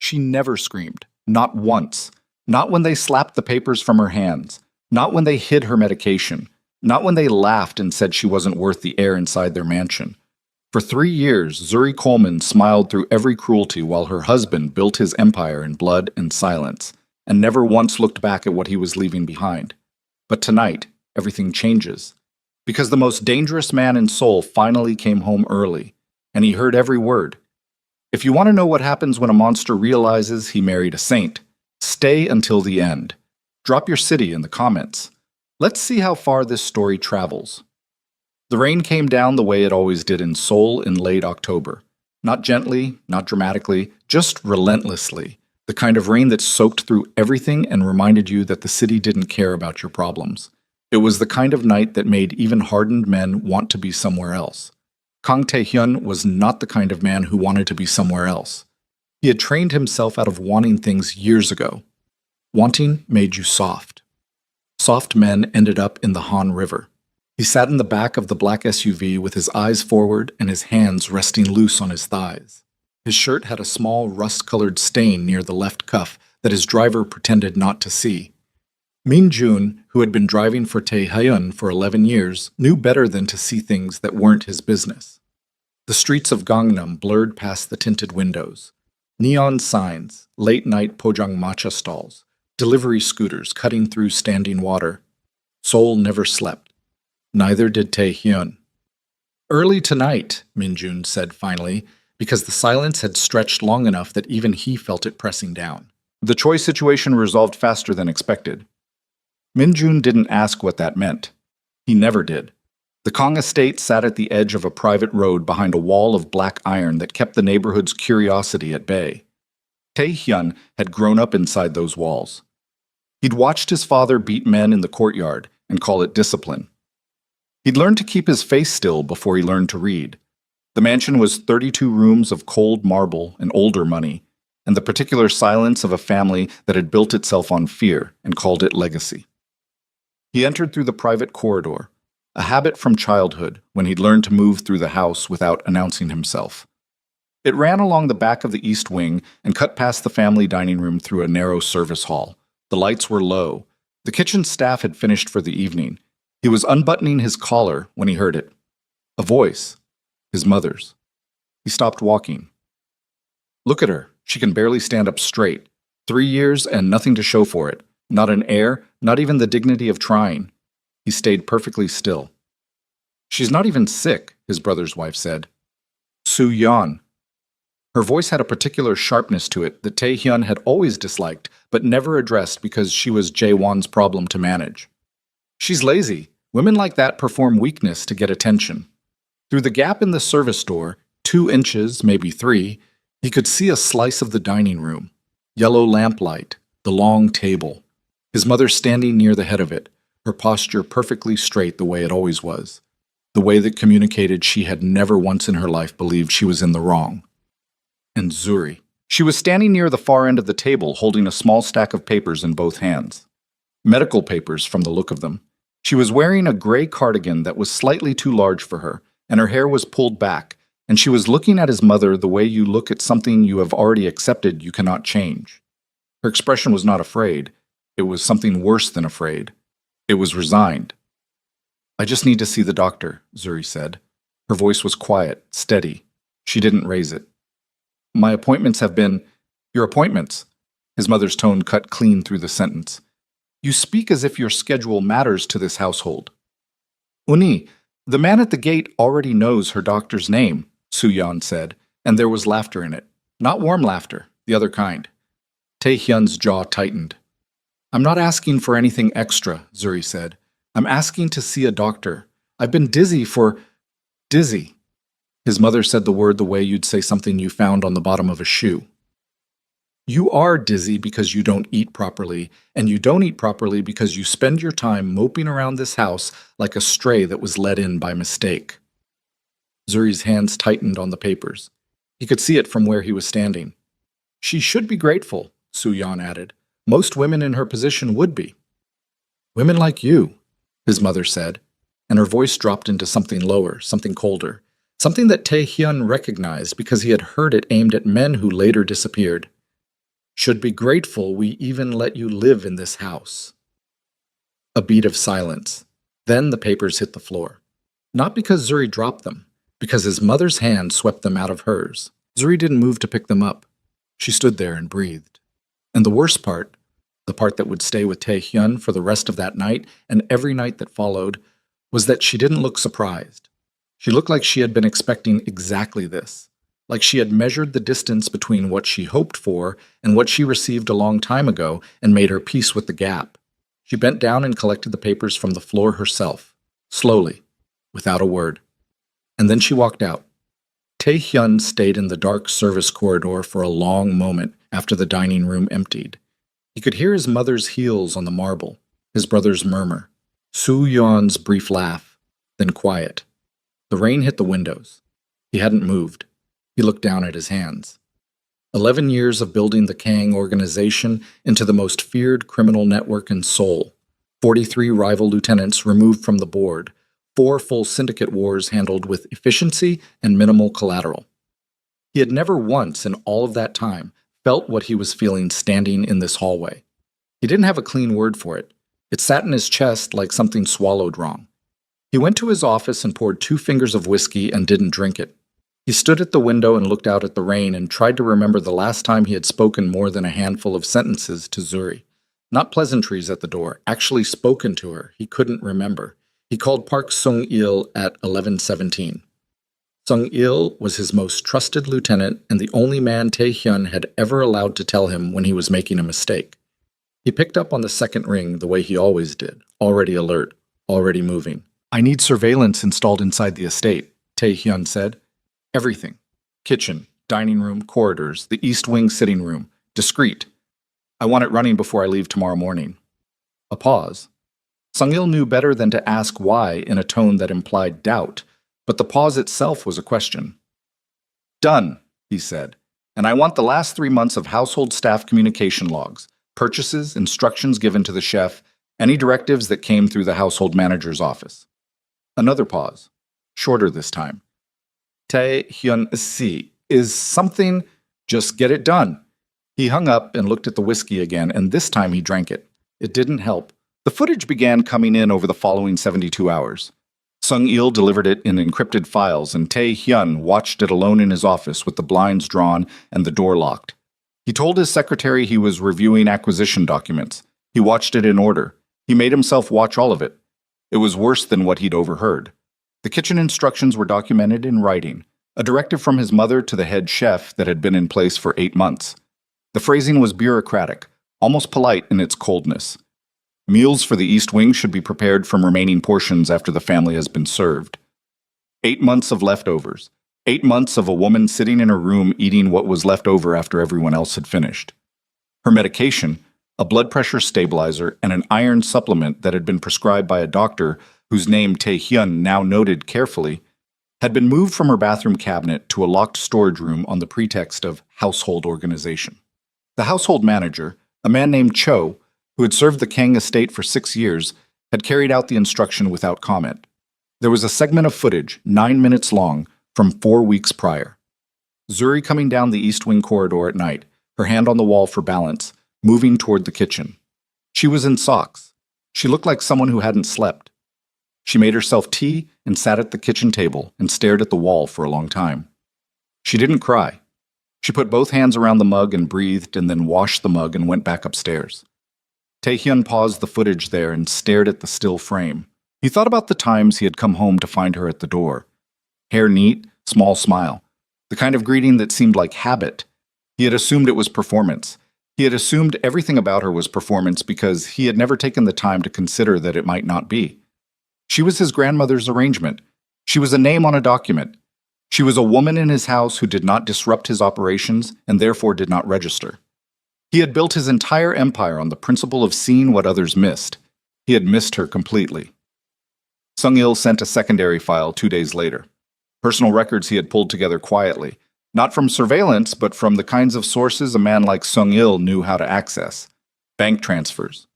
She never screamed. Not once. Not when they slapped the papers from her hands. Not when they hid her medication. Not when they laughed and said she wasn't worth the air inside their mansion. For 3 years, Zuri Coleman smiled through every cruelty while her husband built his empire in blood and silence, and never once looked back at what he was leaving behind. But tonight, everything changes. Because the most dangerous man in Seoul finally came home early, and he heard every word. If you want to know what happens when a monster realizes he married a saint, stay until the end. Drop your city in the comments. Let's see how far this story travels. The rain came down the way it always did in Seoul in late October. Not gently, not dramatically, just relentlessly. The kind of rain that soaked through everything and reminded you that the city didn't care about your problems. It was the kind of night that made even hardened men want to be somewhere else. Kang Tae-hyun was not the kind of man who wanted to be somewhere else. He had trained himself out of wanting things years ago. Wanting made you soft. Soft men ended up in the Han River. He sat in the back of the black SUV with his eyes forward and his hands resting loose on his thighs. His shirt had a small rust-colored stain near the left cuff that his driver pretended not to see. Min Jun, who had been driving for Tae-hyun for 11 years, knew better than to see things that weren't his business. The streets of Gangnam blurred past the tinted windows. Neon signs, late-night pojang matcha stalls, delivery scooters cutting through standing water. Seoul never slept. Neither did Tae-hyun. "Early tonight," Min Jun said finally, because the silence had stretched long enough that even he felt it pressing down. The Choi situation resolved faster than expected. Min Jun didn't ask what that meant. He never did. The Kong estate sat at the edge of a private road behind a wall of black iron that kept the neighborhood's curiosity at bay. Tae-hyun had grown up inside those walls. He'd watched his father beat men in the courtyard and call it discipline. He'd learned to keep his face still before he learned to read. The mansion was 32 rooms of cold marble and older money, and the particular silence of a family that had built itself on fear and called it legacy. He entered through the private corridor, a habit from childhood when he'd learned to move through the house without announcing himself. It ran along the back of the east wing and cut past the family dining room through a narrow service hall. The lights were low. The kitchen staff had finished for the evening. He was unbuttoning his collar when he heard it. A voice. His mother's. He stopped walking. "Look at her. She can barely stand up straight. 3 years and nothing to show for it. Not an air, not even the dignity of trying." He stayed perfectly still. "She's not even sick," his brother's wife said. "Soo-yeon." Her voice had a particular sharpness to it that Tae-hyun had always disliked, but never addressed because she was Jae-won's problem to manage. "She's lazy. Women like that perform weakness to get attention." Through the gap in the service door, 2 inches, maybe 3, he could see a slice of the dining room. Yellow lamplight, the long table. His mother standing near the head of it, her posture perfectly straight the way it always was. The way that communicated she had never once in her life believed she was in the wrong. And Zuri. She was standing near the far end of the table holding a small stack of papers in both hands. Medical papers from the look of them. She was wearing a gray cardigan that was slightly too large for her, and her hair was pulled back, and she was looking at his mother the way you look at something you have already accepted you cannot change. Her expression was not afraid. It was something worse than afraid. It was resigned. "I just need to see the doctor," Zuri said. Her voice was quiet, steady. She didn't raise it. "My appointments have been—" "Your appointments?" His mother's tone cut clean through the sentence. "You speak as if your schedule matters to this household." "Uni, the man at the gate already knows her doctor's name," Soo-yeon said, and there was laughter in it. Not warm laughter, the other kind. Tae-hyun's jaw tightened. "I'm not asking for anything extra," Zuri said. "I'm asking to see a doctor. I've been dizzy for—" "Dizzy." His mother said the word the way you'd say something you found on the bottom of a shoe. "You are dizzy because you don't eat properly, and you don't eat properly because you spend your time moping around this house like a stray that was let in by mistake." Zuri's hands tightened on the papers. He could see it from where he was standing. "She should be grateful," Soo-yeon added. "Most women in her position would be." "Women like you," his mother said, and her voice dropped into something lower, something colder, something that Tae-hyun recognized because he had heard it aimed at men who later disappeared. Should be grateful we even let you live in this house. A beat of silence. Then the papers hit the floor. Not because Zuri dropped them, because his mother's hand swept them out of hers. Zuri didn't move to pick them up. She stood there and breathed. And the worst part, the part that would stay with Tae-hyun for the rest of that night and every night that followed, was that she didn't look surprised. She looked like she had been expecting exactly this, like she had measured the distance between what she hoped for and what she received a long time ago and made her peace with the gap. She bent down and collected the papers from the floor herself, slowly, without a word. And then she walked out. Tae-hyun stayed in the dark service corridor for a long moment after the dining room emptied. He could hear his mother's heels on the marble, his brother's murmur, Soo-yeon's brief laugh, then quiet. The rain hit the windows. He hadn't moved. He looked down at his hands. 11 years of building the Kang organization into the most feared criminal network in Seoul, 43 rival lieutenants removed from the board, 4 full syndicate wars handled with efficiency and minimal collateral. He had never once in all of that time felt what he was feeling standing in this hallway. He didn't have a clean word for it. It sat in his chest like something swallowed wrong. He went to his office and poured 2 fingers of whiskey and didn't drink it. He stood at the window and looked out at the rain and tried to remember the last time he had spoken more than a handful of sentences to Zuri. Not pleasantries at the door, actually spoken to her. He couldn't remember. He called Park Sung-il at 11:17. Sung-il was his most trusted lieutenant and the only man Tae-hyun had ever allowed to tell him when he was making a mistake. He picked up on the second ring the way he always did, already alert, already moving. "I need surveillance installed inside the estate," Tae-hyun said. "Everything. Kitchen, dining room, corridors, the east wing sitting room. Discreet. I want it running before I leave tomorrow morning." A pause. Sung-il knew better than to ask why in a tone that implied doubt, but the pause itself was a question. "Done," he said. "And I want the last 3 months of household staff communication logs, purchases, instructions given to the chef, any directives that came through the household manager's office." Another pause, shorter this time. "Tae-hyun-si, is something, just get it done." He hung up and looked at the whiskey again, and this time he drank it. It didn't help. The footage began coming in over the following 72 hours. Sung-il delivered it in encrypted files, and Tae-hyun watched it alone in his office with the blinds drawn and the door locked. He told his secretary he was reviewing acquisition documents. He watched it in order. He made himself watch all of it. It was worse than what he'd overheard. The kitchen instructions were documented in writing, a directive from his mother to the head chef that had been in place for 8 months. The phrasing was bureaucratic, almost polite in its coldness. Meals for the East Wing should be prepared from remaining portions after the family has been served. 8 months of leftovers. 8 months of a woman sitting in her room eating what was left over after everyone else had finished. Her medication, a blood pressure stabilizer, and an iron supplement that had been prescribed by a doctor whose name Tae-hyun now noted carefully, had been moved from her bathroom cabinet to a locked storage room on the pretext of household organization. The household manager, a man named Cho, who had served the Kang estate for 6 years, had carried out the instruction without comment. There was a segment of footage, 9 minutes long, from 4 weeks prior. Zuri coming down the East Wing corridor at night, her hand on the wall for balance, moving toward the kitchen. She was in socks. She looked like someone who hadn't slept. She made herself tea and sat at the kitchen table and stared at the wall for a long time. She didn't cry. She put both hands around the mug and breathed and then washed the mug and went back upstairs. Tae-hyun paused the footage there and stared at the still frame. He thought about the times he had come home to find her at the door. Hair neat, small smile. The kind of greeting that seemed like habit. He had assumed it was performance. He had assumed everything about her was performance because he had never taken the time to consider that it might not be. She was his grandmother's arrangement. She was a name on a document. She was a woman in his house who did not disrupt his operations and therefore did not register. He had built his entire empire on the principle of seeing what others missed. He had missed her completely. Sung-il sent a secondary file 2 days later. Personal records he had pulled together quietly, not from surveillance, but from the kinds of sources a man like Sung-il knew how to access. Bank transfers,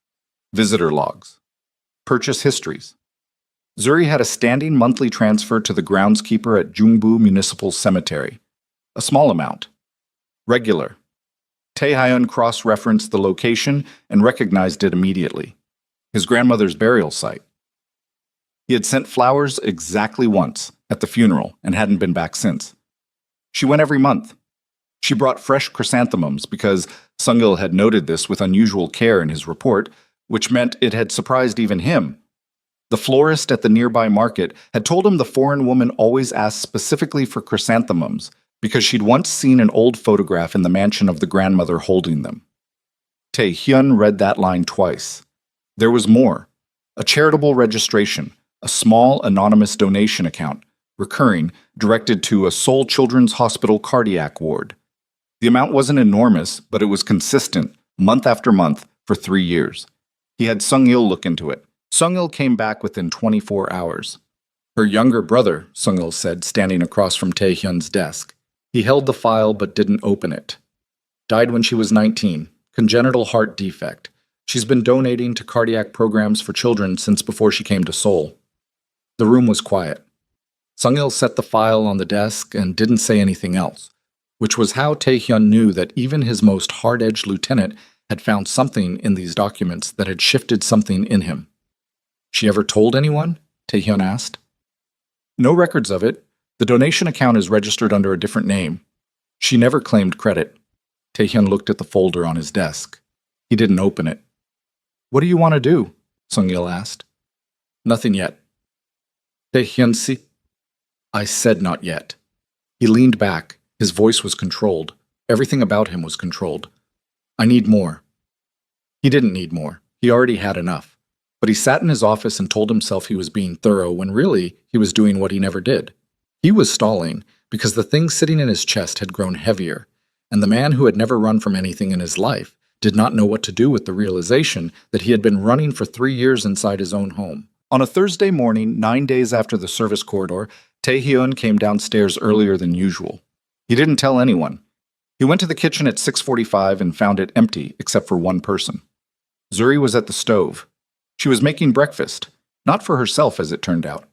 visitor logs, purchase histories. Zuri had a standing monthly transfer to the groundskeeper at Jungbu Municipal Cemetery. A small amount. Regular. Tae-hyun cross-referenced the location and recognized it immediately. His grandmother's burial site. He had sent flowers exactly once, at the funeral, and hadn't been back since. She went every month. She brought fresh chrysanthemums because Sung-il had noted this with unusual care in his report, which meant it had surprised even him. The florist at the nearby market had told him the foreign woman always asked specifically for chrysanthemums because she'd once seen an old photograph in the mansion of the grandmother holding them. Tae-hyun read that line twice. There was more. A charitable registration, a small anonymous donation account, recurring, directed to a Seoul Children's Hospital cardiac ward. The amount wasn't enormous, but it was consistent, month after month, for 3 years. He had Sung-il look into it. Sung-il came back within 24 hours. Her younger brother, Sung-il said, standing across from Tae-hyun's desk. He held the file but didn't open it. Died when she was 19, congenital heart defect. She's been donating to cardiac programs for children since before she came to Seoul. The room was quiet. Sung-il set the file on the desk and didn't say anything else, which was how Tae-hyun knew that even his most hard-edged lieutenant had found something in these documents that had shifted something in him. She ever told anyone? Tae-hyun asked. No records of it. The donation account is registered under a different name. She never claimed credit. Tae-hyun looked at the folder on his desk. He didn't open it. What do you want to do? Sung-il asked. Nothing yet. Tae-hyun si. I said not yet. He leaned back. His voice was controlled. Everything about him was controlled. I need more. He didn't need more. He already had enough. But he sat in his office and told himself he was being thorough when really he was doing what he never did. He was stalling because the thing sitting in his chest had grown heavier, and the man who had never run from anything in his life did not know what to do with the realization that he had been running for 3 years inside his own home. On a Thursday morning, 9 days after the service corridor, Tae-hyun came downstairs earlier than usual. He didn't tell anyone. He went to the kitchen at 6:45 and found it empty except for one person. Zuri was at the stove. She was making breakfast, not for herself as it turned out.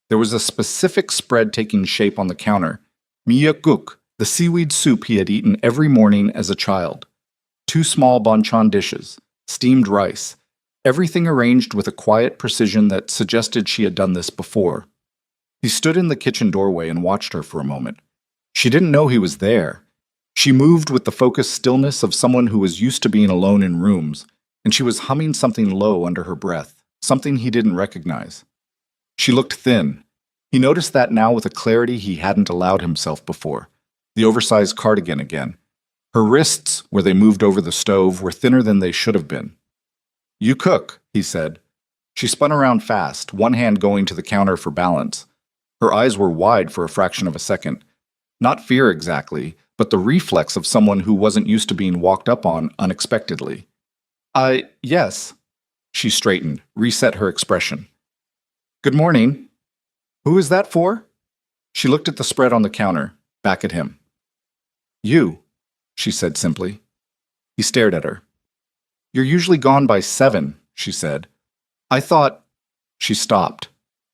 There was a specific spread taking shape on the counter. Miyakguk, the seaweed soup he had eaten every morning as a child. 2 small banchan dishes, steamed rice, everything arranged with a quiet precision that suggested she had done this before. He stood in the kitchen doorway and watched her for a moment. She didn't know he was there. She moved with the focused stillness of someone who was used to being alone in rooms, and she was humming something low under her breath, something he didn't recognize. She looked thin. He noticed that now with a clarity he hadn't allowed himself before. The oversized cardigan again. Her wrists, where they moved over the stove, were thinner than they should have been. You cook, he said. She spun around fast, one hand going to the counter for balance. Her eyes were wide for a fraction of a second. Not fear exactly, but the reflex of someone who wasn't used to being walked up on unexpectedly. Yes. She straightened, reset her expression. Good morning. Who is that for? She looked at the spread on the counter, back at him. You, she said simply. He stared at her. You're usually gone by 7, she said. I thought... She stopped,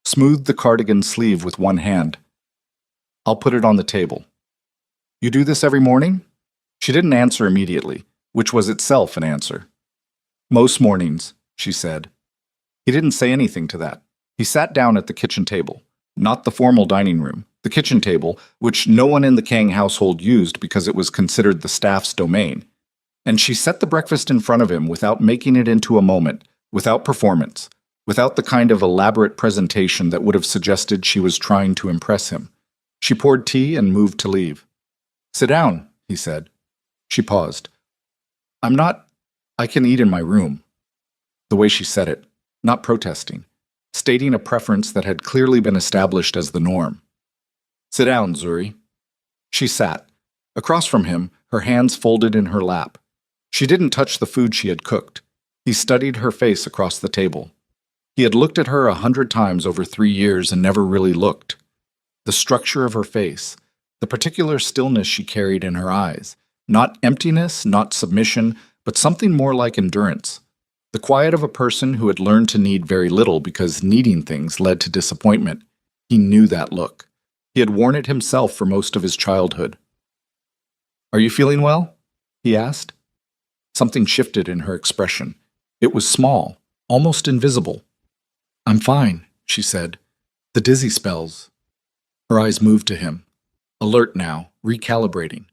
smoothed the cardigan sleeve with one hand. I'll put it on the table. You do this every morning? She didn't answer immediately, which was itself an answer. Most mornings, she said. He didn't say anything to that. He sat down at the kitchen table, not the formal dining room, the kitchen table, which no one in the Kang household used because it was considered the staff's domain. And she set the breakfast in front of him without making it into a moment, without performance, without the kind of elaborate presentation that would have suggested she was trying to impress him. She poured tea and moved to leave. Sit down, he said. She paused. I can eat in my room. The way she said it, not protesting, stating a preference that had clearly been established as the norm. Sit down, Zuri. She sat. Across from him, her hands folded in her lap. She didn't touch the food she had cooked. He studied her face across the table. He had looked at her 100 times over 3 years and never really looked. The structure of her face, the particular stillness she carried in her eyes, not emptiness, not submission, but something more like endurance. The quiet of a person who had learned to need very little because needing things led to disappointment. He knew that look. He had worn it himself for most of his childhood. Are you feeling well? He asked. Something shifted in her expression. It was small, almost invisible. "I'm fine," she said. "The dizzy spells." Her eyes moved to him, alert now, recalibrating.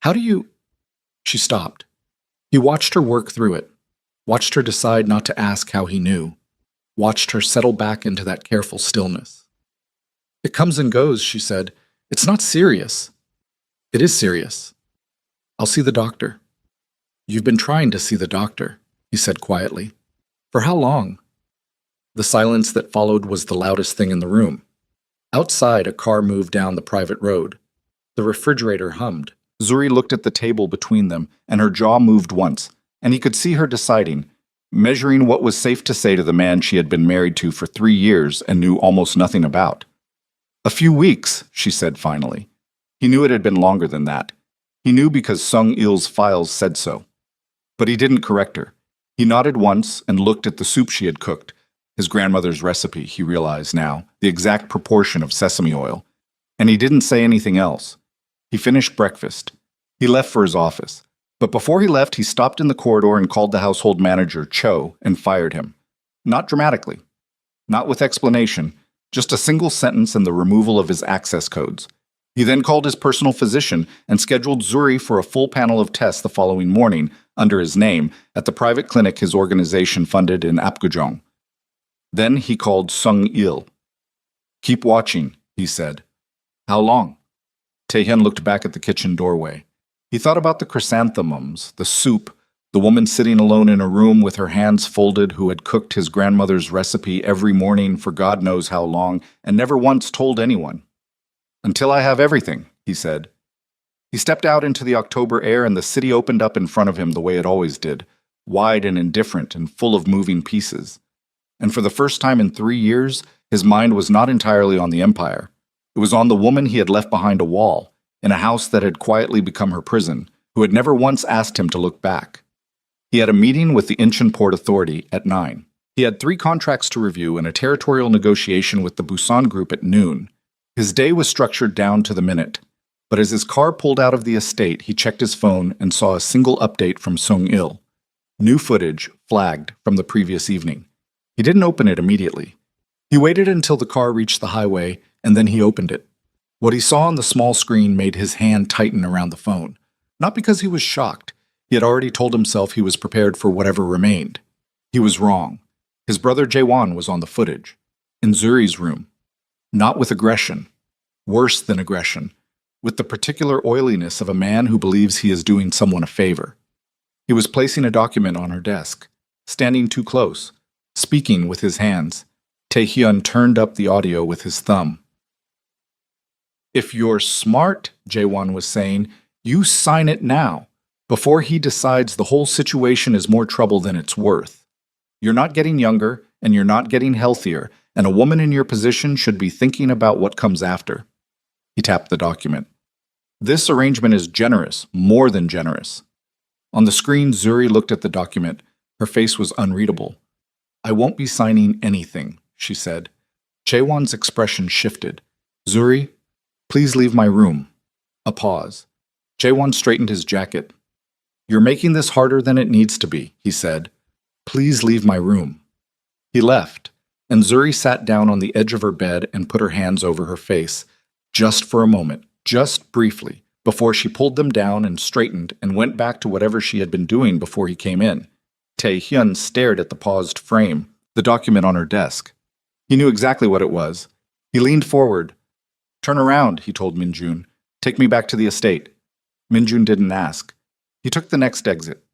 "How do you—" She stopped. He watched her work through it, watched her decide not to ask how he knew, watched her settle back into that careful stillness. "It comes and goes," she said. "It's not serious." "It is serious. I'll see the doctor." "You've been trying to see the doctor," he said quietly. "For how long?" The silence that followed was the loudest thing in the room. Outside, a car moved down the private road. The refrigerator hummed. Zuri looked at the table between them, and her jaw moved once, and he could see her deciding, measuring what was safe to say to the man she had been married to for 3 years and knew almost nothing about. "A few weeks," she said finally. He knew it had been longer than that. He knew because Sung Il's files said so. But he didn't correct her. He nodded once and looked at the soup she had cooked. His grandmother's recipe, he realized now, the exact proportion of sesame oil. And he didn't say anything else. He finished breakfast. He left for his office. But before he left, he stopped in the corridor and called the household manager, Cho, and fired him. Not dramatically. Not with explanation. Just a single sentence and the removal of his access codes. He then called his personal physician and scheduled Zuri for a full panel of tests the following morning, under his name, at the private clinic his organization funded in Apgujeong. Then he called Sung Il. "Keep watching," he said. "How long?" Taehyun looked back at the kitchen doorway. He thought about the chrysanthemums, the soup, the woman sitting alone in a room with her hands folded who had cooked his grandmother's recipe every morning for God knows how long and never once told anyone. "Until I have everything," he said. He stepped out into the October air and the city opened up in front of him the way it always did, wide and indifferent and full of moving pieces. And for the first time in 3 years, his mind was not entirely on the empire. It was on the woman he had left behind a wall, in a house that had quietly become her prison, who had never once asked him to look back. He had a meeting with the Incheon Port Authority at 9. He had 3 contracts to review and a territorial negotiation with the Busan Group at noon. His day was structured down to the minute. But as his car pulled out of the estate, he checked his phone and saw a single update from Sung Il. New footage, flagged, from the previous evening. He didn't open it immediately. He waited until the car reached the highway, and then he opened it. What he saw on the small screen made his hand tighten around the phone. Not because he was shocked. He had already told himself he was prepared for whatever remained. He was wrong. His brother Jaewon was on the footage. In Zuri's room. Not with aggression. Worse than aggression. With the particular oiliness of a man who believes he is doing someone a favor. He was placing a document on her desk, standing too close, speaking with his hands. Taehyun turned up the audio with his thumb. "If you're smart," Jaewon was saying, "you sign it now, before he decides the whole situation is more trouble than it's worth. You're not getting younger, and you're not getting healthier, and a woman in your position should be thinking about what comes after." He tapped the document. "This arrangement is generous, more than generous." On the screen, Zuri looked at the document. Her face was unreadable. "I won't be signing anything," she said. Jaewon's expression shifted. "Zuri, please leave my room." A pause. Jaewon straightened his jacket. "You're making this harder than it needs to be," he said. "Please leave my room." He left, and Zuri sat down on the edge of her bed and put her hands over her face, just for a moment, just briefly, before she pulled them down and straightened and went back to whatever she had been doing before he came in. Taehyun stared at the paused frame, the document on her desk. He knew exactly what it was. He leaned forward. "Turn around," he told Minjun. "Take me back to the estate." Minjun didn't ask. He took the next exit.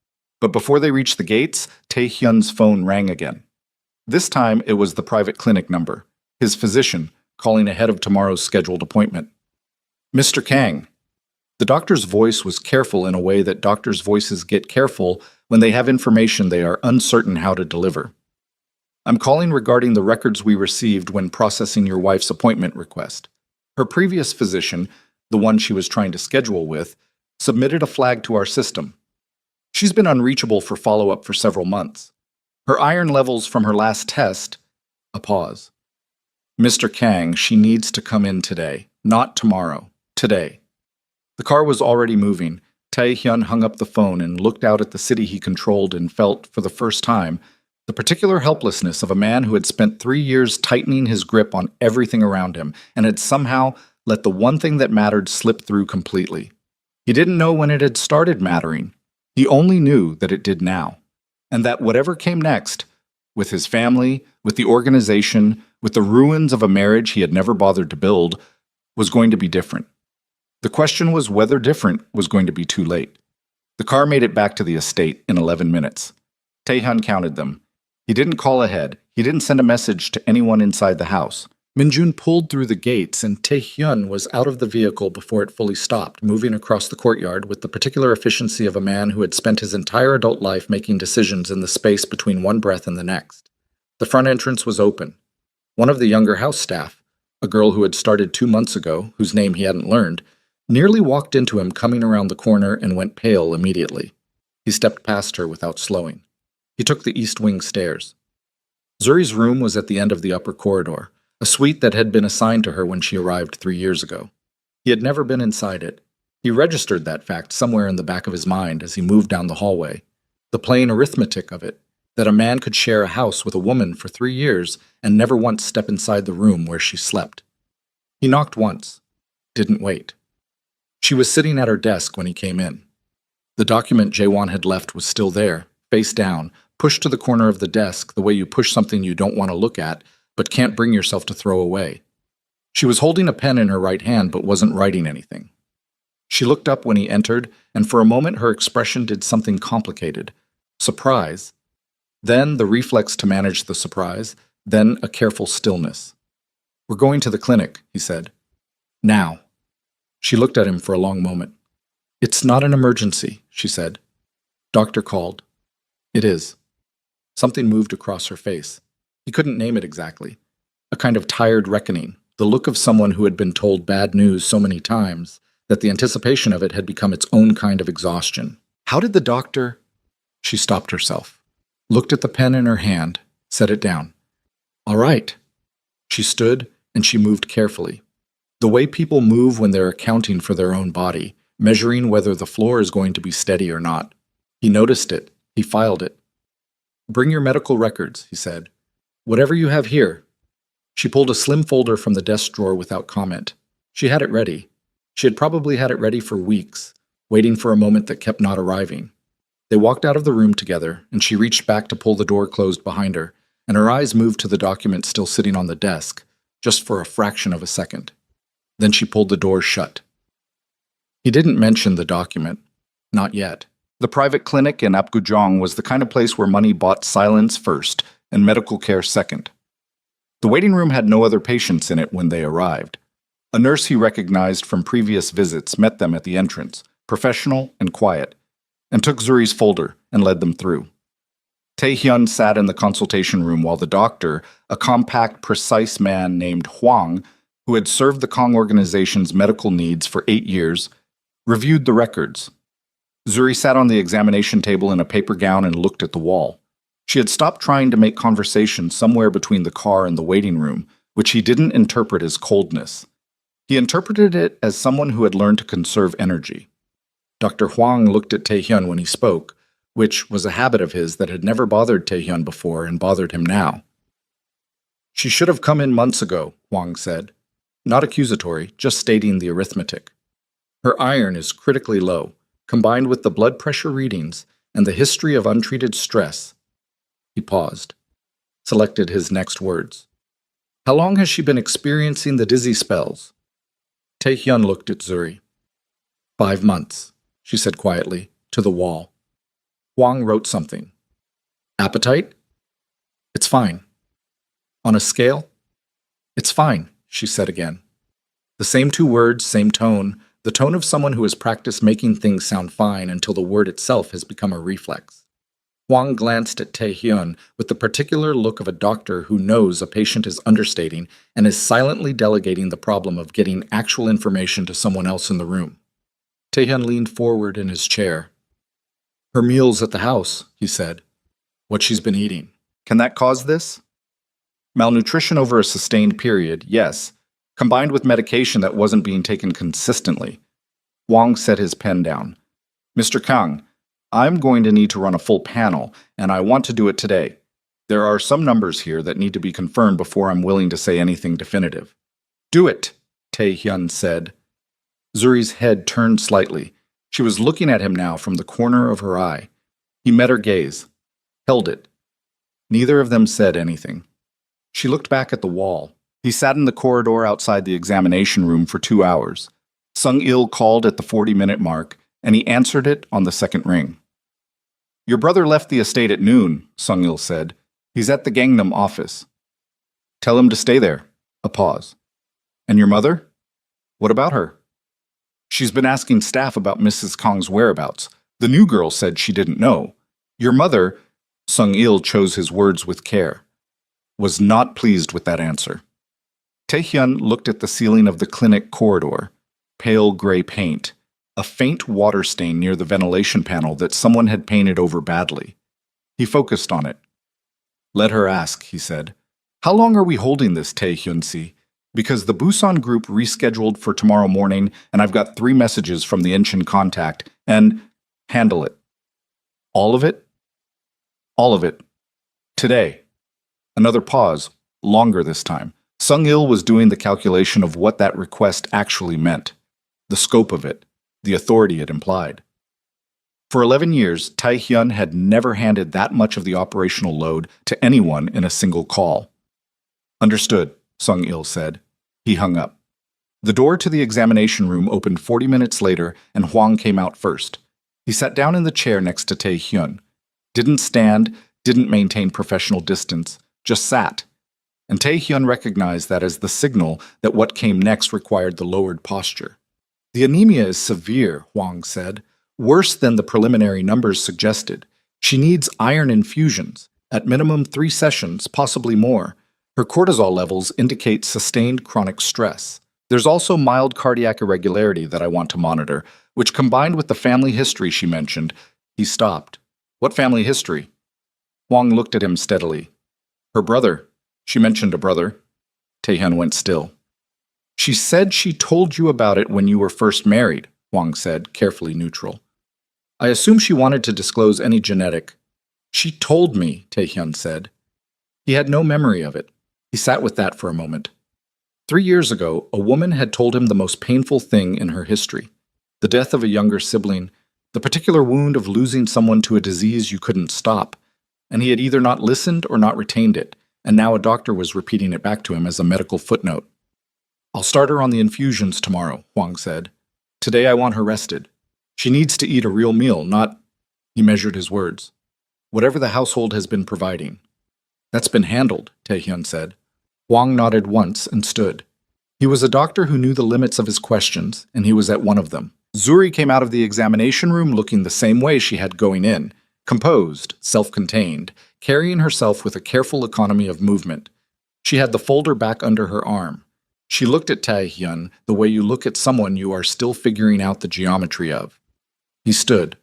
But before they reached the gates, Taehyun's phone rang again. This time it was the private clinic number, his physician, calling ahead of tomorrow's scheduled appointment. "Mr. Kang." The doctor's voice was careful in a way that doctors' voices get careful when they have information they are uncertain how to deliver. "I'm calling regarding the records we received when processing your wife's appointment request. Her previous physician, the one she was trying to schedule with, submitted a flag to our system. She's been unreachable for follow-up for several months. Her iron levels from her last test—" A pause. "Mr. Kang, she needs to come in today. Not tomorrow. Today." The car was already moving. Tae-hyun hung up the phone and looked out at the city he controlled and felt, for the first time, the particular helplessness of a man who had spent 3 years tightening his grip on everything around him and had somehow let the one thing that mattered slip through completely. He didn't know when it had started mattering. He only knew that it did now, and that whatever came next, with his family, with the organization, with the ruins of a marriage he had never bothered to build, was going to be different. The question was whether different was going to be too late. The car made it back to the estate in 11 minutes. Tae-hyun counted them. He didn't call ahead. He didn't send a message to anyone inside the house. Minjun pulled through the gates, and Tae-hyun was out of the vehicle before it fully stopped, moving across the courtyard with the particular efficiency of a man who had spent his entire adult life making decisions in the space between one breath and the next. The front entrance was open. One of the younger house staff, a girl who had started 2 months ago, whose name he hadn't learned, nearly walked into him coming around the corner and went pale immediately. He stepped past her without slowing. He took the east wing stairs. Zuri's room was at the end of the upper corridor, a suite that had been assigned to her when she arrived 3 years ago. He had never been inside it. He registered that fact somewhere in the back of his mind as he moved down the hallway. The plain arithmetic of it, that a man could share a house with a woman for 3 years and never once step inside the room where she slept. He knocked once, didn't wait. She was sitting at her desk when he came in. The document Jaewon had left was still there, face down, pushed to the corner of the desk the way you push something you don't want to look at, but can't bring yourself to throw away. She was holding a pen in her right hand but wasn't writing anything. She looked up when he entered, and for a moment her expression did something complicated. Surprise. Then the reflex to manage the surprise, then a careful stillness. "We're going to the clinic," he said. "Now." She looked at him for a long moment. "It's not an emergency," she said. "Doctor called." "It is." Something moved across her face. He couldn't name it exactly. A kind of tired reckoning, the look of someone who had been told bad news so many times that the anticipation of it had become its own kind of exhaustion. How did the doctor... She stopped herself, looked at the pen in her hand, set it down. "All right." She stood, and she moved carefully. The way people move when they're accounting for their own body, measuring whether the floor is going to be steady or not. He noticed it. He filed it. "Bring your medical records," he said. "Whatever you have here." She pulled a slim folder from the desk drawer without comment. She had it ready. She had probably had it ready for weeks, waiting for a moment that kept not arriving. They walked out of the room together, and she reached back to pull the door closed behind her, and her eyes moved to the document still sitting on the desk, just for a fraction of a second. Then she pulled the door shut. He didn't mention the document. Not yet. The private clinic in Apgujeong was the kind of place where money bought silence first and medical care second. The waiting room had no other patients in it when they arrived. A nurse he recognized from previous visits met them at the entrance, professional and quiet, and took Zuri's folder and led them through. Tae-hyun sat in the consultation room while the doctor, a compact, precise man named Hwang, who had served the Kong organization's medical needs for 8 years, reviewed the records. Zuri sat on the examination table in a paper gown and looked at the wall. She had stopped trying to make conversation somewhere between the car and the waiting room, which he didn't interpret as coldness. He interpreted it as someone who had learned to conserve energy. Dr. Hwang looked at Tae-hyun when he spoke, which was a habit of his that had never bothered Tae-hyun before and bothered him now. "She should have come in months ago," Hwang said. Not accusatory, just stating the arithmetic. "Her iron is critically low, combined with the blood pressure readings and the history of untreated stress." He paused, selected his next words. "How long has she been experiencing the dizzy spells?" Tae-hyun looked at Zuri. 5 months, she said quietly, to the wall. Hwang wrote something. "Appetite?" "It's fine." "On a scale?" "It's fine," she said again. The same 2 words, same tone, the tone of someone who has practiced making things sound fine until the word itself has become a reflex. Hwang glanced at Tae-hyun with the particular look of a doctor who knows a patient is understating and is silently delegating the problem of getting actual information to someone else in the room. Tae-hyun leaned forward in his chair. "Her meals at the house," he said. "What she's been eating." "Can that cause this?" "Malnutrition over a sustained period, yes, combined with medication that wasn't being taken consistently." Hwang set his pen down. Mr. Kang, I'm going to need to run a full panel, and I want to do it today. There are some numbers here that need to be confirmed before I'm willing to say anything definitive. Do it, Tae-hyun said. Zuri's head turned slightly. She was looking at him now from the corner of her eye. He met her gaze, held it. Neither of them said anything. She looked back at the wall. He sat in the corridor outside the examination room for 2 hours. Sung-il called at the 40-minute mark, and he answered it on the second ring. Your brother left the estate at noon, Sung-il said. He's at the Gangnam office. Tell him to stay there. A pause. And your mother? What about her? She's been asking staff about Mrs. Kang's whereabouts. The new girl said she didn't know. Your mother, Sung-il chose his words with care, was not pleased with that answer. Tae-hyun looked at the ceiling of the clinic corridor. Pale gray paint. A faint water stain near the ventilation panel that someone had painted over badly. He focused on it. Let her ask, he said. How long are we holding this, Tae-hyun-si? Because the Busan group rescheduled for tomorrow morning, and I've got 3 messages from the Incheon contact, and handle it. All of it? All of it. Today. Another pause, longer this time. Sung-il was doing the calculation of what that request actually meant, the scope of it, the authority it implied. For 11 years, Tae-hyun had never handed that much of the operational load to anyone in a single call. Understood, Sung-il said. He hung up. The door to the examination room opened 40 minutes later, and Hwang came out first. He sat down in the chair next to Tae-hyun. Didn't stand, didn't maintain professional distance, just sat. And Tae-hyun recognized that as the signal that what came next required the lowered posture. The anemia is severe, Hwang said. Worse than the preliminary numbers suggested. She needs iron infusions, at minimum 3 sessions, possibly more. Her cortisol levels indicate sustained chronic stress. There's also mild cardiac irregularity that I want to monitor, which combined with the family history she mentioned. He stopped. What family history? Hwang looked at him steadily. Her brother. She mentioned a brother. Tae-hyun went still. She said she told you about it when you were first married, Hwang said, carefully neutral. I assume she wanted to disclose any genetic. She told me, Tae-hyun said. He had no memory of it. He sat with that for a moment. 3 years ago, a woman had told him the most painful thing in her history. The death of a younger sibling, the particular wound of losing someone to a disease you couldn't stop, and he had either not listened or not retained it, and now a doctor was repeating it back to him as a medical footnote. I'll start her on the infusions tomorrow, Hwang said. Today I want her rested. She needs to eat a real meal, not... He measured his words. Whatever the household has been providing. That's been handled, Tae-hyun said. Hwang nodded once and stood. He was a doctor who knew the limits of his questions, and he was at one of them. Zuri came out of the examination room looking the same way she had going in, composed, self-contained, carrying herself with a careful economy of movement. She had the folder back under her arm. She looked at Tae-hyun the way you look at someone you are still figuring out the geometry of. He stood.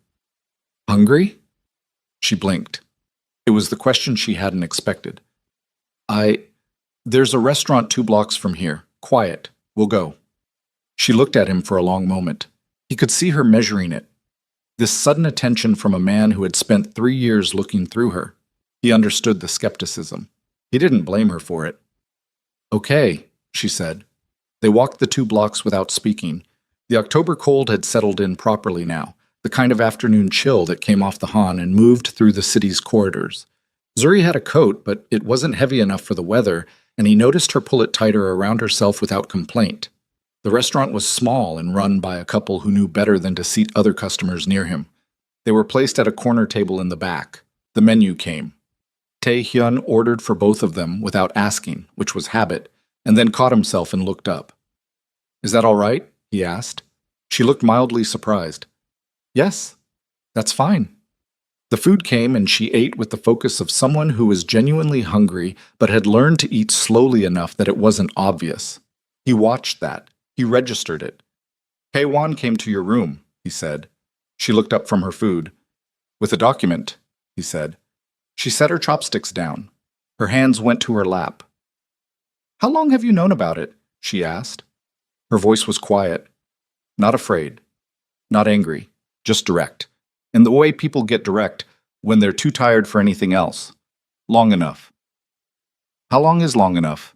Hungry? She blinked. It was the question she hadn't expected. There's a restaurant 2 blocks from here. Quiet. We'll go. She looked at him for a long moment. He could see her measuring it. This sudden attention from a man who had spent 3 years looking through her. He understood the skepticism. He didn't blame her for it. Okay, she said. They walked the 2 blocks without speaking. The October cold had settled in properly now, the kind of afternoon chill that came off the Han and moved through the city's corridors. Zuri had a coat, but it wasn't heavy enough for the weather, and he noticed her pull it tighter around herself without complaint. The restaurant was small and run by a couple who knew better than to seat other customers near him. They were placed at a corner table in the back. The menu came. Tae-hyun ordered for both of them without asking, which was habit, and then caught himself and looked up. Is that all right? He asked. She looked mildly surprised. Yes, that's fine. The food came and she ate with the focus of someone who was genuinely hungry but had learned to eat slowly enough that it wasn't obvious. He watched that. He registered it. Hae-won came to your room, he said. She looked up from her food. With a document, he said. She set her chopsticks down. Her hands went to her lap. How long have you known about it? She asked. Her voice was quiet. Not afraid. Not angry. just direct. In the way people get direct when they're too tired for anything else. Long enough. How long is long enough?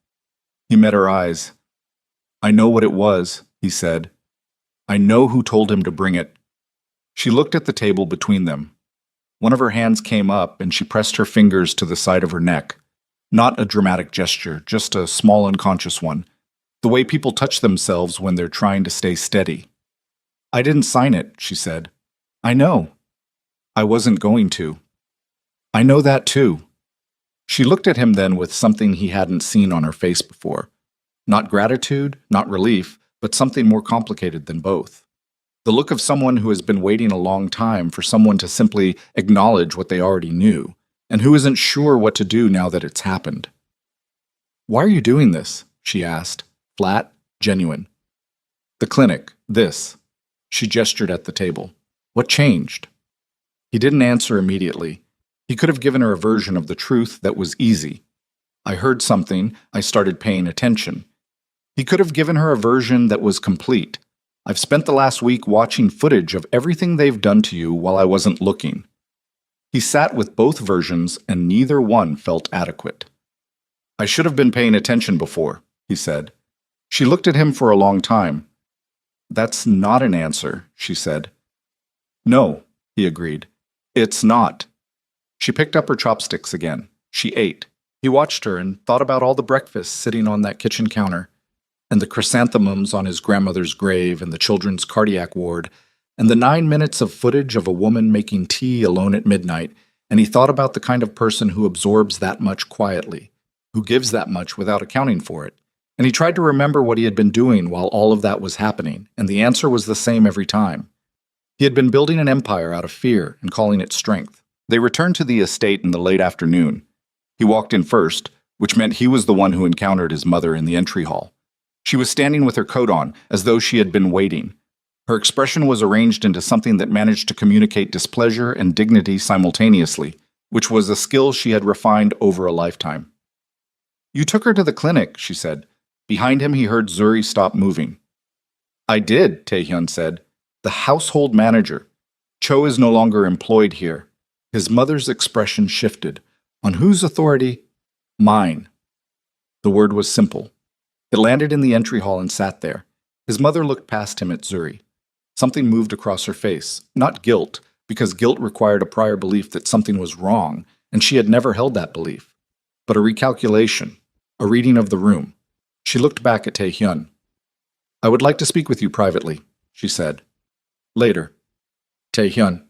He met her eyes. I know what it was, he said. I know who told him to bring it. She looked at the table between them. One of her hands came up and she pressed her fingers to the side of her neck. Not a dramatic gesture, just a small unconscious one. The way people touch themselves when they're trying to stay steady. I didn't sign it, she said. I know. I wasn't going to. I know that too. She looked at him then with something he hadn't seen on her face before. Not gratitude, not relief, but something more complicated than both. The look of someone who has been waiting a long time for someone to simply acknowledge what they already knew, and who isn't sure what to do now that it's happened. Why are you doing this? She asked, flat, genuine. The clinic, this. She gestured at the table. What changed? He didn't answer immediately. He could have given her a version of the truth that was easy. I heard something, I started paying attention. He could have given her a version that was complete. I've spent the last week watching footage of everything they've done to you while I wasn't looking. He sat with both versions, and neither one felt adequate. I should have been paying attention before, he said. She looked at him for a long time. That's not an answer, she said. No, he agreed. It's not. She picked up her chopsticks again. She ate. He watched her and thought about all the breakfasts sitting on that kitchen counter, and the chrysanthemums on his grandmother's grave and the children's cardiac ward, and the 9 minutes of footage of a woman making tea alone at midnight, and he thought about the kind of person who absorbs that much quietly, who gives that much without accounting for it. And he tried to remember what he had been doing while all of that was happening, and the answer was the same every time. He had been building an empire out of fear and calling it strength. They returned to the estate in the late afternoon. He walked in first, which meant he was the one who encountered his mother in the entry hall. She was standing with her coat on, as though she had been waiting. Her expression was arranged into something that managed to communicate displeasure and dignity simultaneously, which was a skill she had refined over a lifetime. You took her to the clinic, she said. Behind him, he heard Zuri stop moving. I did, Taehyun said. The household manager. Cho is no longer employed here. His mother's expression shifted. On whose authority? Mine. The word was simple. It landed in the entry hall and sat there. His mother looked past him at Zuri. Something moved across her face. Not guilt, because guilt required a prior belief that something was wrong, and she had never held that belief. But a recalculation, a reading of the room. She looked back at Taehyun. I would like to speak with you privately, she said. Later. Taehyun.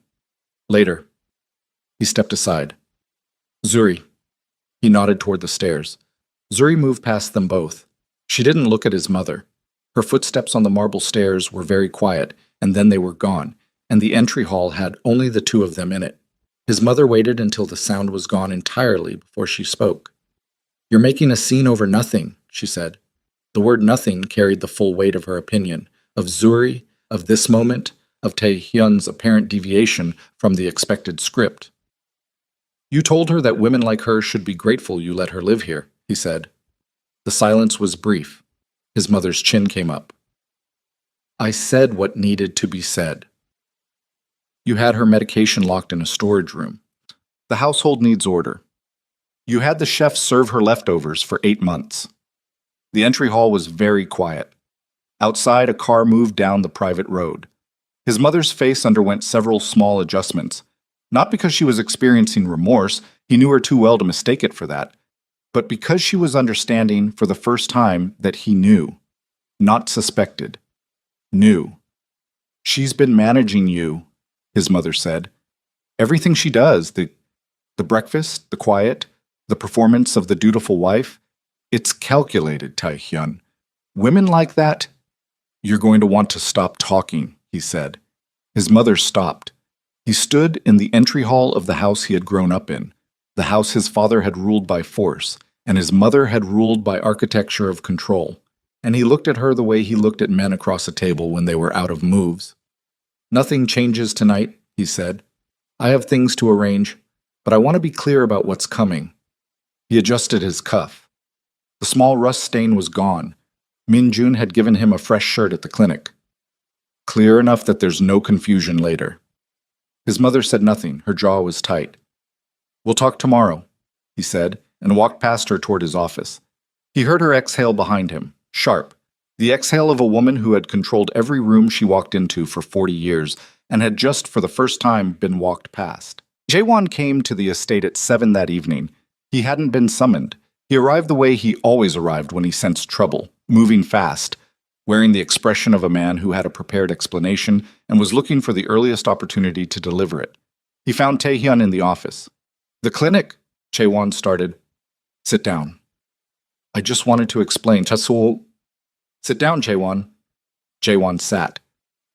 Later. He stepped aside. Zuri. He nodded toward the stairs. Zuri moved past them both. She didn't look at his mother. Her footsteps on the marble stairs were very quiet, and then they were gone, and the entry hall had only the two of them in it. His mother waited until the sound was gone entirely before she spoke. You're making a scene over nothing, she said. The word nothing carried the full weight of her opinion, of Zuri, of this moment, of Taehyun's apparent deviation from the expected script. You told her that women like her should be grateful you let her live here, he said. The silence was brief. His mother's chin came up. I said what needed to be said. You had her medication locked in a storage room. The household needs order. You had the chef serve her leftovers for 8 months. The entry hall was very quiet. Outside, a car moved down the private road. His mother's face underwent several small adjustments. Not because she was experiencing remorse, he knew her too well to mistake it for that, but because she was understanding for the first time that he knew, not suspected, knew. She's been managing you, his mother said. Everything she does, the breakfast, the quiet, the performance of the dutiful wife, it's calculated, Taehyun. Women like that, you're going to want to stop talking, he said. His mother stopped. He stood in the entry hall of the house he had grown up in, the house his father had ruled by force, and his mother had ruled by architecture of control, and he looked at her the way he looked at men across a table when they were out of moves. Nothing changes tonight, he said. I have things to arrange, but I want to be clear about what's coming. He adjusted his cuff. The small rust stain was gone. Min-jun had given him a fresh shirt at the clinic. Clear enough that there's no confusion later, His mother said nothing. Her jaw was tight. "We'll talk tomorrow," he said, and walked past her toward his office. He heard her exhale behind him, sharp, the exhale of a woman who had controlled every room she walked into for 40 years and had just for the first time been walked past. Jaewon came to the estate at 7 that evening. He hadn't been summoned. He arrived the way he always arrived when he sensed trouble, moving fast, wearing the expression of a man who had a prepared explanation and was looking for the earliest opportunity to deliver it. He found Taehyun in the office. "The clinic," Jaewon started. "Sit down. I just wanted to explain. Chasul." "Sit down, Jaewon." Jaewon sat.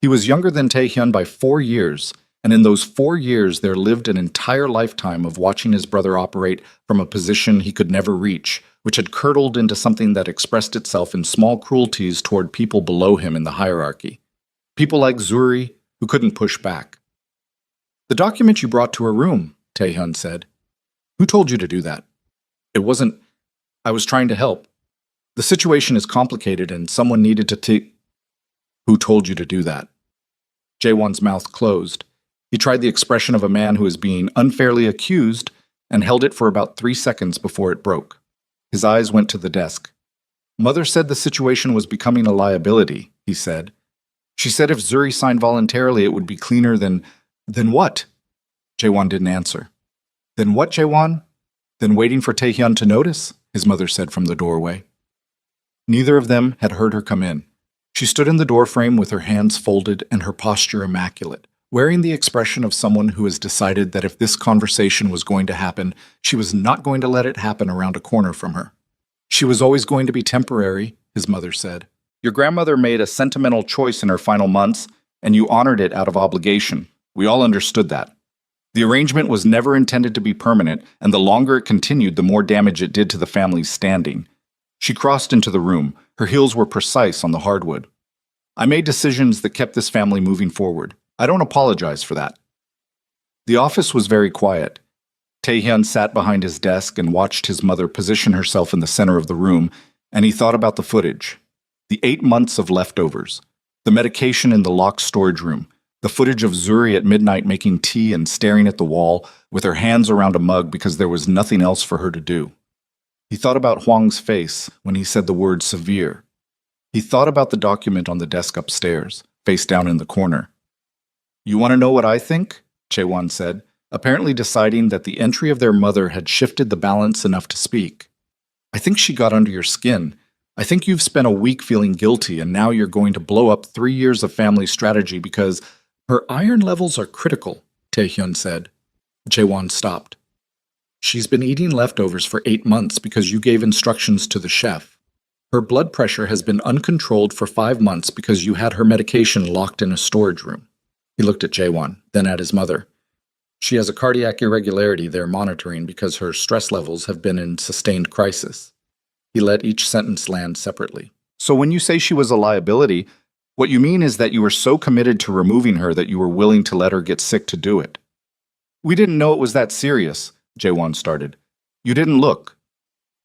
He was younger than Taehyun by 4 years, and in those 4 years there lived an entire lifetime of watching his brother operate from a position he could never reach, which had curdled into something that expressed itself in small cruelties toward people below him in the hierarchy. People like Zuri, who couldn't push back. "The document you brought to her room," Taehyun said. "Who told you to do that?" "It wasn't. I was trying to help. The situation is complicated and someone needed to Who told you to do that?" Jaewon's mouth closed. He tried the expression of a man who is being unfairly accused and held it for about 3 seconds before it broke. His eyes went to the desk. "Mother said the situation was becoming a liability," he said. "She said if Zuri signed voluntarily it would be cleaner than what?" Jaewon didn't answer. "Then what, Jaewon?" "Then waiting for Taehyun to notice," his mother said from the doorway. Neither of them had heard her come in. She stood in the doorframe with her hands folded and her posture immaculate, wearing the expression of someone who has decided that if this conversation was going to happen, she was not going to let it happen around a corner from her. "She was always going to be temporary," his mother said. "Your grandmother made a sentimental choice in her final months, and you honored it out of obligation. We all understood that. The arrangement was never intended to be permanent, and the longer it continued, the more damage it did to the family's standing." She crossed into the room. Her heels were precise on the hardwood. "I made decisions that kept this family moving forward. I don't apologize for that." The office was very quiet. Taehyun sat behind his desk and watched his mother position herself in the center of the room, and he thought about the footage. The 8 months of leftovers, the medication in the locked storage room, the footage of Zuri at midnight making tea and staring at the wall with her hands around a mug because there was nothing else for her to do. He thought about Hwang's face when he said the word severe. He thought about the document on the desk upstairs, face down in the corner. "You want to know what I think?" Jaewon said, apparently deciding that the entry of their mother had shifted the balance enough to speak. "I think she got under your skin. I think you've spent a week feeling guilty and now you're going to blow up 3 years of family strategy because her iron levels are critical," Taehyun said. Jaewon stopped. "She's been eating leftovers for 8 months because you gave instructions to the chef. Her blood pressure has been uncontrolled for 5 months because you had her medication locked in a storage room." He looked at Jaewon, then at his mother. "She has a cardiac irregularity they're monitoring because her stress levels have been in sustained crisis." He let each sentence land separately. "So when you say she was a liability, what you mean is that you were so committed to removing her that you were willing to let her get sick to do it." "We didn't know it was that serious," Jaewon started. "You didn't look."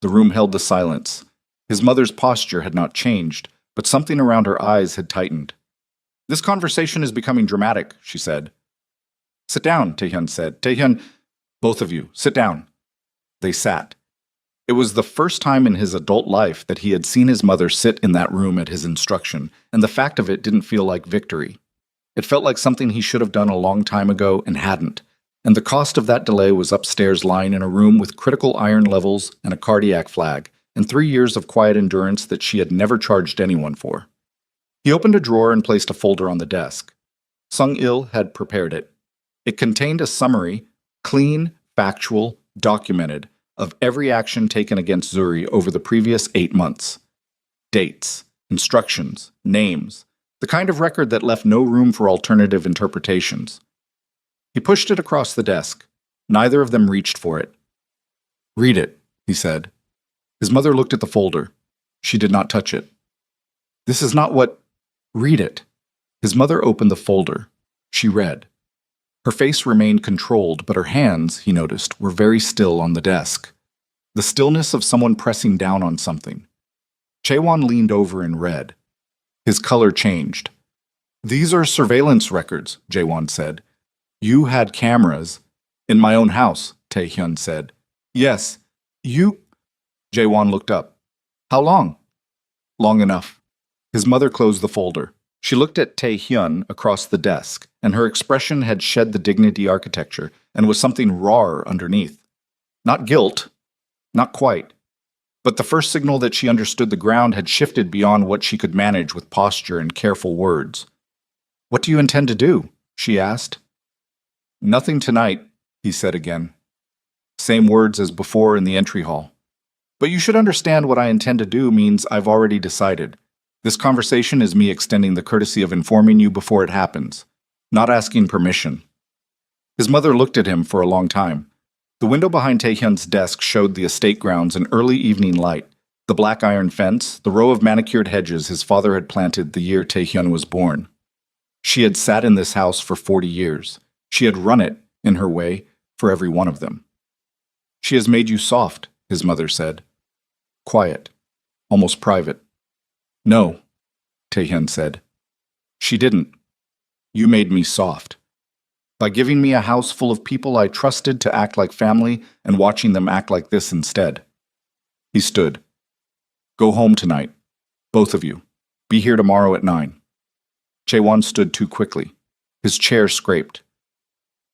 The room held the silence. His mother's posture had not changed, but something around her eyes had tightened. "This conversation is becoming dramatic," she said. "Sit down," Taehyun said. "Taehyun, both of you, sit down." They sat. It was the first time in his adult life that he had seen his mother sit in that room at his instruction, and the fact of it didn't feel like victory. It felt like something he should have done a long time ago and hadn't, and the cost of that delay was upstairs lying in a room with critical iron levels and a cardiac flag, and 3 years of quiet endurance that she had never charged anyone for. He opened a drawer and placed a folder on the desk. Sung-il had prepared it. It contained a summary, clean, factual, documented, of every action taken against Zuri over the previous 8 months. Dates, instructions, names, the kind of record that left no room for alternative interpretations. He pushed it across the desk. Neither of them reached for it. "Read it," he said. His mother looked at the folder. She did not touch it. "This is not what—" "Read it." His mother opened the folder. She read. Her face remained controlled, but her hands, he noticed, were very still on the desk. The stillness of someone pressing down on something. Jaewon leaned over and read. His color changed. "These are surveillance records," Jaewon said. You had cameras. In my own house, Tae-hyun said. Yes. You... Jae-won looked up. How long? Long enough. His mother closed the folder. She looked at Tae-hyun across the desk, and her expression had shed the dignity architecture and was something rawer underneath. Not guilt. Not quite. But the first signal that she understood the ground had shifted beyond what she could manage with posture and careful words. What do you intend to do? She asked. Nothing tonight, he said again. Same words as before in the entry hall. But you should understand what I intend to do means I've already decided. This conversation is me extending the courtesy of informing you before it happens, not asking permission. His mother looked at him for a long time. The window behind Tae-hyun's desk showed the estate grounds in early evening light, the black iron fence, the row of manicured hedges his father had planted the year Tae-hyun was born. She had sat in this house for 40 years. She had run it, in her way, for every one of them. She has made you soft, his mother said. Quiet, almost private. No, Tae-hyun said. She didn't. You made me soft. By giving me a house full of people I trusted to act like family and watching them act like this instead. He stood. Go home tonight. Both of you. Be here tomorrow at 9. Jae-won stood too quickly. His chair scraped.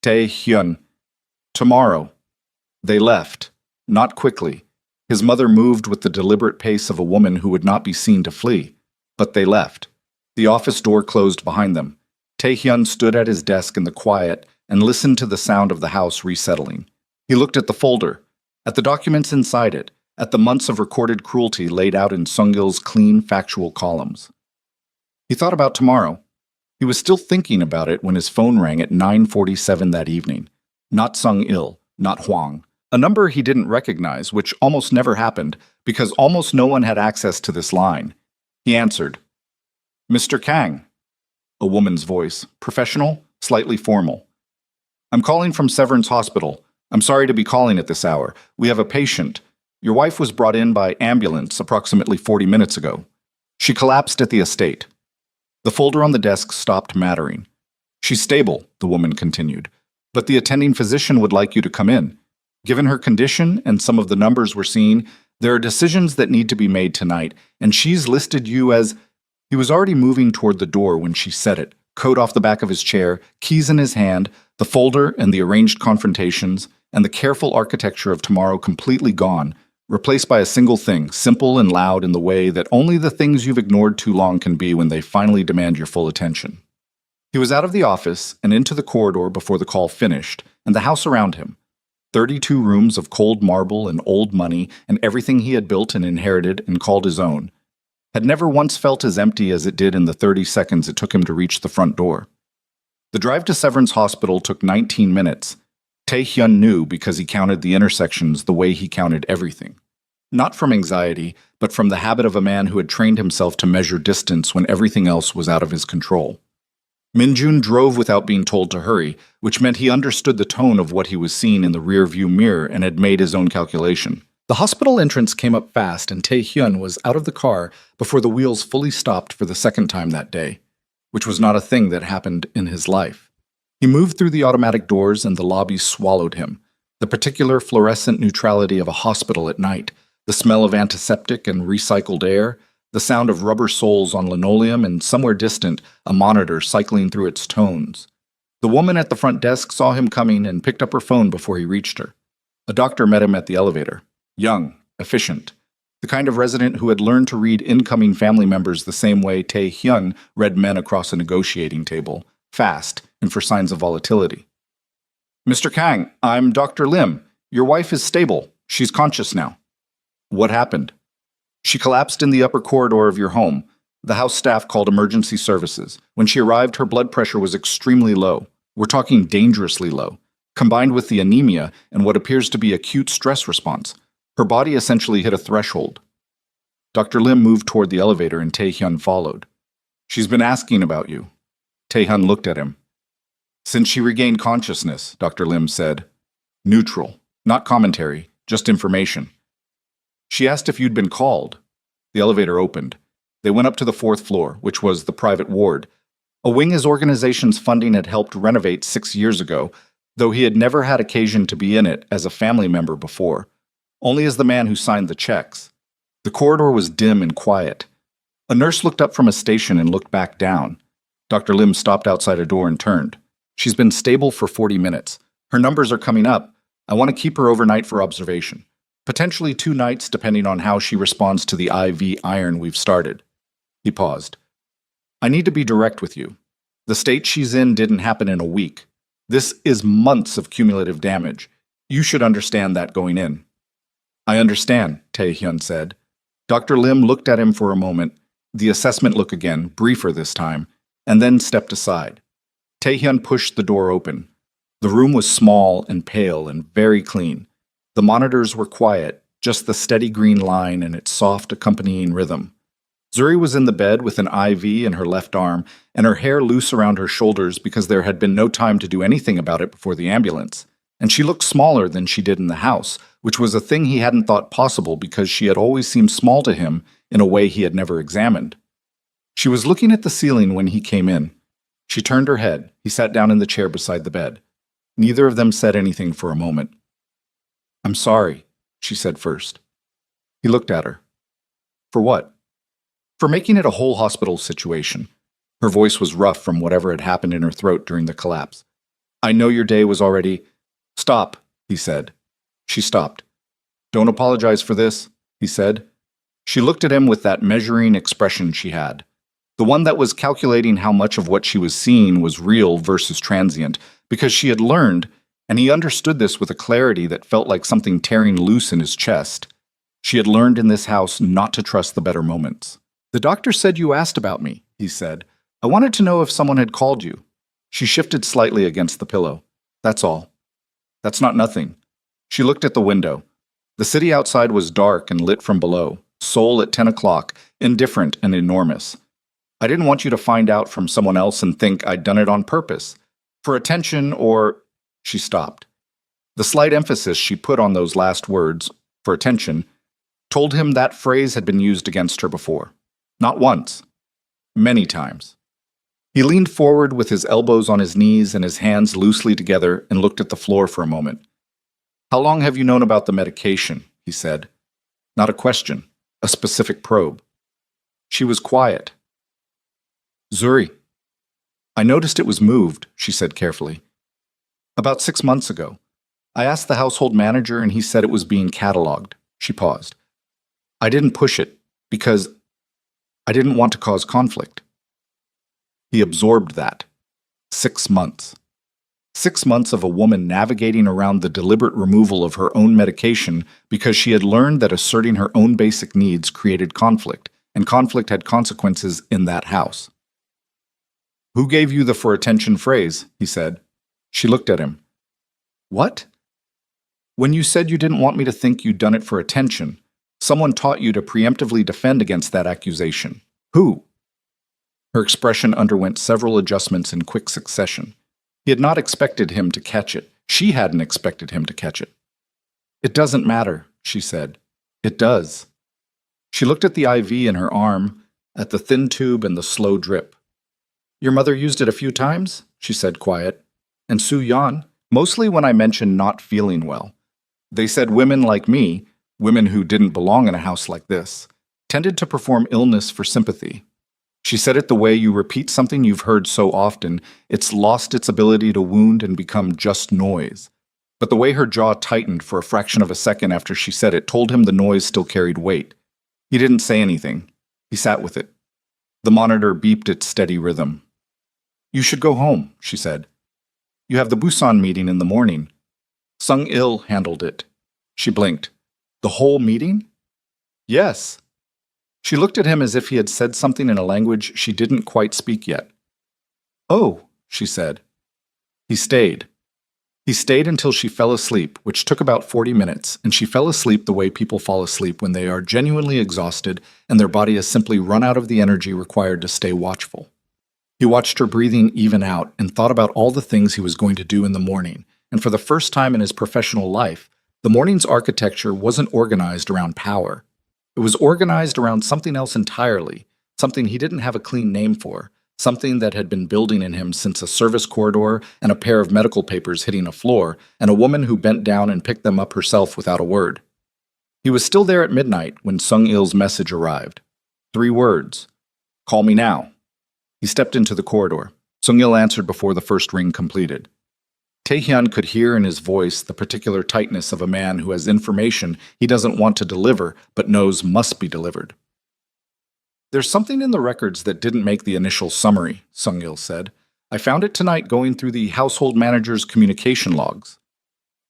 Tae-hyun. Tomorrow. They left. Not quickly. His mother moved with the deliberate pace of a woman who would not be seen to flee. But they left. The office door closed behind them. Tae-hyun stood at his desk in the quiet and listened to the sound of the house resettling. He looked at the folder, at the documents inside it, at the months of recorded cruelty laid out in Sung-il's clean, factual columns. He thought about tomorrow. He was still thinking about it when his phone rang at 9:47 that evening. Not Sung-il, not Hwang. A number he didn't recognize, which almost never happened because almost no one had access to this line. He answered. Mr. Kang. A woman's voice, professional, slightly formal. I'm calling from Severance Hospital. I'm sorry to be calling at this hour. We have a patient. Your wife was brought in by ambulance approximately 40 minutes ago. She collapsed at the estate. The folder on the desk stopped mattering. She's stable, the woman continued, but the attending physician would like you to come in. Given her condition and some of the numbers we're seeing, there are decisions that need to be made tonight, and she's listed you as... He was already moving toward the door when she said it, coat off the back of his chair, keys in his hand, the folder and the arranged confrontations, and the careful architecture of tomorrow completely gone, replaced by a single thing, simple and loud in the way that only the things you've ignored too long can be when they finally demand your full attention. He was out of the office and into the corridor before the call finished, and the house around him. 32 rooms of cold marble and old money and everything he had built and inherited and called his own, had never once felt as empty as it did in the 30 seconds it took him to reach the front door. The drive to Severance Hospital took 19 minutes. Tae-hyun knew because he counted the intersections the way he counted everything. Not from anxiety, but from the habit of a man who had trained himself to measure distance when everything else was out of his control. Minjun drove without being told to hurry, which meant he understood the tone of what he was seeing in the rear-view mirror and had made his own calculation. The hospital entrance came up fast, and Tae-hyun was out of the car before the wheels fully stopped for the second time that day, which was not a thing that happened in his life. He moved through the automatic doors, and the lobby swallowed him. The particular fluorescent neutrality of a hospital at night, the smell of antiseptic and recycled air, the sound of rubber soles on linoleum, and somewhere distant, a monitor cycling through its tones. The woman at the front desk saw him coming and picked up her phone before he reached her. A doctor met him at the elevator. Young, efficient, the kind of resident who had learned to read incoming family members the same way Tae-hyun read men across a negotiating table, fast and for signs of volatility. Mr. Kang, I'm Dr. Lim. Your wife is stable. She's conscious now. What happened? She collapsed in the upper corridor of your home. The house staff called emergency services. When she arrived, her blood pressure was extremely low. We're talking dangerously low, combined with the anemia and what appears to be acute stress response. Her body essentially hit a threshold. Dr. Lim moved toward the elevator and Tae-hyun followed. She's been asking about you. Tae-hyun looked at him. Since she regained consciousness, Dr. Lim said. Neutral, not commentary, just information. She asked if you'd been called. The elevator opened. They went up to the 4th floor, which was the private ward. A wing his organization's funding had helped renovate 6 years ago, though he had never had occasion to be in it as a family member before, only as the man who signed the checks. The corridor was dim and quiet. A nurse looked up from a station and looked back down. Dr. Lim stopped outside a door and turned. She's been stable for 40 minutes. Her numbers are coming up. I want to keep her overnight for observation. Potentially 2 nights, depending on how she responds to the IV iron we've started. He paused. I need to be direct with you. The state she's in didn't happen in a week. This is months of cumulative damage. You should understand that going in. I understand, Tae-hyun said. Dr. Lim looked at him for a moment, the assessment look again, briefer this time, and then stepped aside. Tae-hyun pushed the door open. The room was small and pale and very clean. The monitors were quiet, just the steady green line and its soft accompanying rhythm. Zuri was in the bed with an IV in her left arm and her hair loose around her shoulders because there had been no time to do anything about it before the ambulance. And she looked smaller than she did in the house, which was a thing he hadn't thought possible because she had always seemed small to him in a way he had never examined. She was looking at the ceiling when he came in. She turned her head. He sat down in the chair beside the bed. Neither of them said anything for a moment. I'm sorry, she said first. He looked at her. For what? For making it a whole hospital situation. Her voice was rough from whatever had happened in her throat during the collapse. I know your day was already... Stop, he said. She stopped. Don't apologize for this, he said. She looked at him with that measuring expression she had. The one that was calculating how much of what she was seeing was real versus transient, because she had learned, and he understood this with a clarity that felt like something tearing loose in his chest. She had learned in this house not to trust the better moments. The doctor said you asked about me, he said. I wanted to know if someone had called you. She shifted slightly against the pillow. That's all. That's not nothing. She looked at the window. The city outside was dark and lit from below, Seoul at 10 o'clock, indifferent and enormous. I didn't want you to find out from someone else and think I'd done it on purpose. For attention or... She stopped. The slight emphasis she put on those last words, for attention, told him that phrase had been used against her before. Not once. Many times. He leaned forward with his elbows on his knees and his hands loosely together and looked at the floor for a moment. How long have you known about the medication? He said. Not a question, a specific probe. She was quiet. Zuri. I noticed it was moved, she said carefully. About 6 months ago. I asked the household manager and he said it was being cataloged. She paused. I didn't push it because I didn't want to cause conflict. He absorbed that. 6 months. 6 months of a woman navigating around the deliberate removal of her own medication because she had learned that asserting her own basic needs created conflict, and conflict had consequences in that house. Who gave you the for attention phrase? He said. She looked at him. What? When you said you didn't want me to think you'd done it for attention, someone taught you to preemptively defend against that accusation. Who? Her expression underwent several adjustments in quick succession. He had not expected him to catch it. She hadn't expected him to catch it. It doesn't matter, she said. It does. She looked at the IV in her arm, at the thin tube and the slow drip. Your mother used it a few times, she said quiet. And Soo Yan, mostly when I mentioned not feeling well. They said women like me, women who didn't belong in a house like this, tended to perform illness for sympathy. She said it the way you repeat something you've heard so often, it's lost its ability to wound and become just noise. But the way her jaw tightened for a fraction of a second after she said it told him the noise still carried weight. He didn't say anything. He sat with it. The monitor beeped its steady rhythm. You should go home, she said. You have the Busan meeting in the morning. Sung-il handled it. She blinked. The whole meeting? Yes. She looked at him as if he had said something in a language she didn't quite speak yet. Oh, she said. He stayed. He stayed until she fell asleep, which took about 40 minutes, and she fell asleep the way people fall asleep when they are genuinely exhausted and their body has simply run out of the energy required to stay watchful. He watched her breathing even out and thought about all the things he was going to do in the morning, and for the first time in his professional life, the morning's architecture wasn't organized around power. It was organized around something else entirely, something he didn't have a clean name for, something that had been building in him since a service corridor and a pair of medical papers hitting a floor, and a woman who bent down and picked them up herself without a word. He was still there at midnight when Sung-il's message arrived. 3 words. Call me now. He stepped into the corridor. Sung-il answered before the first ring completed. Tae-hyun could hear in his voice the particular tightness of a man who has information he doesn't want to deliver but knows must be delivered. There's something in the records that didn't make the initial summary, Sung-il said. I found it tonight going through the household manager's communication logs.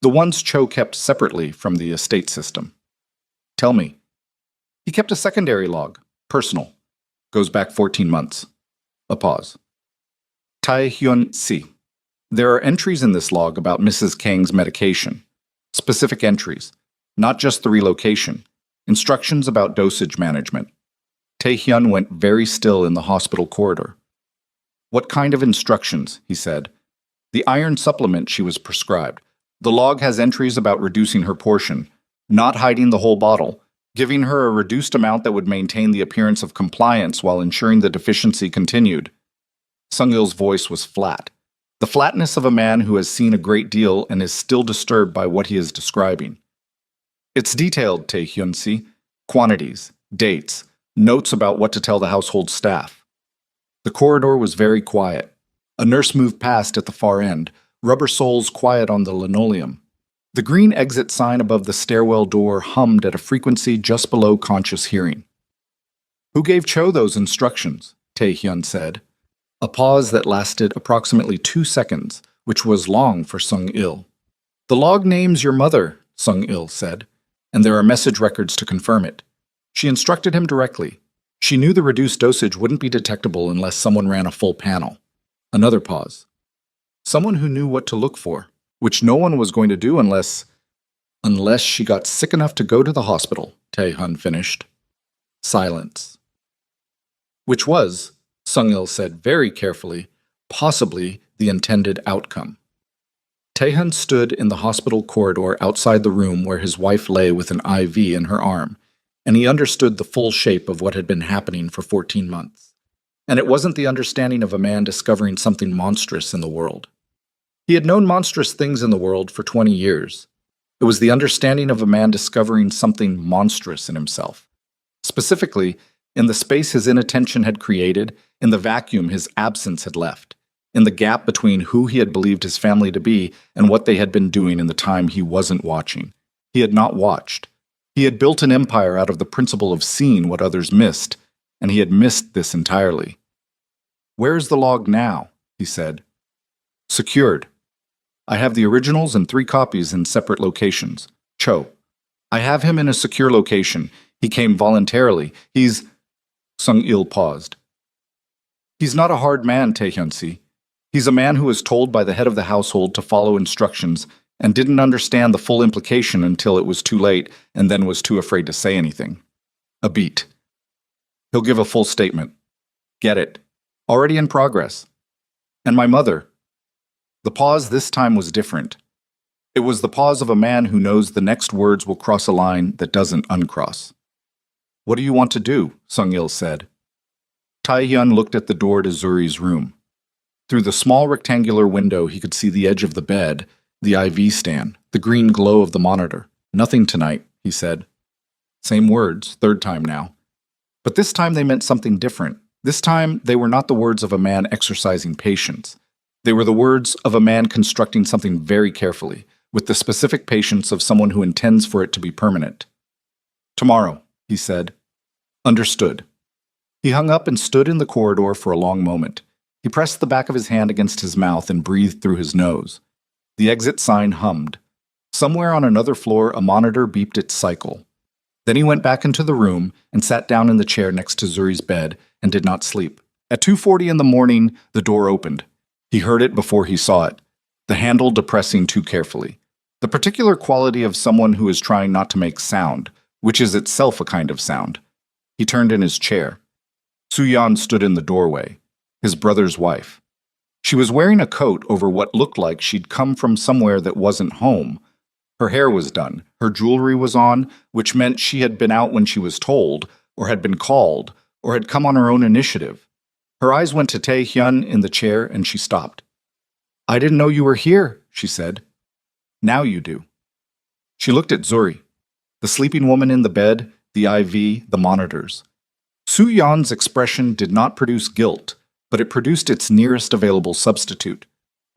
The ones Cho kept separately from the estate system. Tell me. He kept a secondary log, personal. Goes back 14 months. A pause. Tae-hyun-si. There are entries in this log about Mrs. Kang's medication. Specific entries. Not just the relocation. Instructions about dosage management. Tae-hyun went very still in the hospital corridor. What kind of instructions? He said. The iron supplement she was prescribed. The log has entries about reducing her portion, not hiding the whole bottle, giving her a reduced amount that would maintain the appearance of compliance while ensuring the deficiency continued. Sung-il's voice was flat. The flatness of a man who has seen a great deal and is still disturbed by what he is describing. It's detailed, Tae-hyun-si. Quantities, dates, notes about what to tell the household staff. The corridor was very quiet. A nurse moved past at the far end, rubber soles quiet on the linoleum. The green exit sign above the stairwell door hummed at a frequency just below conscious hearing. Who gave Cho those instructions? Tae-hyun said. A pause that lasted approximately 2 seconds, which was long for Sung-il. The log names your mother, Sung-il said, and there are message records to confirm it. She instructed him directly. She knew the reduced dosage wouldn't be detectable unless someone ran a full panel. Another pause. Someone who knew what to look for, which no one was going to do unless she got sick enough to go to the hospital, Tae-hyun finished. Silence. Which was, Sung-il said very carefully, possibly the intended outcome. Tae-hyun stood in the hospital corridor outside the room where his wife lay with an IV in her arm, and he understood the full shape of what had been happening for 14 months. And it wasn't the understanding of a man discovering something monstrous in the world. He had known monstrous things in the world for 20 years. It was the understanding of a man discovering something monstrous in himself. Specifically, in the space his inattention had created, in the vacuum his absence had left, in the gap between who he had believed his family to be and what they had been doing in the time he wasn't watching. He had not watched. He had built an empire out of the principle of seeing what others missed, and he had missed this entirely. Where is the log now? He said. Secured. I have the originals and 3 copies in separate locations. Cho. I have him in a secure location. He came voluntarily. He's... Sung-il paused. He's not a hard man, Tae-hyun-si. He's a man who was told by the head of the household to follow instructions and didn't understand the full implication until it was too late and then was too afraid to say anything. A beat. He'll give a full statement. Get it. Already in progress. And my mother. The pause this time was different. It was the pause of a man who knows the next words will cross a line that doesn't uncross. What do you want to do? Sung-il said. Tae-hyun looked at the door to Zuri's room. Through the small rectangular window he could see the edge of the bed, the IV stand, the green glow of the monitor. Nothing tonight, he said. Same words, 3rd time now. But this time they meant something different. This time they were not the words of a man exercising patience. They were the words of a man constructing something very carefully, with the specific patience of someone who intends for it to be permanent. Tomorrow, he said. Understood. He hung up and stood in the corridor for a long moment. He pressed the back of his hand against his mouth and breathed through his nose. The exit sign hummed. Somewhere on another floor, a monitor beeped its cycle. Then he went back into the room and sat down in the chair next to Zuri's bed and did not sleep. At 2:40 in the morning, the door opened. He heard it before he saw it, the handle depressing too carefully. The particular quality of someone who is trying not to make sound, which is itself a kind of sound. He turned in his chair. Soo-yeon stood in the doorway, his brother's wife. She was wearing a coat over what looked like she'd come from somewhere that wasn't home. Her hair was done, her jewelry was on, which meant she had been out when she was told, or had been called, or had come on her own initiative. Her eyes went to Tae Hyun in the chair and she stopped. I didn't know you were here, she said. Now you do. She looked at Zuri, the sleeping woman in the bed, the IV, the monitors. Soo-yeon's expression did not produce guilt, but it produced its nearest available substitute,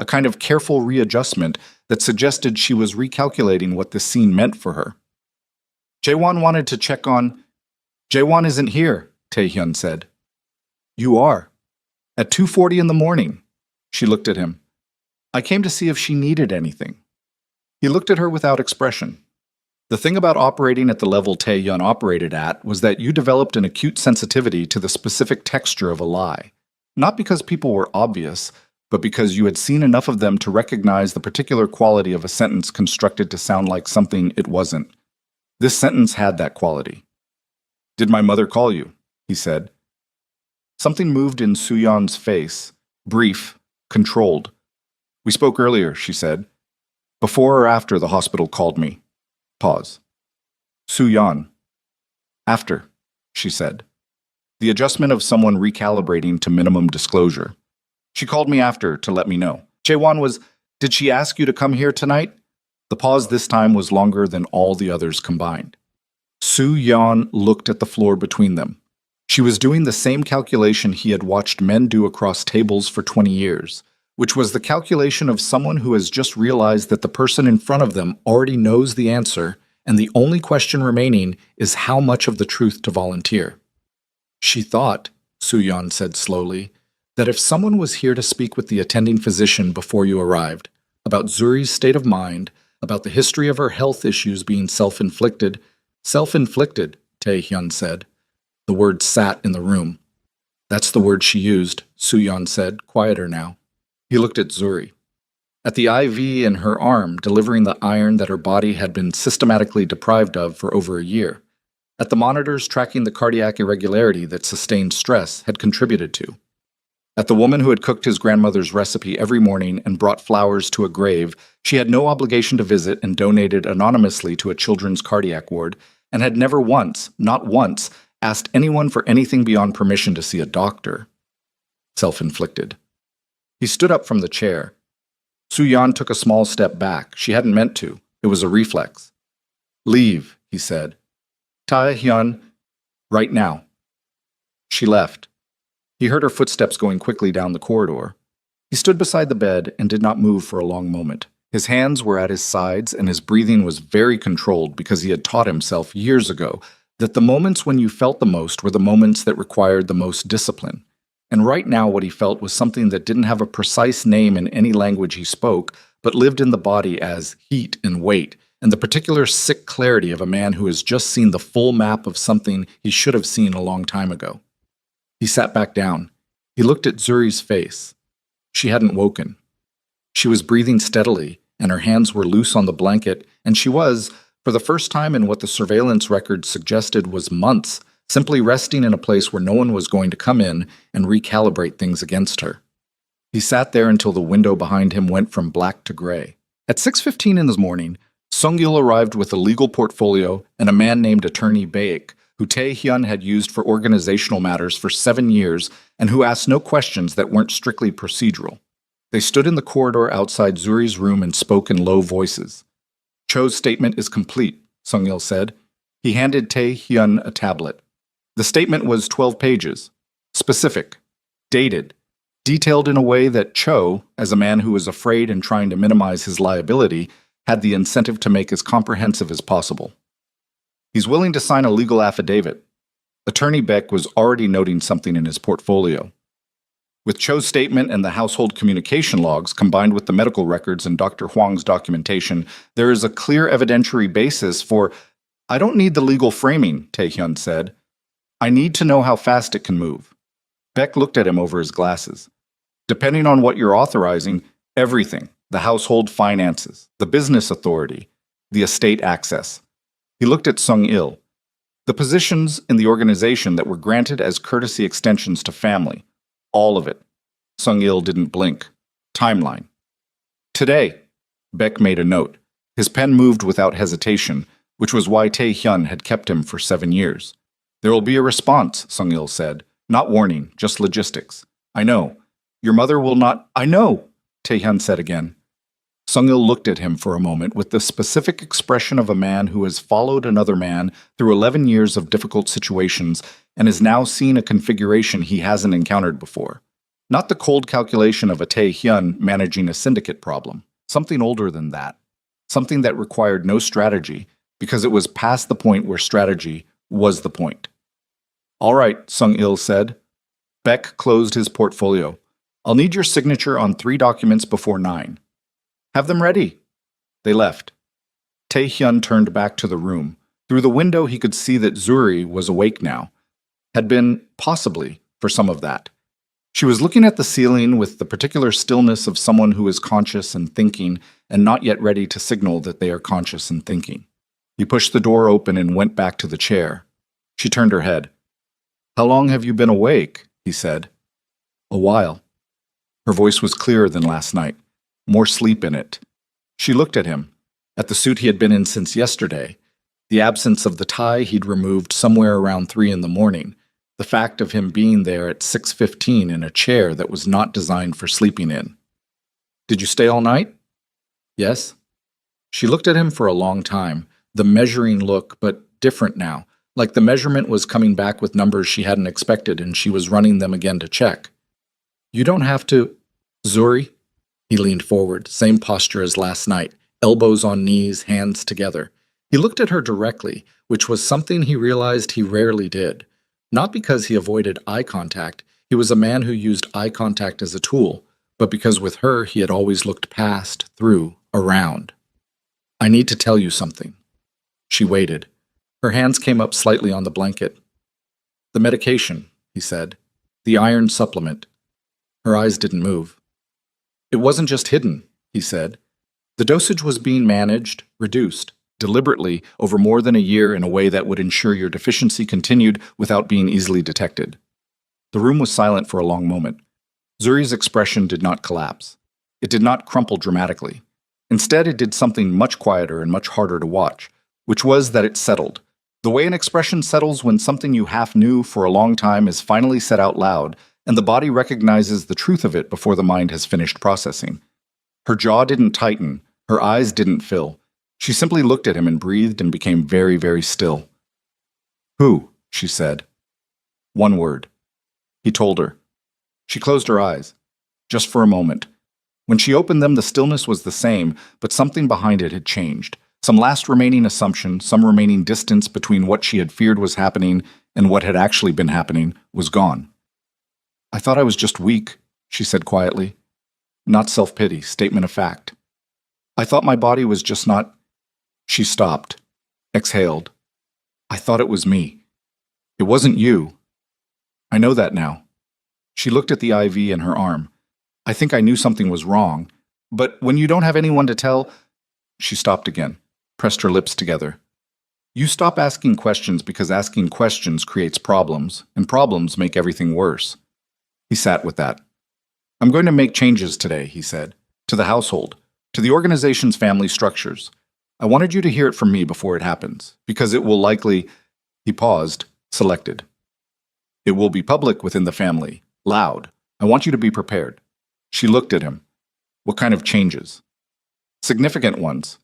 a kind of careful readjustment that suggested she was recalculating what this scene meant for her. Jaewon wanted to check on... Jaewon isn't here, Tae-hyun said. You are. At 2:40 in the morning. She looked at him. I came to see if she needed anything. He looked at her without expression. The thing about operating at the level Tae-hyun operated at was that you developed an acute sensitivity to the specific texture of a lie. Not because people were obvious, but because you had seen enough of them to recognize the particular quality of a sentence constructed to sound like something it wasn't. This sentence had that quality. Did my mother call you? He said. Something moved in Soo-yeon's face, brief, controlled. We spoke earlier, she said. Before or after the hospital called me. Pause. Soo-yeon. After, she said. The adjustment of someone recalibrating to minimum disclosure. She called me after to let me know. Jaewon was, did she ask you to come here tonight? The pause this time was longer than all the others combined. Soo-yeon looked at the floor between them. She was doing the same calculation he had watched men do across tables for 20 years, which was the calculation of someone who has just realized that the person in front of them already knows the answer, and the only question remaining is how much of the truth to volunteer. She thought, Soo-yeon said slowly, that if someone was here to speak with the attending physician before you arrived, about Zuri's state of mind, about the history of her health issues being self-inflicted, Tae-hyun said. The word sat in the room. That's the word she used, Soo-yeon said, quieter now. He looked at Zuri. At the IV in her arm, delivering the iron that her body had been systematically deprived of for over a year. At the monitors tracking the cardiac irregularity that sustained stress had contributed to. At the woman who had cooked his grandmother's recipe every morning and brought flowers to a grave she had no obligation to visit and donated anonymously to a children's cardiac ward, and had never once, not once, asked anyone for anything beyond permission to see a doctor. Self-inflicted. He stood up from the chair. Soo-yeon took a small step back. She hadn't meant to. It was a reflex. Leave, he said. Tae-hyun, right now. She left. He heard her footsteps going quickly down the corridor. He stood beside the bed and did not move for a long moment. His hands were at his sides and his breathing was very controlled because he had taught himself years ago that the moments when you felt the most were the moments that required the most discipline. And right now what he felt was something that didn't have a precise name in any language he spoke, but lived in the body as heat and weight, and the particular sick clarity of a man who has just seen the full map of something he should have seen a long time ago. He sat back down. He looked at Zuri's face. She hadn't woken. She was breathing steadily, and her hands were loose on the blanket, and she was, for the first time in what the surveillance record suggested was months, simply resting in a place where no one was going to come in and recalibrate things against her. He sat there until the window behind him went from black to gray. At 6:15 in the morning, Sung-il arrived with a legal portfolio and a man named Attorney Baek, who Tae-hyun had used for organizational matters for 7 years and who asked no questions that weren't strictly procedural. They stood in the corridor outside Zuri's room and spoke in low voices. Cho's statement is complete, Sung-il said. He handed Tae-hyun a tablet. The statement was 12 pages, specific, dated, detailed in a way that Cho, as a man who was afraid and trying to minimize his liability, had the incentive to make as comprehensive as possible. He's willing to sign a legal affidavit. Attorney Beck was already noting something in his portfolio. With Cho's statement and the household communication logs, combined with the medical records and Dr. Huang's documentation, there is a clear evidentiary basis for... I don't need the legal framing, Tae-hyun said. I need to know how fast it can move. Beck looked at him over his glasses. Depending on what you're authorizing, everything, the household finances, the business authority, the estate access. He looked at Sung-il. The positions in the organization that were granted as courtesy extensions to family. All of it. Sung-il didn't blink. Timeline. Today, Beck made a note. His pen moved without hesitation, which was why Tae-hyun had kept him for 7 years. There will be a response, Sung-il said. Not warning, just logistics. I know. Your mother will not— I know, Taehyun said again. Sung-il looked at him for a moment with the specific expression of a man who has followed another man through 11 years of difficult situations and has now seen a configuration he hasn't encountered before. Not the cold calculation of a Taehyun managing a syndicate problem. Something older than that. Something that required no strategy, because it was past the point where strategy was the point. All right, Sung-il said. Beck closed his portfolio. I'll need your signature on 3 documents before 9. Have them ready. They left. Taehyun turned back to the room. Through the window he could see that Zuri was awake now. Had been, possibly, for some of that. She was looking at the ceiling with the particular stillness of someone who is conscious and thinking and not yet ready to signal that they are conscious and thinking. He pushed the door open and went back to the chair. She turned her head. How long have you been awake? He said. A while. Her voice was clearer than last night. More sleep in it. She looked at him, at the suit he had been in since yesterday, the absence of the tie he'd removed somewhere around 3 in the morning, the fact of him being there at 6:15 in a chair that was not designed for sleeping in. Did you stay all night? Yes. She looked at him for a long time, the measuring look, but different now, like the measurement was coming back with numbers she hadn't expected and she was running them again to check. You don't have to— Zuri? He leaned forward, same posture as last night, elbows on knees, hands together. He looked at her directly, which was something he realized he rarely did. Not because he avoided eye contact, he was a man who used eye contact as a tool, but because with her he had always looked past, through, around. I need to tell you something. She waited. Her hands came up slightly on the blanket. The medication, he said. The iron supplement. Her eyes didn't move. It wasn't just hidden, he said. The dosage was being managed, reduced, deliberately over more than a year in a way that would ensure your deficiency continued without being easily detected. The room was silent for a long moment. Zuri's expression did not collapse. It did not crumple dramatically. Instead, it did something much quieter and much harder to watch, which was that it settled. The way an expression settles when something you half knew for a long time is finally said out loud, and the body recognizes the truth of it before the mind has finished processing. Her jaw didn't tighten, her eyes didn't fill. She simply looked at him and breathed and became very, very still. Who? She said. One word. He told her. She closed her eyes. Just for a moment. When she opened them, the stillness was the same, but something behind it had changed. Some last remaining assumption, some remaining distance between what she had feared was happening and what had actually been happening, was gone. I thought I was just weak, she said quietly. Not self-pity, statement of fact. I thought my body was just not— She stopped, exhaled. I thought it was me. It wasn't you. I know that now. She looked at the IV in her arm. I think I knew something was wrong, but when you don't have anyone to tell— She stopped again, pressed her lips together. You stop asking questions because asking questions creates problems, and problems make everything worse. He sat with that. I'm going to make changes today, he said, to the household, to the organization's family structures. I wanted you to hear it from me before it happens, because it will likely— He paused, selected. It will be public within the family, loud. I want you to be prepared. She looked at him. What kind of changes? Significant ones.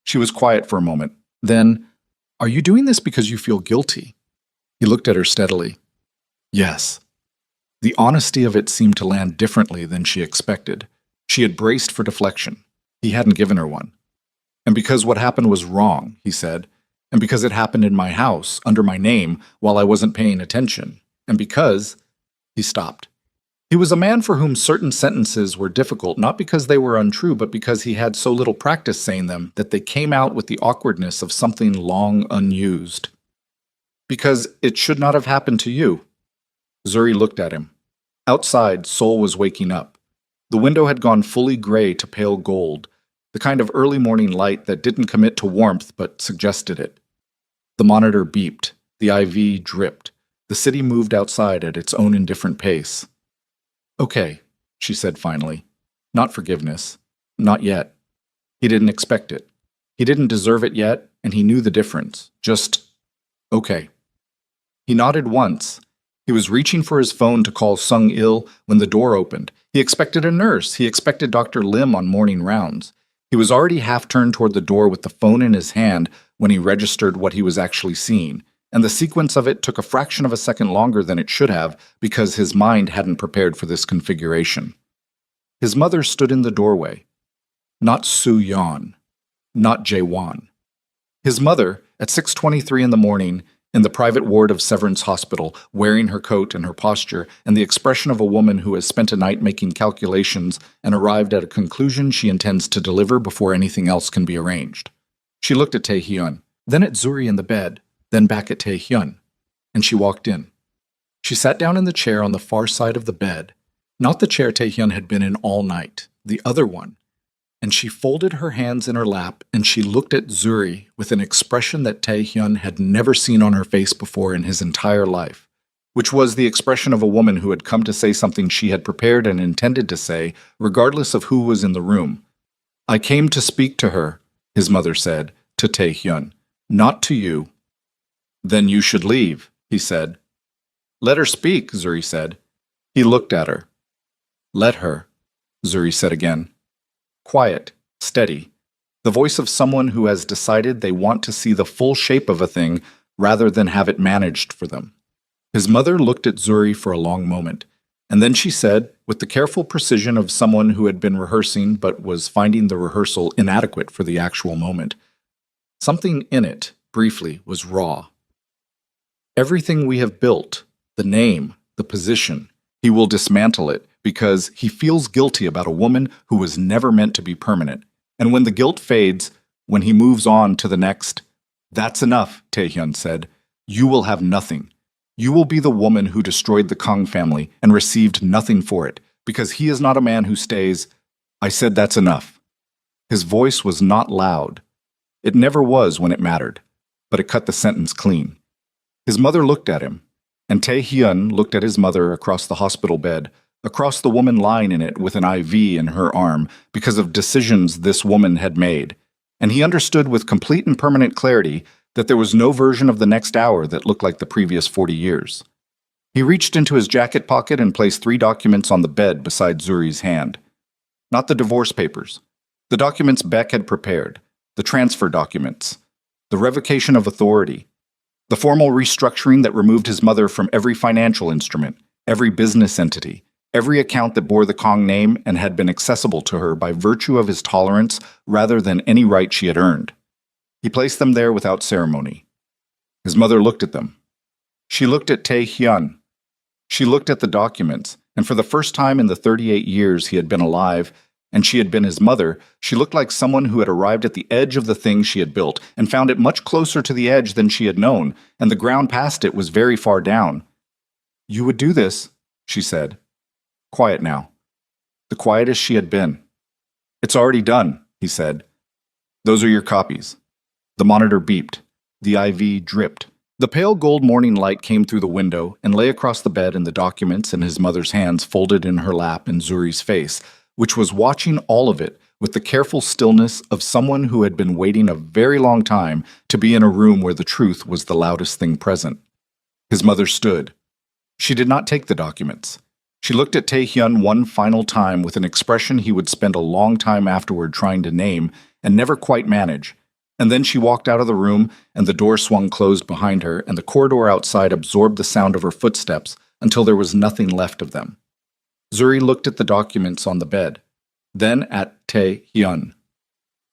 She was quiet for a moment. Then, are you doing this because you feel guilty? He looked at her steadily. Yes. The honesty of it seemed to land differently than she expected. She had braced for deflection. He hadn't given her one. And because what happened was wrong, he said, and because it happened in my house, under my name, while I wasn't paying attention, and because— He stopped. He was a man for whom certain sentences were difficult, not because they were untrue, but because he had so little practice saying them that they came out with the awkwardness of something long unused. Because it should not have happened to you. Zuri looked at him. Outside, Seoul was waking up. The window had gone fully gray to pale gold, the kind of early morning light that didn't commit to warmth but suggested it. The monitor beeped. The IV dripped. The city moved outside at its own indifferent pace. Okay, she said finally. Not forgiveness. Not yet. He didn't expect it. He didn't deserve it yet, and he knew the difference. Just— Okay. He nodded once, He was reaching for his phone to call Sung Il when the door opened. He expected a nurse. He expected Dr. Lim on morning rounds. He was already half turned toward the door with the phone in his hand when he registered what he was actually seeing, and the sequence of it took a fraction of a second longer than it should have because his mind hadn't prepared for this configuration. His mother stood in the doorway. Not Su Yan. Not Jae-won. His mother, at 6:23 in the morning, in the private ward of Severance Hospital, wearing her coat and her posture, and the expression of a woman who has spent a night making calculations and arrived at a conclusion she intends to deliver before anything else can be arranged. She looked at Tae-hyun, then at Zuri in the bed, then back at Tae-hyun, and she walked in. She sat down in the chair on the far side of the bed, not the chair Tae-hyun had been in all night, the other one, and she folded her hands in her lap and she looked at Zuri with an expression that Tae-hyun had never seen on her face before in his entire life, which was the expression of a woman who had come to say something she had prepared and intended to say, regardless of who was in the room. "I came to speak to her," his mother said, to Tae-hyun, "not to you." "Then you should leave," he said. "Let her speak," Zuri said. He looked at her. "Let her," Zuri said again. Quiet, steady, the voice of someone who has decided they want to see the full shape of a thing rather than have it managed for them. His mother looked at Zuri for a long moment, and then she said, with the careful precision of someone who had been rehearsing but was finding the rehearsal inadequate for the actual moment, something in it, briefly, was raw. "Everything we have built, the name, the position, he will dismantle it because he feels guilty about a woman who was never meant to be permanent. And when the guilt fades, when he moves on to the next, 'That's enough,' Tae-hyun said. 'You will have nothing. You will be the woman who destroyed the Kang family and received nothing for it, because he is not a man who stays.' I said that's enough." His voice was not loud. It never was when it mattered, but it cut the sentence clean. His mother looked at him, and Tae-hyun looked at his mother across the hospital bed, across the woman lying in it with an IV in her arm because of decisions this woman had made, and he understood with complete and permanent clarity that there was no version of the next hour that looked like the previous 40 years. He reached into his jacket pocket and placed 3 documents on the bed beside Zuri's hand. Not the divorce papers. The documents Beck had prepared. The transfer documents. The revocation of authority. The formal restructuring that removed his mother from every financial instrument, every business entity, every account that bore the Kang name and had been accessible to her by virtue of his tolerance rather than any right she had earned. He placed them there without ceremony. His mother looked at them. She looked at Tae-hyun. She looked at the documents, and for the first time in the 38 years he had been alive, and she had been his mother, she looked like someone who had arrived at the edge of the thing she had built and found it much closer to the edge than she had known, and the ground past it was very far down. "You would do this," she said. Quiet now. The quietest she had been. "It's already done," he said. "Those are your copies." The monitor beeped. The IV dripped. The pale gold morning light came through the window and lay across the bed and the documents in his mother's hands folded in her lap in Zuri's face, which was watching all of it with the careful stillness of someone who had been waiting a very long time to be in a room where the truth was the loudest thing present. His mother stood. She did not take the documents. She looked at Tae-hyun one final time with an expression he would spend a long time afterward trying to name and never quite manage, and then she walked out of the room and the door swung closed behind her and the corridor outside absorbed the sound of her footsteps until there was nothing left of them. Zuri looked at the documents on the bed, then at Tae-hyun.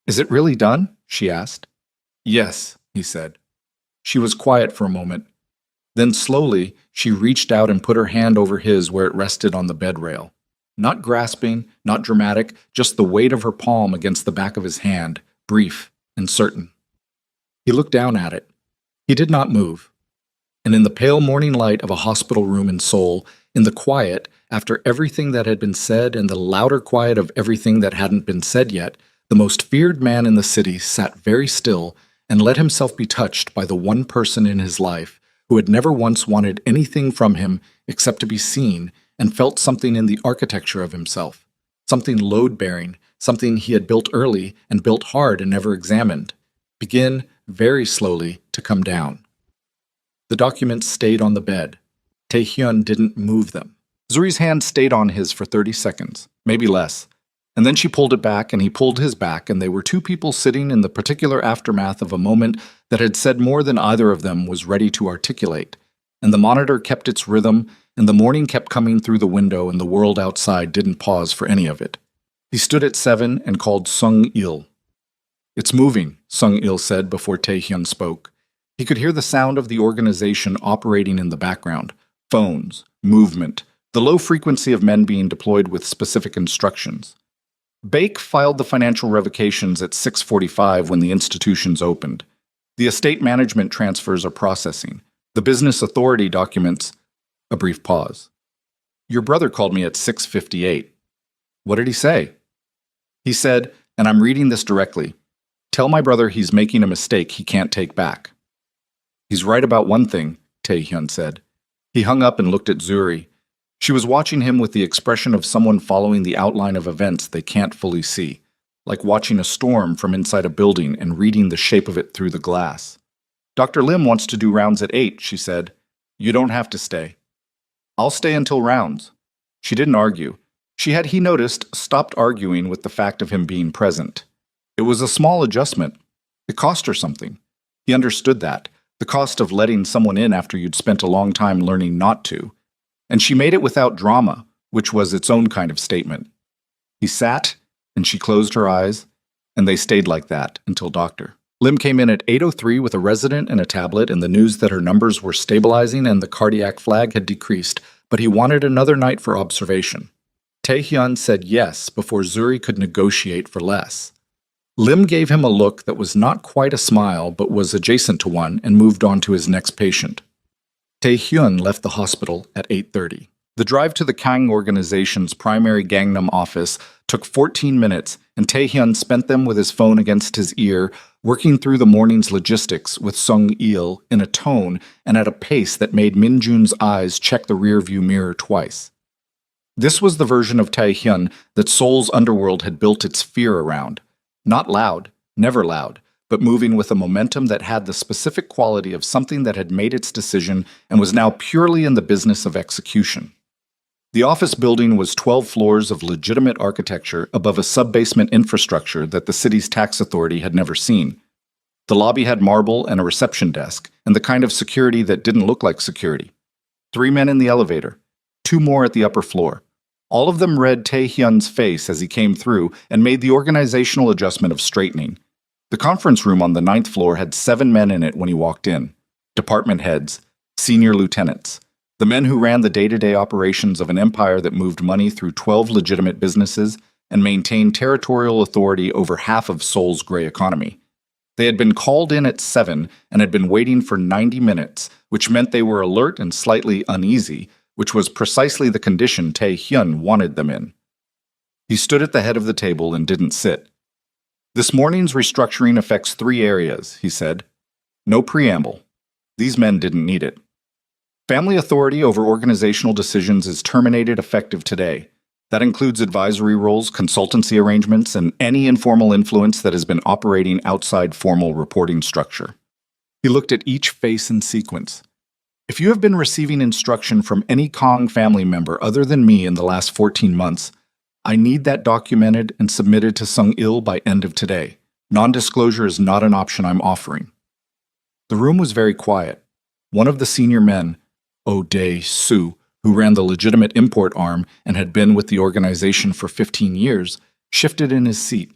"Is it really done?" she asked. "Yes," he said. She was quiet for a moment. Then slowly, she reached out and put her hand over his where it rested on the bed rail. Not grasping, not dramatic, just the weight of her palm against the back of his hand, brief and certain. He looked down at it. He did not move. And in the pale morning light of a hospital room in Seoul, in the quiet, after everything that had been said and the louder quiet of everything that hadn't been said yet, the most feared man in the city sat very still and let himself be touched by the one person in his life who had never once wanted anything from him except to be seen and felt something in the architecture of himself, something load-bearing, something he had built early and built hard and never examined, begin very slowly to come down. The documents stayed on the bed. Taehyun didn't move them. Zuri's hand stayed on his for 30 seconds, maybe less. And then she pulled it back, and he pulled his back, and they were two people sitting in the particular aftermath of a moment that had said more than either of them was ready to articulate. And the monitor kept its rhythm, and the morning kept coming through the window, and the world outside didn't pause for any of it. He stood at 7 and called Sung-il. "It's moving," Sung-il said before Taehyun spoke. He could hear the sound of the organization operating in the background. Phones, movement, the low frequency of men being deployed with specific instructions. Baek filed the financial revocations at 6:45 when the institutions opened. The estate management transfers are processing. The business authority documents. A brief pause. "Your brother called me at 6:58. "What did he say?" "He said, and I'm reading this directly, 'Tell my brother he's making a mistake he can't take back.'" "He's right about one thing," Taehyun said. He hung up and looked at Zuri. She was watching him with the expression of someone following the outline of events they can't fully see, like watching a storm from inside a building and reading the shape of it through the glass. "Dr. Lim wants to do rounds at 8, she said. "You don't have to stay." "I'll stay until rounds." She didn't argue. She had, he noticed, stopped arguing with the fact of him being present. It was a small adjustment. It cost her something. He understood that, the cost of letting someone in after you'd spent a long time learning not to. And she made it without drama, which was its own kind of statement. He sat, and she closed her eyes, and they stayed like that until Dr. Lim came in at 8:03 with a resident and a tablet and the news that her numbers were stabilizing and the cardiac flag had decreased, but he wanted another night for observation. Taehyun said yes before Zuri could negotiate for less. Lim gave him a look that was not quite a smile but was adjacent to one and moved on to his next patient. Taehyun left the hospital at 8:30. The drive to the Kang organization's primary Gangnam office took 14 minutes, and Taehyun spent them with his phone against his ear, working through the morning's logistics with Sung-il in a tone and at a pace that made Min-jun's eyes check the rearview mirror twice. This was the version of Taehyun that Seoul's underworld had built its fear around. Not loud, never loud, but moving with a momentum that had the specific quality of something that had made its decision and was now purely in the business of execution. The office building was 12 floors of legitimate architecture above a sub-basement infrastructure that the city's tax authority had never seen. The lobby had marble and a reception desk, and the kind of security that didn't look like security. 3 men in the elevator, 2 more at the upper floor. All of them read Taehyun's face as he came through and made the organizational adjustment of straightening. The conference room on the 9th floor had 7 men in it when he walked in. Department heads, senior lieutenants, the men who ran the day-to-day operations of an empire that moved money through 12 legitimate businesses and maintained territorial authority over half of Seoul's gray economy. They had been called in at 7 and had been waiting for 90 minutes, which meant they were alert and slightly uneasy, which was precisely the condition Taehyun wanted them in. He stood at the head of the table and didn't sit. "This morning's restructuring affects 3 areas," he said. No preamble. These men didn't need it. "Family authority over organizational decisions is terminated effective today. That includes advisory roles, consultancy arrangements, and any informal influence that has been operating outside formal reporting structure." He looked at each face in sequence. "If you have been receiving instruction from any Kong family member other than me in the last 14 months, I need that documented and submitted to Sung-il by end of today. Non-disclosure is not an option I'm offering." The room was very quiet. One of the senior men, Oh Dae-soo, who ran the legitimate import arm and had been with the organization for 15 years, shifted in his seat.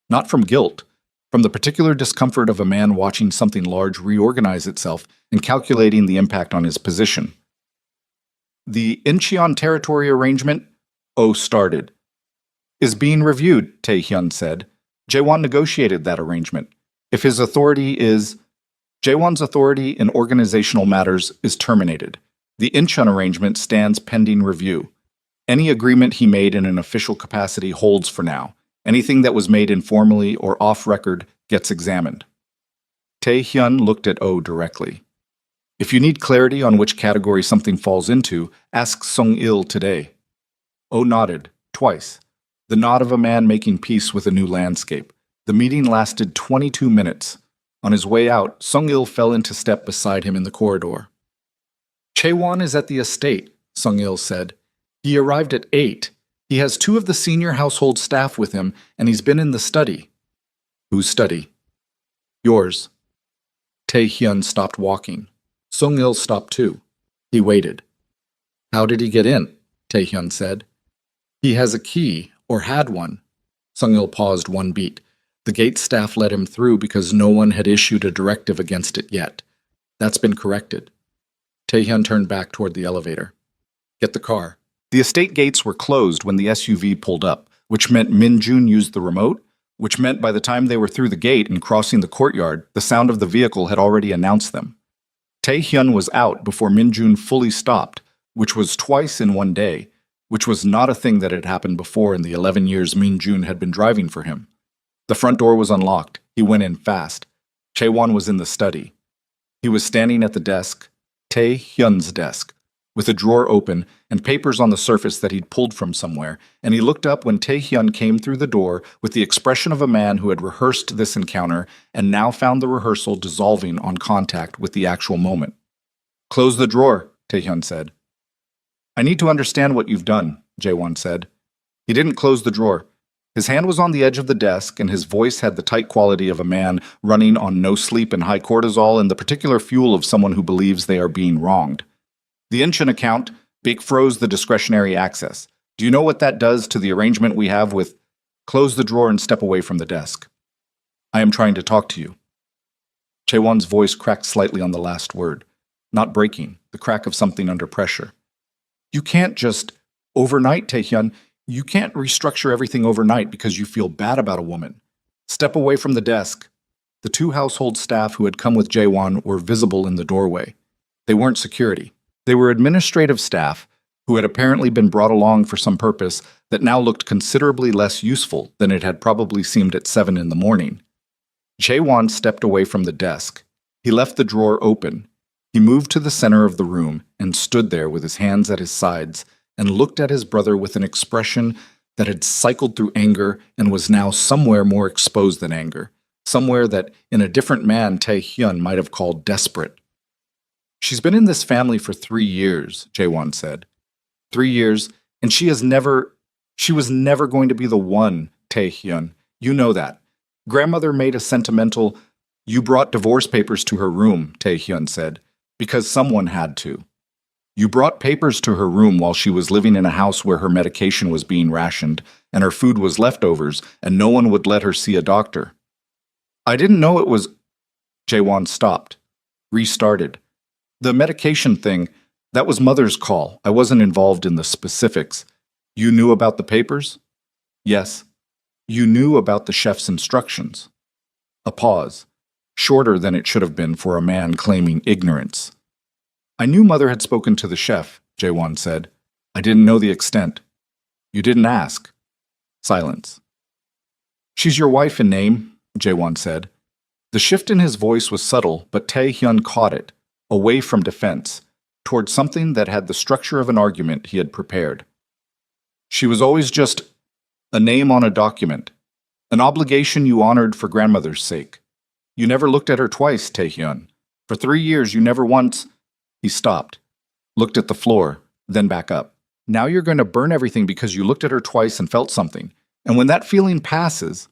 Not from guilt, from the particular discomfort of a man watching something large reorganize itself and calculating the impact on his position. "The Incheon territory arrangement," Oh started. "Is being reviewed," Taehyun said. "Jaewon negotiated that arrangement. If his authority is... Jaewon's authority in organizational matters is terminated. The Incheon arrangement stands pending review. Any agreement he made in an official capacity holds for now. Anything that was made informally or off-record gets examined." Taehyun looked at Oh directly. "If you need clarity on which category something falls into, ask Sung-il today." Oh nodded, twice. The nod of a man making peace with a new landscape. The meeting lasted 22 minutes. On his way out, Sung-il fell into step beside him in the corridor. Chaewon is at the estate, Sung-il said. He arrived at 8. He has 2 of the senior household staff with him, and he's been in the study. Whose study? Yours. Tae-hyun stopped walking. Sung-il stopped too. He waited. How did he get in? Tae-hyun said. He has a key, or had one. Sung-il paused one beat. The gate staff let him through because no one had issued a directive against it yet. That's been corrected. Tae-hyun turned back toward the elevator. Get the car. The estate gates were closed when the SUV pulled up, which meant Min-jun used the remote, which meant by the time they were through the gate and crossing the courtyard, the sound of the vehicle had already announced them. Tae-hyun was out before Min-jun fully stopped, which was twice in one day, which was not a thing that had happened before in the 11 years Min-jun had been driving for him. The front door was unlocked. He went in fast. Chaewon was in the study. He was standing at the desk, Tae-hyun's desk, with a drawer open and papers on the surface that he'd pulled from somewhere, and he looked up when Tae-hyun came through the door with the expression of a man who had rehearsed this encounter and now found the rehearsal dissolving on contact with the actual moment. Close the drawer, Tae-hyun said. I need to understand what you've done, Jaewon said. He didn't close the drawer. His hand was on the edge of the desk, and his voice had the tight quality of a man running on no sleep and high cortisol and the particular fuel of someone who believes they are being wronged. The Incheon account, Big froze the discretionary access. Do you know what that does to the arrangement we have with close the drawer and step away from the desk? I am trying to talk to you. Chaewon's voice cracked slightly on the last word, not breaking, the crack of something under pressure. You can't just overnight, Tae-hyun. You can't restructure everything overnight because you feel bad about a woman. Step away from the desk. The 2 household staff who had come with Jaewon were visible in the doorway. They weren't security. They were administrative staff who had apparently been brought along for some purpose that now looked considerably less useful than it had probably seemed at 7 in the morning. Jaewon stepped away from the desk. He left the drawer open. He moved to the center of the room and stood there with his hands at his sides and looked at his brother with an expression that had cycled through anger and was now somewhere more exposed than anger, somewhere that in a different man Tae-hyun might have called desperate. She's been in this family for 3 years, Jaewon said. 3 years, and she was never going to be the one, Tae-hyun. You know that. Grandmother made a sentimental, you brought divorce papers to her room, Tae-hyun said, because someone had to. You brought papers to her room while she was living in a house where her medication was being rationed and her food was leftovers and no one would let her see a doctor. I didn't know it was... Jaewon stopped, restarted. The medication thing, that was Mother's call. I wasn't involved in the specifics. You knew about the papers? Yes. You knew about the chef's instructions. A pause, shorter than it should have been for a man claiming ignorance. I knew Mother had spoken to the chef, Jaewon said. I didn't know the extent. You didn't ask. Silence. She's your wife in name, Jaewon said. The shift in his voice was subtle, but Tae-hyun caught it, away from defense, toward something that had the structure of an argument he had prepared. She was always just a name on a document, an obligation you honored for grandmother's sake. You never looked at her twice, Tae-hyun. For 3 years, you never once... He stopped, looked at the floor, then back up. Now you're going to burn everything because you looked at her twice and felt something. And when that feeling passes...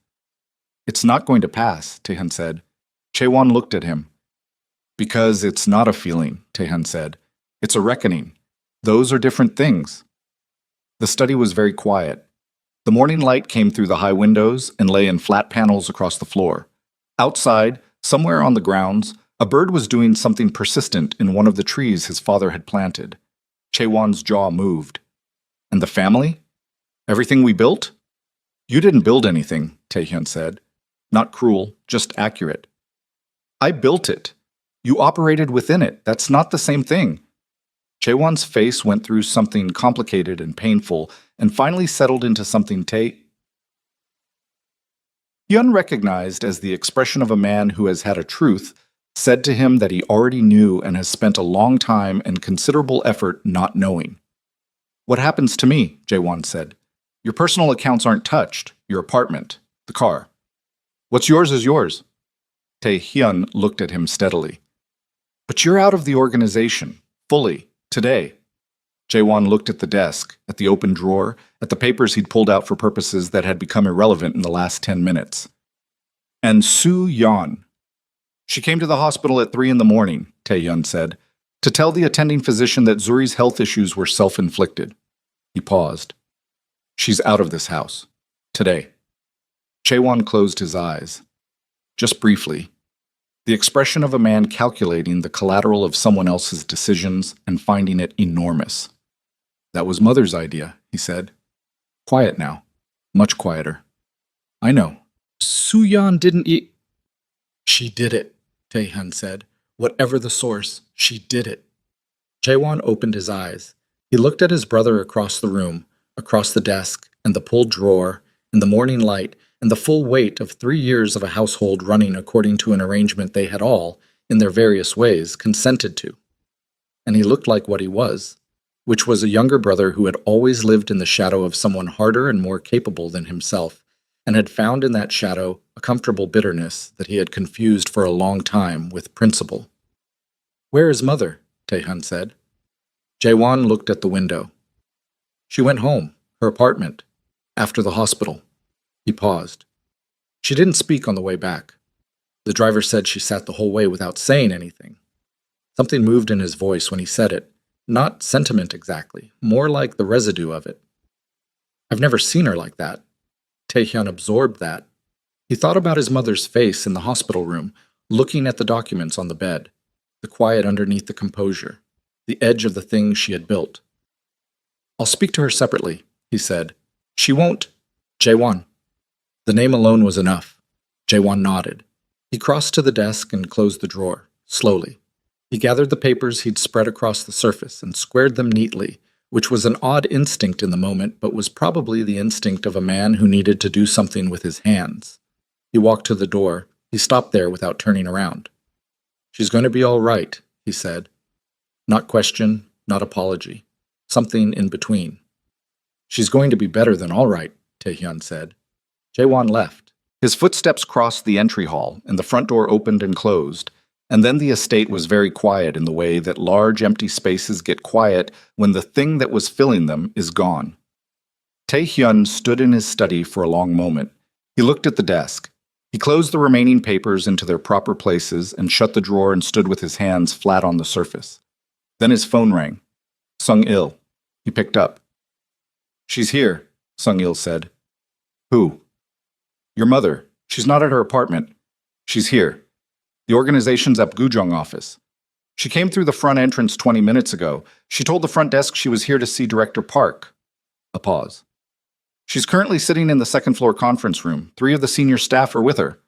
It's not going to pass, Tae-hyun said. Chaewon looked at him. Because it's not a feeling, Tae-hyun said. It's a reckoning. Those are different things. The study was very quiet. The morning light came through the high windows and lay in flat panels across the floor. Outside, somewhere on the grounds, a bird was doing something persistent in one of the trees his father had planted. Chaewon's jaw moved. And the family? Everything we built? You didn't build anything, Tae-hyun said. Not cruel, just accurate. I built it. You operated within it. That's not the same thing. Chaewon's face went through something complicated and painful, and finally settled into something Tae-hyun recognized as the expression of a man who has had a truth said to him that he already knew and has spent a long time and considerable effort not knowing. What happens to me, Jaewon said. Your personal accounts aren't touched. Your apartment, the car. What's yours is yours. Tae-hyun looked at him steadily. But you're out of the organization, fully. Today. Jaewon looked at the desk, at the open drawer, at the papers he'd pulled out for purposes that had become irrelevant in the last 10 minutes. And Soo Yeon. She came to the hospital at 3 in the morning, Tae-hyun said, to tell the attending physician that Zuri's health issues were self-inflicted. He paused. She's out of this house. Today. Jaewon closed his eyes. Just briefly. The expression of a man calculating the collateral of someone else's decisions and finding it enormous. That was Mother's idea, he said. Quiet now. Much quieter. I know. Soo-yeon didn't eat. She did it, Tae-hyun said. Whatever the source, she did it. Jaewon opened his eyes. He looked at his brother across the room, across the desk, and the pulled drawer, and the morning light, and the full weight of 3 years of a household running according to an arrangement they had all, in their various ways, consented to. And he looked like what he was, which was a younger brother who had always lived in the shadow of someone harder and more capable than himself, and had found in that shadow a comfortable bitterness that he had confused for a long time with principle. Where is Mother? Tae-hyun said. Jaewon looked at the window. She went home, her apartment, after the hospital. He paused. She didn't speak on the way back. The driver said she sat the whole way without saying anything. Something moved in his voice when he said it. Not sentiment exactly, more like the residue of it. I've never seen her like that. Tae-hyun absorbed that. He thought about his mother's face in the hospital room, looking at the documents on the bed, the quiet underneath the composure, the edge of the thing she had built. I'll speak to her separately, he said. She won't. Jaewon. The name alone was enough. Jaewon nodded. He crossed to the desk and closed the drawer, slowly. He gathered the papers he'd spread across the surface and squared them neatly, which was an odd instinct in the moment, but was probably the instinct of a man who needed to do something with his hands. He walked to the door. He stopped there without turning around. She's going to be all right, he said. Not question, not apology. Something in between. She's going to be better than all right, Tae-hyun said. Jaewon left. His footsteps crossed the entry hall, and the front door opened and closed, and then the estate was very quiet in the way that large empty spaces get quiet when the thing that was filling them is gone. Tae-hyun stood in his study for a long moment. He looked at the desk. He closed the remaining papers into their proper places and shut the drawer and stood with his hands flat on the surface. Then his phone rang. Sung-il. He picked up. She's here, Sung-il said. Who? Your mother. She's not at her apartment. She's here. The organization's Apgujeong office. She came through the front entrance 20 minutes ago. She told the front desk she was here to see Director Park. A pause. She's currently sitting in the second-floor conference room. 3 of the senior staff are with her.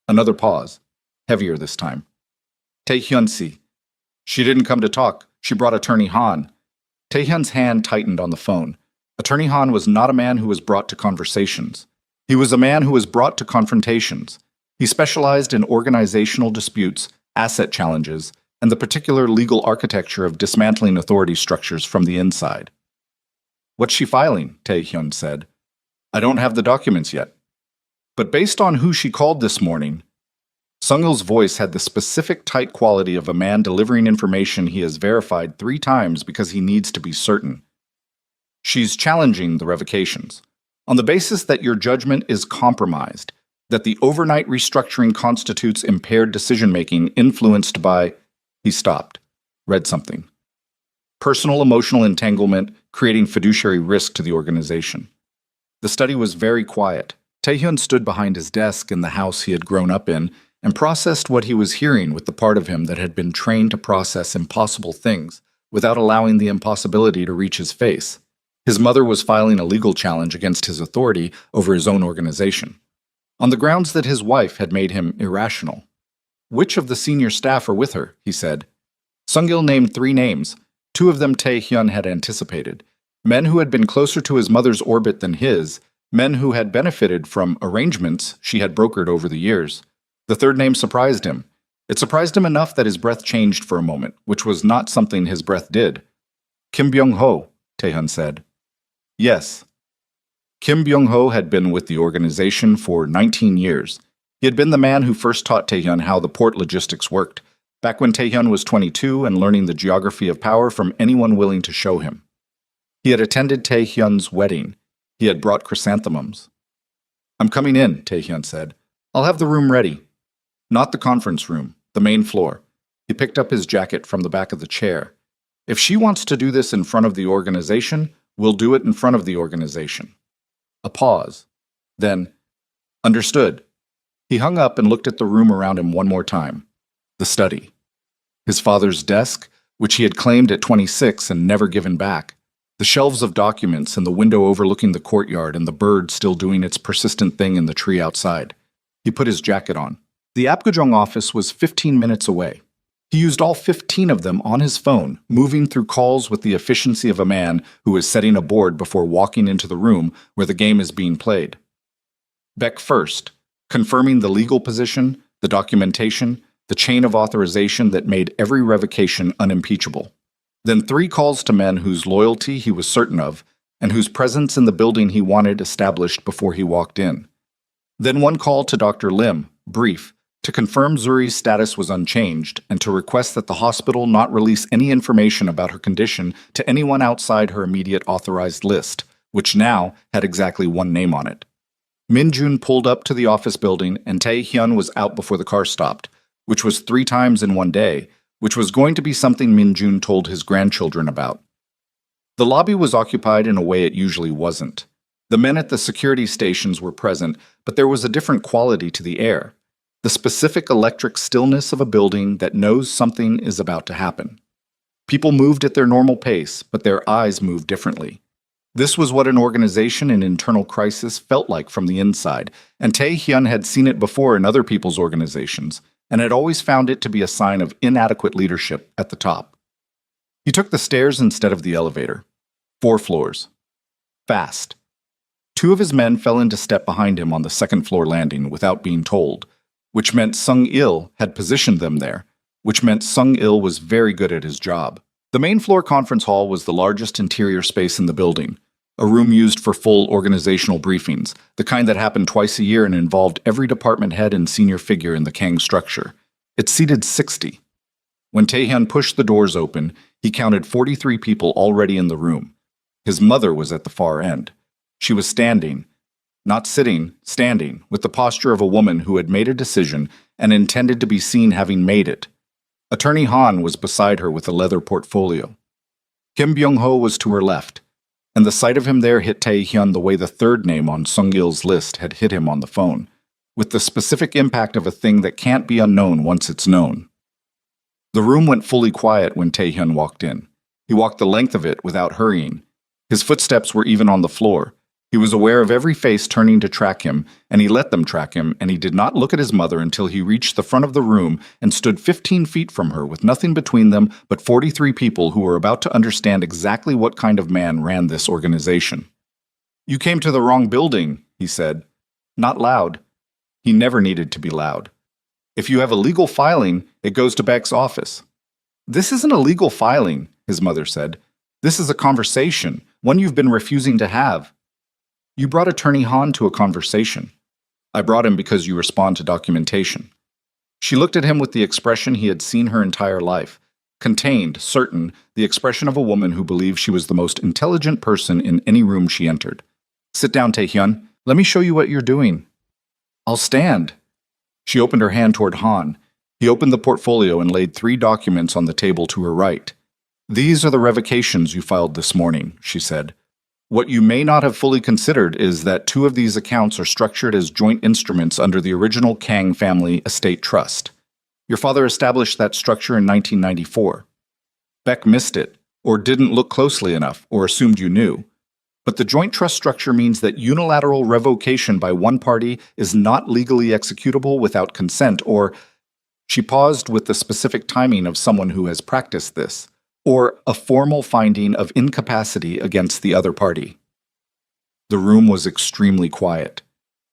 Another pause. Heavier this time. Tae-hyun-si. She didn't come to talk. She brought Attorney Han. Tae-hyun's hand tightened on the phone. Attorney Han was not a man who was brought to conversations. He was a man who was brought to confrontations. He specialized in organizational disputes, asset challenges, and the particular legal architecture of dismantling authority structures from the inside. What's she filing? Tae-hyun said. I don't have the documents yet. But based on who she called this morning, Sung-il's voice had the specific tight quality of a man delivering information he has verified 3 times because he needs to be certain. She's challenging the revocations, on the basis that your judgment is compromised, that the overnight restructuring constitutes impaired decision-making influenced by... He stopped, read something. Personal emotional entanglement, creating fiduciary risk to the organization. The study was very quiet. Tae-hyun stood behind his desk in the house he had grown up in and processed what he was hearing with the part of him that had been trained to process impossible things without allowing the impossibility to reach his face. His mother was filing a legal challenge against his authority over his own organization, on the grounds that his wife had made him irrational. Which of the senior staff are with her? He said. Sung-il named 3 names. 2 of them Tae-hyun had anticipated. Men who had been closer to his mother's orbit than his, men who had benefited from arrangements she had brokered over the years. The 3rd name surprised him. It surprised him enough that his breath changed for a moment, which was not something his breath did. Kim Byung-ho, Tae-hyun said. Yes. Kim Byung-ho had been with the organization for 19 years. He had been the man who first taught Tae-hyun how the port logistics worked, back when Taehyun was 22 and learning the geography of power from anyone willing to show him. He had attended Taehyun's wedding. He had brought chrysanthemums. "I'm coming in," Taehyun said. "I'll have the room ready." Not the conference room, the main floor. He picked up his jacket from the back of the chair. "If she wants to do this in front of the organization, we'll do it in front of the organization." A pause. Then, "Understood." He hung up and looked at the room around him one more time. The study. His father's desk, which he had claimed at 26 and never given back. The shelves of documents and the window overlooking the courtyard and the bird still doing its persistent thing in the tree outside. He put his jacket on. The Apgujeong office was 15 minutes away. He used all 15 of them on his phone, moving through calls with the efficiency of a man who is setting a board before walking into the room where the game is being played. Beck first, confirming the legal position, the documentation, the chain of authorization that made every revocation unimpeachable. Then 3 calls to men whose loyalty he was certain of, and whose presence in the building he wanted established before he walked in. Then 1 call to Dr. Lim, brief, to confirm Zuri's status was unchanged and to request that the hospital not release any information about her condition to anyone outside her immediate authorized list, which now had exactly 1 name on it. Min-jun pulled up to the office building and Tae-hyun was out before the car stopped, which was 3 times in one day, which was going to be something Min-jun told his grandchildren about. The lobby was occupied in a way it usually wasn't. The men at the security stations were present, but there was a different quality to the air. The specific electric stillness of a building that knows something is about to happen. People moved at their normal pace, but their eyes moved differently. This was what an organization in internal crisis felt like from the inside, and Tae-hyun had seen it before in other people's organizations, and had always found it to be a sign of inadequate leadership at the top. He took the stairs instead of the elevator. 4 floors. Fast. 2 of his men fell into step behind him on the 2nd floor landing without being told, which meant Sung-il had positioned them there, which meant Sung-il was very good at his job. The main floor conference hall was the largest interior space in the building, a room used for full organizational briefings, the kind that happened twice a year and involved every department head and senior figure in the Kang structure. It seated 60. When Taehyun pushed the doors open, he counted 43 people already in the room. His mother was at the far end. She was standing, not sitting, standing, with the posture of a woman who had made a decision and intended to be seen having made it. Attorney Han was beside her with a leather portfolio. Kim Byung-ho was to her left, and the sight of him there hit Tae-hyun the way the 3rd name on Sung-il's list had hit him on the phone, with the specific impact of a thing that can't be unknown once it's known. The room went fully quiet when Tae-hyun walked in. He walked the length of it without hurrying. His footsteps were even on the floor. He was aware of every face turning to track him, and he let them track him, and he did not look at his mother until he reached the front of the room and stood 15 feet from her with nothing between them but 43 people who were about to understand exactly what kind of man ran this organization. "You came to the wrong building," he said. Not loud. He never needed to be loud. "If you have a legal filing, it goes to Beck's office." "This isn't a legal filing," his mother said. "This is a conversation, one you've been refusing to have." "You brought Attorney Han to a conversation." "I brought him because you respond to documentation." She looked at him with the expression he had seen her entire life, contained, certain, the expression of a woman who believed she was the most intelligent person in any room she entered. "Sit down, Tae-hyun. Let me show you what you're doing." "I'll stand." She opened her hand toward Han. He opened the portfolio and laid 3 documents on the table to her right. "These are the revocations you filed this morning," she said. "What you may not have fully considered is that 2 of these accounts are structured as joint instruments under the original Kang family estate trust. Your father established that structure in 1994. Beck missed it, or didn't look closely enough, or assumed you knew. But the joint trust structure means that unilateral revocation by one party is not legally executable without consent or—" She paused with the specific timing of someone who has practiced this. "Or a formal finding of incapacity against the other party." The room was extremely quiet.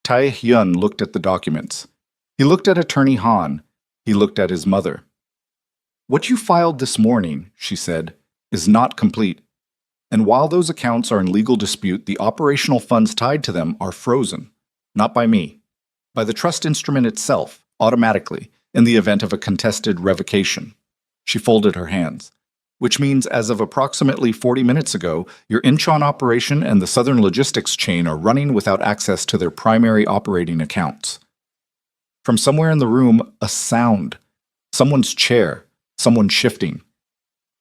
Tae-hyun looked at the documents. He looked at Attorney Han. He looked at his mother. "What you filed this morning," she said, "is not complete. And while those accounts are in legal dispute, the operational funds tied to them are frozen. Not by me. By the trust instrument itself, automatically, in the event of a contested revocation. She folded her hands. Which means as of approximately 40 minutes ago, your Incheon operation and the Southern Logistics chain are running without access to their primary operating accounts. From somewhere in the room, a sound. Someone's chair, someone shifting.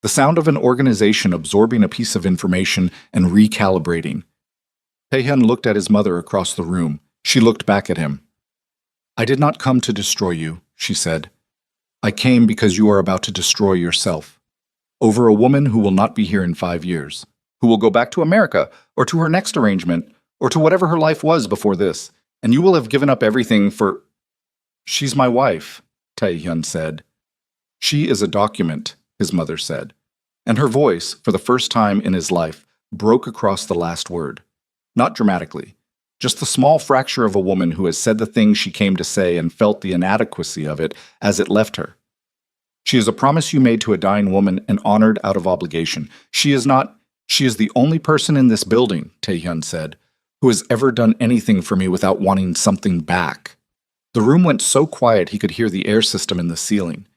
The sound of an organization absorbing a piece of information and recalibrating. Taehyun looked at his mother across the room. She looked back at him. I did not come to destroy you, she said. I came because you are about to destroy yourself. Over a woman who will not be here in 5 years, who will go back to America, or to her next arrangement, or to whatever her life was before this, and you will have given up everything for... She's my wife, Taehyun said. She is a document, his mother said, and her voice, for the first time in his life, broke across the last word. Not dramatically, just the small fracture of a woman who has said the thing she came to say and felt the inadequacy of it as it left her. She is a promise you made to a dying woman and honored out of obligation. She is the only person in this building, Taehyun said, who has ever done anything for me without wanting something back. The room went so quiet he could hear the air system in the ceiling.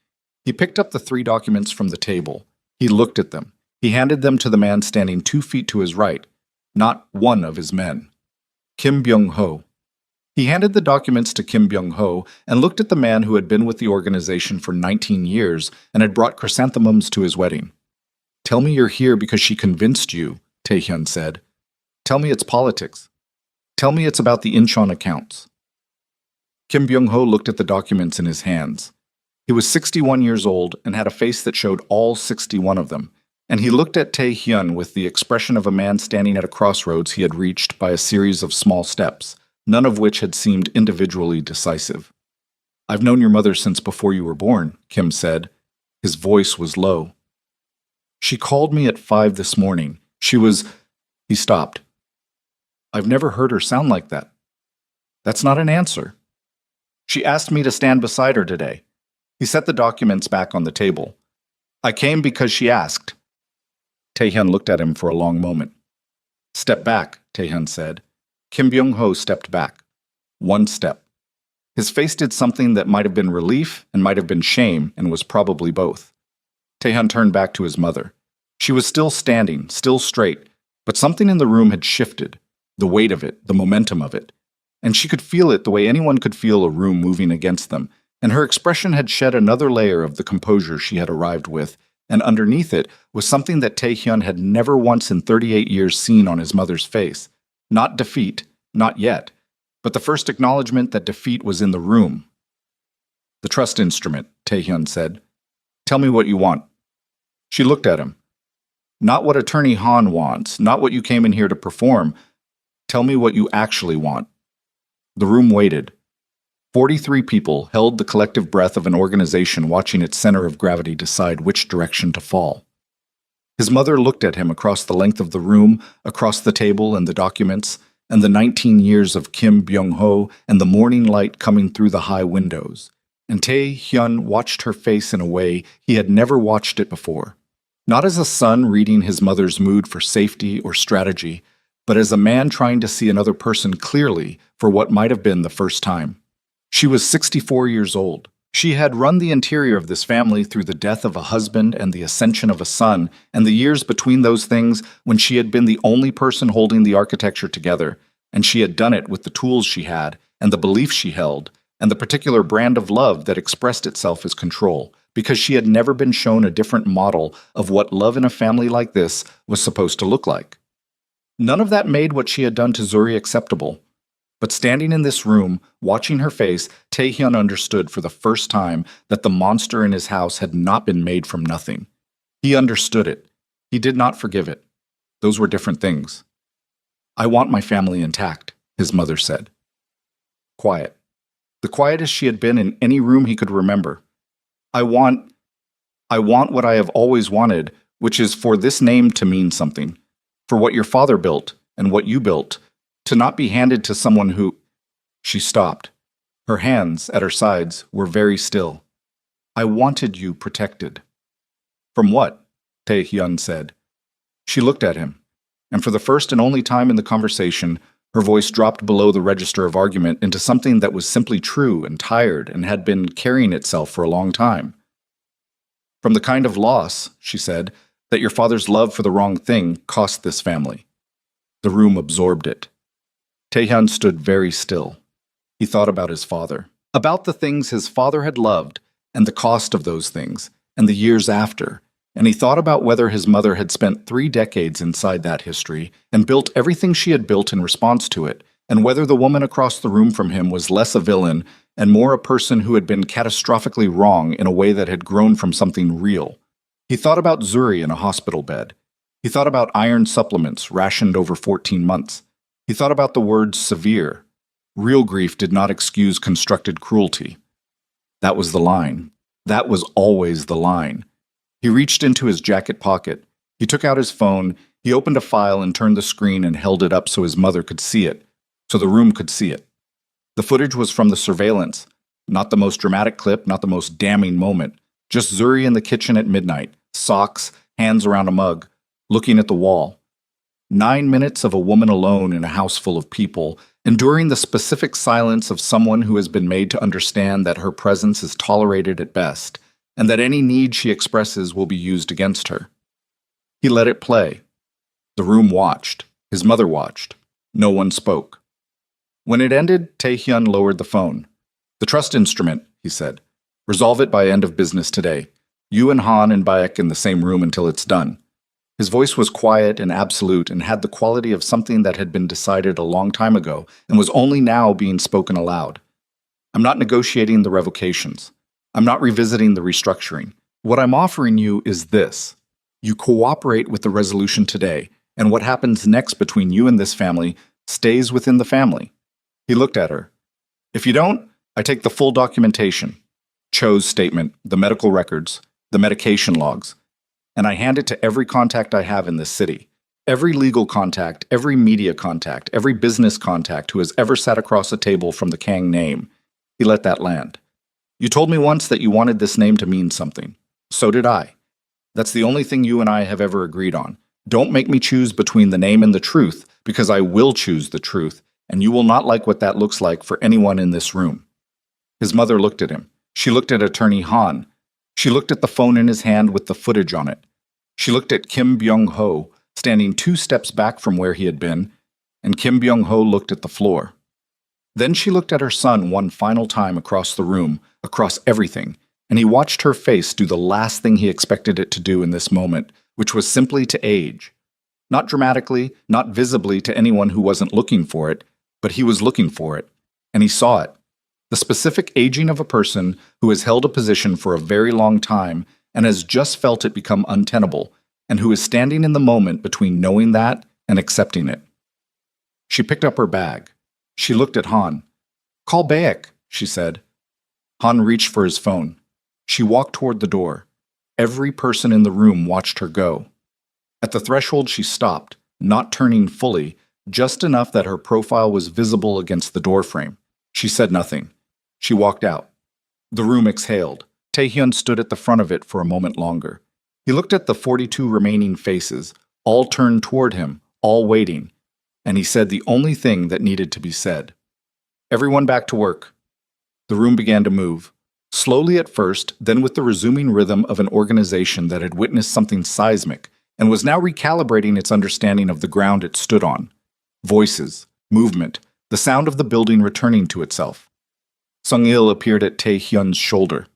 He picked up the 3 documents from the table. He looked at them. He handed them to the man standing 2 feet to his right, not one of his men. Kim Byung-ho. He handed the documents to Kim Byung-ho and looked at the man who had been with the organization for 19 years and had brought chrysanthemums to his wedding. Tell me you're here because she convinced you, Taehyun said. Tell me it's politics. Tell me it's about the Incheon accounts. Kim Byung-ho looked at the documents in his hands. He was 61 years old and had a face that showed all 61 of them, and he looked at Taehyun with the expression of a man standing at a crossroads he had reached by a series of small steps, none of which had seemed individually decisive. I've known your mother since before you were born, Kim said. His voice was low. She called me at 5 this morning. He stopped. I've never heard her sound like that. That's not an answer. She asked me to stand beside her today. He set the documents back on the table. I came because she asked. Taehyun looked at him for a long moment. Step back, Taehyun said. Kim Byung-ho stepped back. 1 step. His face did something that might have been relief and might have been shame and was probably both. Taehyun turned back to his mother. She was still standing, still straight, but something in the room had shifted, the weight of it, the momentum of it. And she could feel it the way anyone could feel a room moving against them, and her expression had shed another layer of the composure she had arrived with, and underneath it was something that Taehyun had never once in 38 years seen on his mother's face. Not defeat, not yet, but the first acknowledgement that defeat was in the room. The trust instrument, Taehyun said. Tell me what you want. She looked at him. Not what Attorney Han wants, not what you came in here to perform. Tell me what you actually want. The room waited. 43 people held the collective breath of an organization watching its center of gravity decide which direction to fall. His mother looked at him across the length of the room, across the table and the documents, and the 19 years of Kim Byung-ho and the morning light coming through the high windows. And Taehyun watched her face in a way he had never watched it before. Not as a son reading his mother's mood for safety or strategy, but as a man trying to see another person clearly for what might have been the first time. She was 64 years old. She had run the interior of this family through the death of a husband and the ascension of a son, and the years between those things when she had been the only person holding the architecture together, and she had done it with the tools she had, and the belief she held, and the particular brand of love that expressed itself as control, because she had never been shown a different model of what love in a family like this was supposed to look like. None of that made what she had done to Zuri acceptable. But standing in this room, watching her face, Taehyun understood for the first time that the monster in his house had not been made from nothing. He understood it. He did not forgive it. Those were different things. I want my family intact, his mother said. Quiet. The quietest she had been in any room he could remember. I want what I have always wanted, which is for this name to mean something. For what your father built and what you built, to not be handed to someone who... She stopped. Her hands, at her sides, were very still. I wanted you protected. From what? Taehyun said. She looked at him, and for the first and only time in the conversation, Her voice dropped below the register of argument into something that was simply true and tired and had been carrying itself for a long time. "From the kind of loss," she said, "that your father's love for the wrong thing cost this family." The room absorbed it. Taehyun stood very still. He thought about his father, about the things his father had loved, and the cost of those things, and the years after, and he thought about whether his mother had spent 3 decades inside that history and built everything she had built in response to it, and whether the woman across the room from him was less a villain and more a person who had been catastrophically wrong in a way that had grown from something real. He thought about Zuri in a hospital bed. He thought about iron supplements rationed over 14 months. He thought about the word severe. Real grief did not excuse constructed cruelty. That was the line. That was always the line. He reached into his jacket pocket. He took out his phone. He opened a file and turned the screen and held it up so his mother could see it, so the room could see it. The footage was from the surveillance. Not the most dramatic clip, not the most damning moment. Just Zuri in the kitchen at midnight, socks, hands around a mug, looking at the wall. 9 minutes of a woman alone in a house full of people, enduring the specific silence of someone who has been made to understand that her presence is tolerated at best, and that any need she expresses will be used against her. He let it play. The room watched. His mother watched. No one spoke. When it ended, Taehyun lowered the phone. "The trust instrument," he said. "Resolve it by end of business today. You and Han and Bayek in the same room until it's done." His voice was quiet and absolute and had the quality of something that had been decided a long time ago and was only now being spoken aloud. "I'm not negotiating the revocations. I'm not revisiting the restructuring. What I'm offering you is this. You cooperate with the resolution today, and what happens next between you and this family stays within the family." He looked at her. "If you don't, I take the full documentation. Cho's statement, the medical records, the medication logs, and I hand it to every contact I have in this city. Every legal contact, every media contact, every business contact who has ever sat across a table from the Kang name." He let that land. "You told me once that you wanted this name to mean something. So did I. That's the only thing you and I have ever agreed on. Don't make me choose between the name and the truth, because I will choose the truth, and you will not like what that looks like for anyone in this room." His mother looked at him. She looked at Attorney Han. She looked at the phone in his hand with the footage on it. She looked at Kim Byung-ho, standing 2 steps back from where he had been, and Kim Byung-ho looked at the floor. Then she looked at her son one final time across the room, across everything, and he watched her face do the last thing he expected it to do in this moment, which was simply to age. Not dramatically, not visibly to anyone who wasn't looking for it, but he was looking for it, and he saw it. The specific aging of a person who has held a position for a very long time and has just felt it become untenable, and who is standing in the moment between knowing that and accepting it. She picked up her bag. She looked at Han. "Call Bayek," she said. Han reached for his phone. She walked toward the door. Every person in the room watched her go. At the threshold she stopped, not turning fully, just enough that her profile was visible against the doorframe. She said nothing. She walked out. The room exhaled. Taehyun stood at the front of it for a moment longer. He looked at the 42 remaining faces, all turned toward him, all waiting, and he said the only thing that needed to be said. "Everyone back to work." The room began to move. Slowly at first, then with the resuming rhythm of an organization that had witnessed something seismic and was now recalibrating its understanding of the ground it stood on. Voices, movement, the sound of the building returning to itself. Sung-il appeared at Taehyun's shoulder.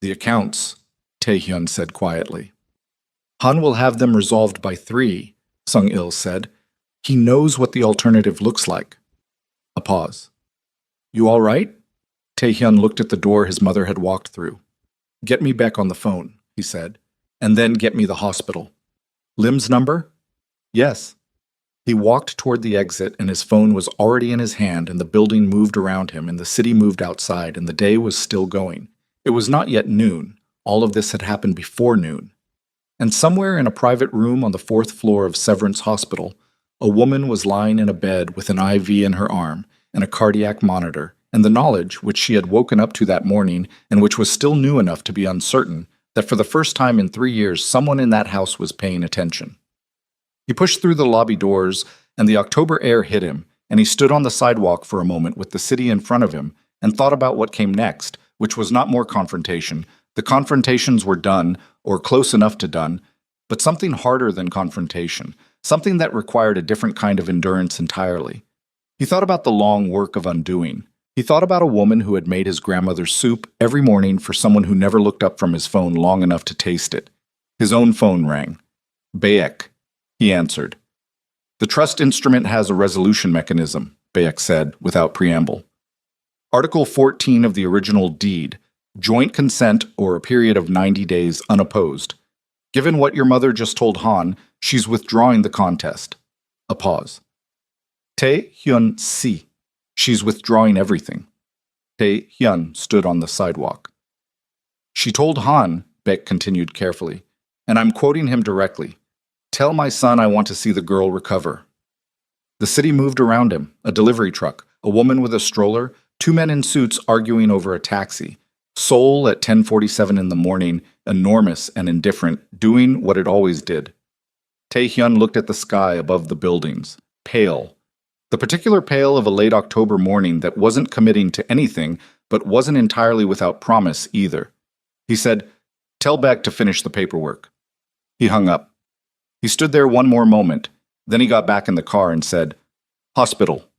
"The accounts," Taehyun said quietly. "Han will have them resolved by 3, Sung-il said. "He knows what the alternative looks like." A pause. "You all right?" Taehyun looked at the door his mother had walked through. "Get me back on the phone," he said, "and then get me the hospital." "Lim's number?" "Yes." He walked toward the exit, and his phone was already in his hand, and the building moved around him, and the city moved outside, and the day was still going. It was not yet noon. All of this had happened before noon. And somewhere in a private room on the 4th floor of Severance Hospital, a woman was lying in a bed with an IV in her arm and a cardiac monitor, and the knowledge, which she had woken up to that morning, and which was still new enough to be uncertain, that for the first time in 3 years someone in that house was paying attention. He pushed through the lobby doors, and the October air hit him, and he stood on the sidewalk for a moment with the city in front of him and thought about what came next, which was not more confrontation. The confrontations were done, or close enough to done, but something harder than confrontation, something that required a different kind of endurance entirely. He thought about the long work of undoing. He thought about a woman who had made his grandmother's soup every morning for someone who never looked up from his phone long enough to taste it. His own phone rang. Bayek, he answered. The trust instrument has a resolution mechanism, Bayek said, without preamble. Article 14 of the original deed, joint consent or a period of 90 days unopposed. Given what your mother just told Han, she's withdrawing the contest. A pause. Tae Hyun si. She's withdrawing everything. Tae Hyun stood on the sidewalk. She told Han, Beck continued carefully, and I'm quoting him directly, tell my son I want to see the girl recover. The city moved around him, a delivery truck, a woman with a stroller, two men in suits arguing over a taxi. Seoul at 10:47 in the morning, enormous and indifferent, doing what it always did. Tae-hyun looked at the sky above the buildings, pale. The particular pale of a late October morning that wasn't committing to anything, but wasn't entirely without promise either. He said, tell Beck to finish the paperwork. He hung up. He stood there one more moment. Then he got back in the car and said, hospital.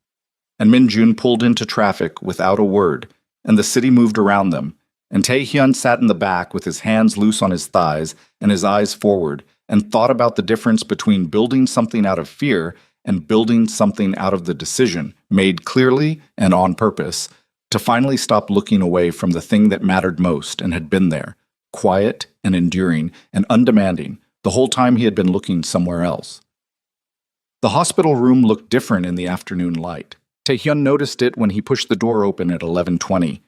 And Min-jun pulled into traffic without a word, and the city moved around them, and Tae-hyun sat in the back with his hands loose on his thighs and his eyes forward, and thought about the difference between building something out of fear and building something out of the decision, made clearly and on purpose, to finally stop looking away from the thing that mattered most and had been there, quiet and enduring and undemanding, the whole time he had been looking somewhere else. The hospital room looked different in the afternoon light. Tae-hyun noticed it when he pushed the door open at 11:20.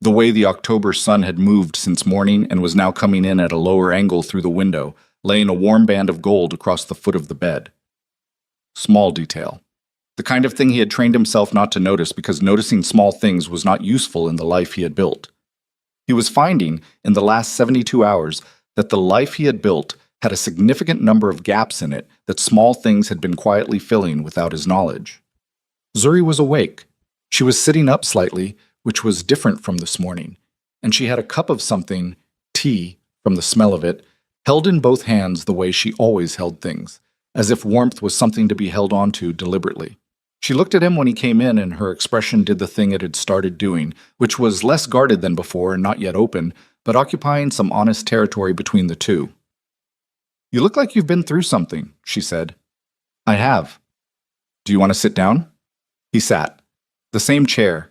The way the October sun had moved since morning and was now coming in at a lower angle through the window, laying a warm band of gold across the foot of the bed. Small detail. The kind of thing he had trained himself not to notice because noticing small things was not useful in the life he had built. He was finding, in the last 72 hours, that the life he had built had a significant number of gaps in it that small things had been quietly filling without his knowledge. Zuri was awake. She was sitting up slightly, which was different from this morning, and she had a cup of something, tea, from the smell of it, held in both hands the way she always held things, as if warmth was something to be held onto deliberately. She looked at him when he came in, and her expression did the thing it had started doing, which was less guarded than before and not yet open, but occupying some honest territory between the two. You look like you've been through something, she said. I have. Do you want to sit down? He sat. The same chair.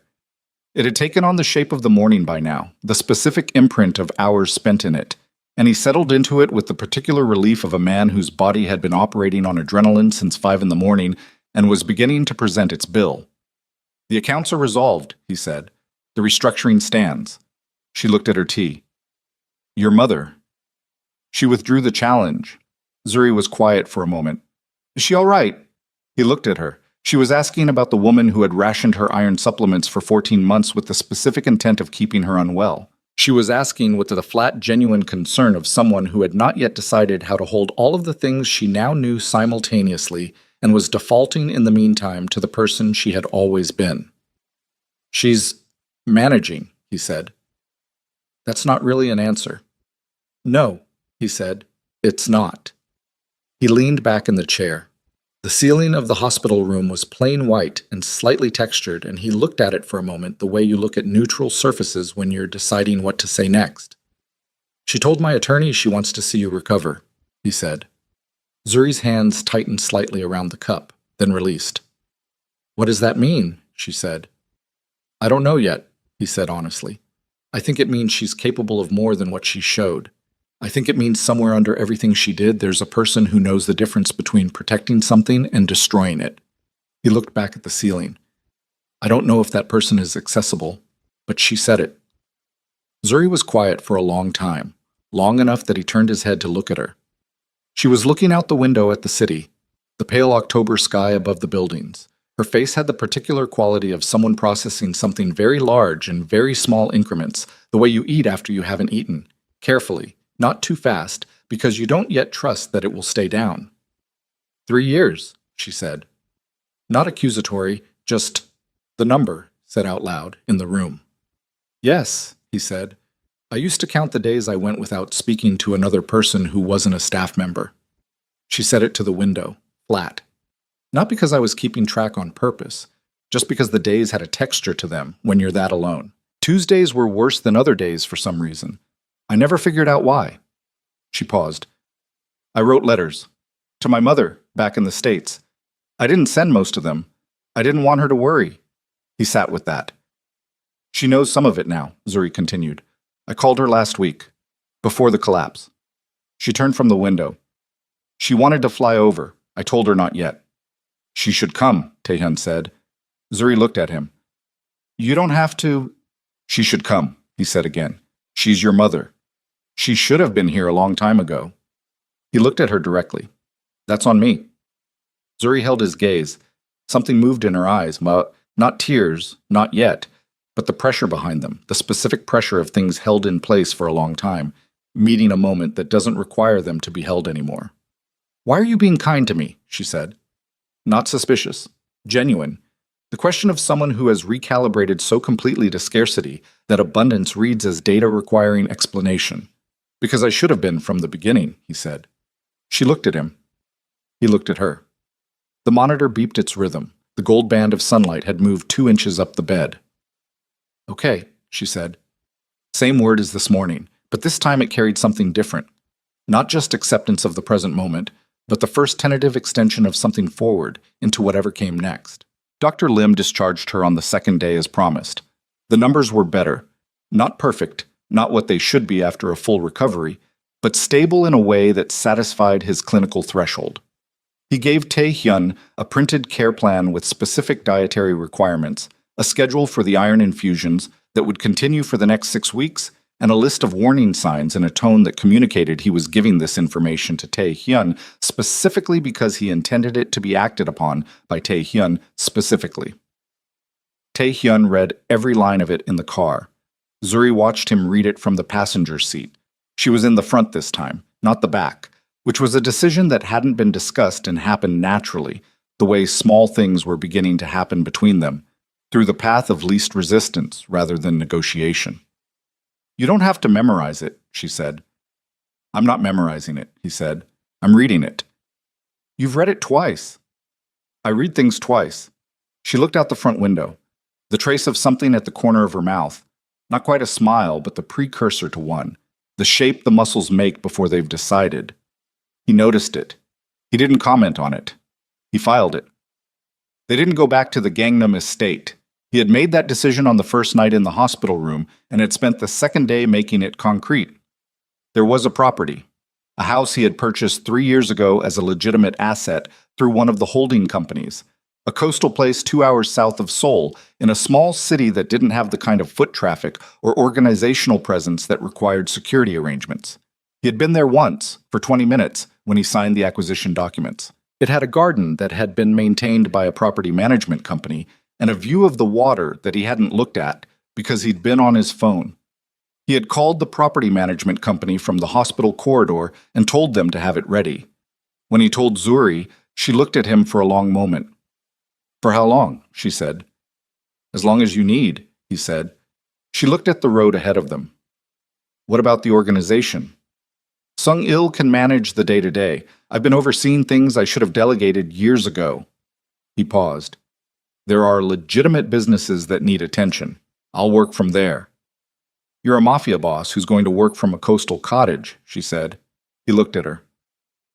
It had taken on the shape of the morning by now, the specific imprint of hours spent in it, and he settled into it with the particular relief of a man whose body had been operating on adrenaline since 5 in the morning and was beginning to present its bill. The accounts are resolved, he said. The restructuring stands. She looked at her tea. Your mother. She withdrew the challenge. Zuri was quiet for a moment. Is she all right? He looked at her. She was asking about the woman who had rationed her iron supplements for 14 months with the specific intent of keeping her unwell. She was asking with the flat, genuine concern of someone who had not yet decided how to hold all of the things she now knew simultaneously and was defaulting in the meantime to the person she had always been. She's managing, he said. That's not really an answer. No, he said, it's not. He leaned back in the chair. The ceiling of the hospital room was plain white and slightly textured, and he looked at it for a moment the way you look at neutral surfaces when you're deciding what to say next. She told my attorney she wants to see you recover, he said. Zuri's hands tightened slightly around the cup, then released. What does that mean? She said. I don't know yet, he said honestly. I think it means she's capable of more than what she showed. I think it means somewhere under everything she did, there's a person who knows the difference between protecting something and destroying it. He looked back at the ceiling. I don't know if that person is accessible, but she said it. Zuri was quiet for a long time, long enough that he turned his head to look at her. She was looking out the window at the city, the pale October sky above the buildings. Her face had the particular quality of someone processing something very large in very small increments, the way you eat after you haven't eaten, carefully. Not too fast, because you don't yet trust that it will stay down. 3 years, she said. Not accusatory, Just the number said out loud in the room. Yes, he said. I used to count the days I went without speaking to another person who wasn't a staff member. She said it to the window, flat. Not because I was keeping track on purpose, just because the days had a texture to them when you're that alone. Tuesdays were worse than other days for some reason. I never figured out why. She paused. I wrote letters. To my mother, back in the States. I didn't send most of them. I didn't want her to worry. He sat with that. She knows some of it now, Zuri continued. I called her last week, before the collapse. She turned from the window. She wanted to fly over. I told her not yet. She should come, Taehyun said. Zuri looked at him. You don't have to. She should come, he said again. She's your mother. She should have been here a long time ago. He looked at her directly. That's on me. Zuri held his gaze. Something moved in her eyes, not tears, not yet, but the pressure behind them, the specific pressure of things held in place for a long time, meeting a moment that doesn't require them to be held anymore. Why are you being kind to me? She said. Not suspicious. Genuine. The question of someone who has recalibrated so completely to scarcity that abundance reads as data requiring explanation. Because I should have been from the beginning, he said. She looked at him. He looked at her. The monitor beeped its rhythm. The gold band of sunlight had moved 2 inches up the bed. Okay, she said. Same word as this morning, but this time it carried something different. Not just acceptance of the present moment, but the first tentative extension of something forward into whatever came next. Dr. Lim discharged her on the second day as promised. The numbers were better. Not perfect, not what they should be after a full recovery, but stable in a way that satisfied his clinical threshold. He gave Taehyun a printed care plan with specific dietary requirements, a schedule for the iron infusions that would continue for the next 6 weeks, and a list of warning signs in a tone that communicated he was giving this information to Taehyun specifically because he intended it to be acted upon by Taehyun specifically. Taehyun read every line of it in the car. Zuri watched him read it from the passenger seat. She was in the front this time, not the back, which was a decision that hadn't been discussed and happened naturally, the way small things were beginning to happen between them, through the path of least resistance rather than negotiation. You don't have to memorize it, she said. I'm not memorizing it, he said. I'm reading it. You've read it twice. I read things twice. She looked out the front window. The trace of something at the corner of her mouth. Not quite a smile, but the precursor to one. The shape the muscles make before they've decided. He noticed it. He didn't comment on it. He filed it. They didn't go back to the Gangnam estate. He had made that decision on the first night in the hospital room and had spent the second day making it concrete. There was a property, a house he had purchased 3 years ago as a legitimate asset through one of the holding companies, a coastal place 2 hours south of Seoul in a small city that didn't have the kind of foot traffic or organizational presence that required security arrangements. He had been there once, for 20 minutes, when he signed the acquisition documents. It had a garden that had been maintained by a property management company and a view of the water that he hadn't looked at because he'd been on his phone. He had called the property management company from the hospital corridor and told them to have it ready. When he told Zuri, she looked at him for a long moment. For how long? She said. As long as you need, he said. She looked at the road ahead of them. What about the organization? Sung-il can manage the day-to-day. I've been overseeing things I should have delegated years ago. He paused. There are legitimate businesses that need attention. I'll work from there. You're a mafia boss who's going to work from a coastal cottage, she said. He looked at her.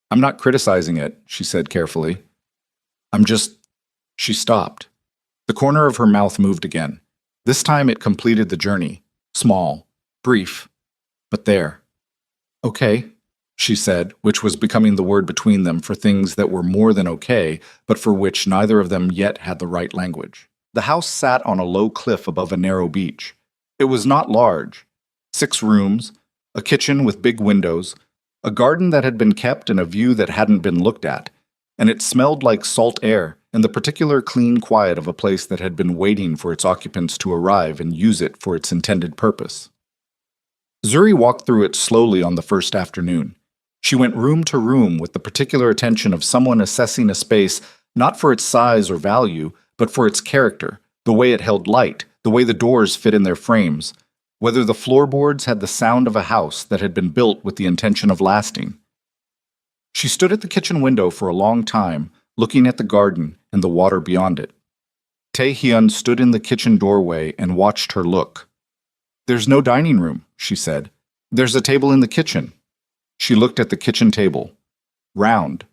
I'm not criticizing it, she said carefully. I'm just... She stopped. The corner of her mouth moved again. This time it completed the journey. Small, brief, but there. Okay, she said, which was becoming the word between them for things that were more than okay, but for which neither of them yet had the right language. The house sat on a low cliff above a narrow beach. It was not large. 6 rooms, a kitchen with big windows, a garden that had been kept and a view that hadn't been looked at, and it smelled like salt air and the particular clean quiet of a place that had been waiting for its occupants to arrive and use it for its intended purpose. Zuri walked through it slowly on the first afternoon. She went room to room with the particular attention of someone assessing a space not for its size or value, but for its character, the way it held light, the way the doors fit in their frames, whether the floorboards had the sound of a house that had been built with the intention of lasting. She stood at the kitchen window for a long time, looking at the garden and the water beyond it. Tae-hyun stood in the kitchen doorway and watched her look. "There's no dining room," she said. "There's a table in the kitchen." She looked at the kitchen table. Round.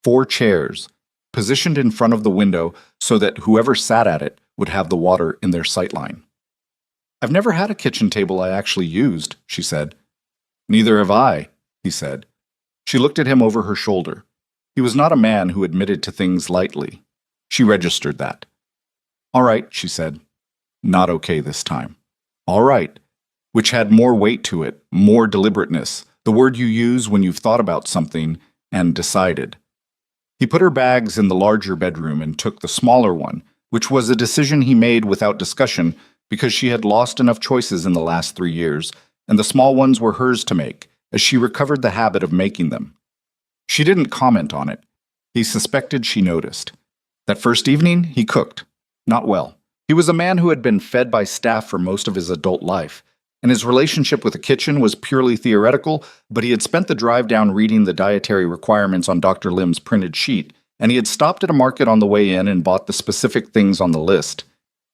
4 chairs, positioned in front of the window so that whoever sat at it would have the water in their sightline. "I've never had a kitchen table I actually used," she said. "Neither have I," he said. She looked at him over her shoulder. He was not a man who admitted to things lightly. She registered that. "All right," she said. "Not okay this time." "All right," which had more weight to it, more deliberateness, the word you use when you've thought about something and decided. He put her bags in the larger bedroom and took the smaller one, which was a decision he made without discussion because she had lost enough choices in the last 3 years, and the small ones were hers to make, as she recovered the habit of making them. She didn't comment on it. He suspected she noticed. That first evening, he cooked. Not well. He was a man who had been fed by staff for most of his adult life, and his relationship with the kitchen was purely theoretical, but he had spent the drive down reading the dietary requirements on Dr. Lim's printed sheet, and he had stopped at a market on the way in and bought the specific things on the list.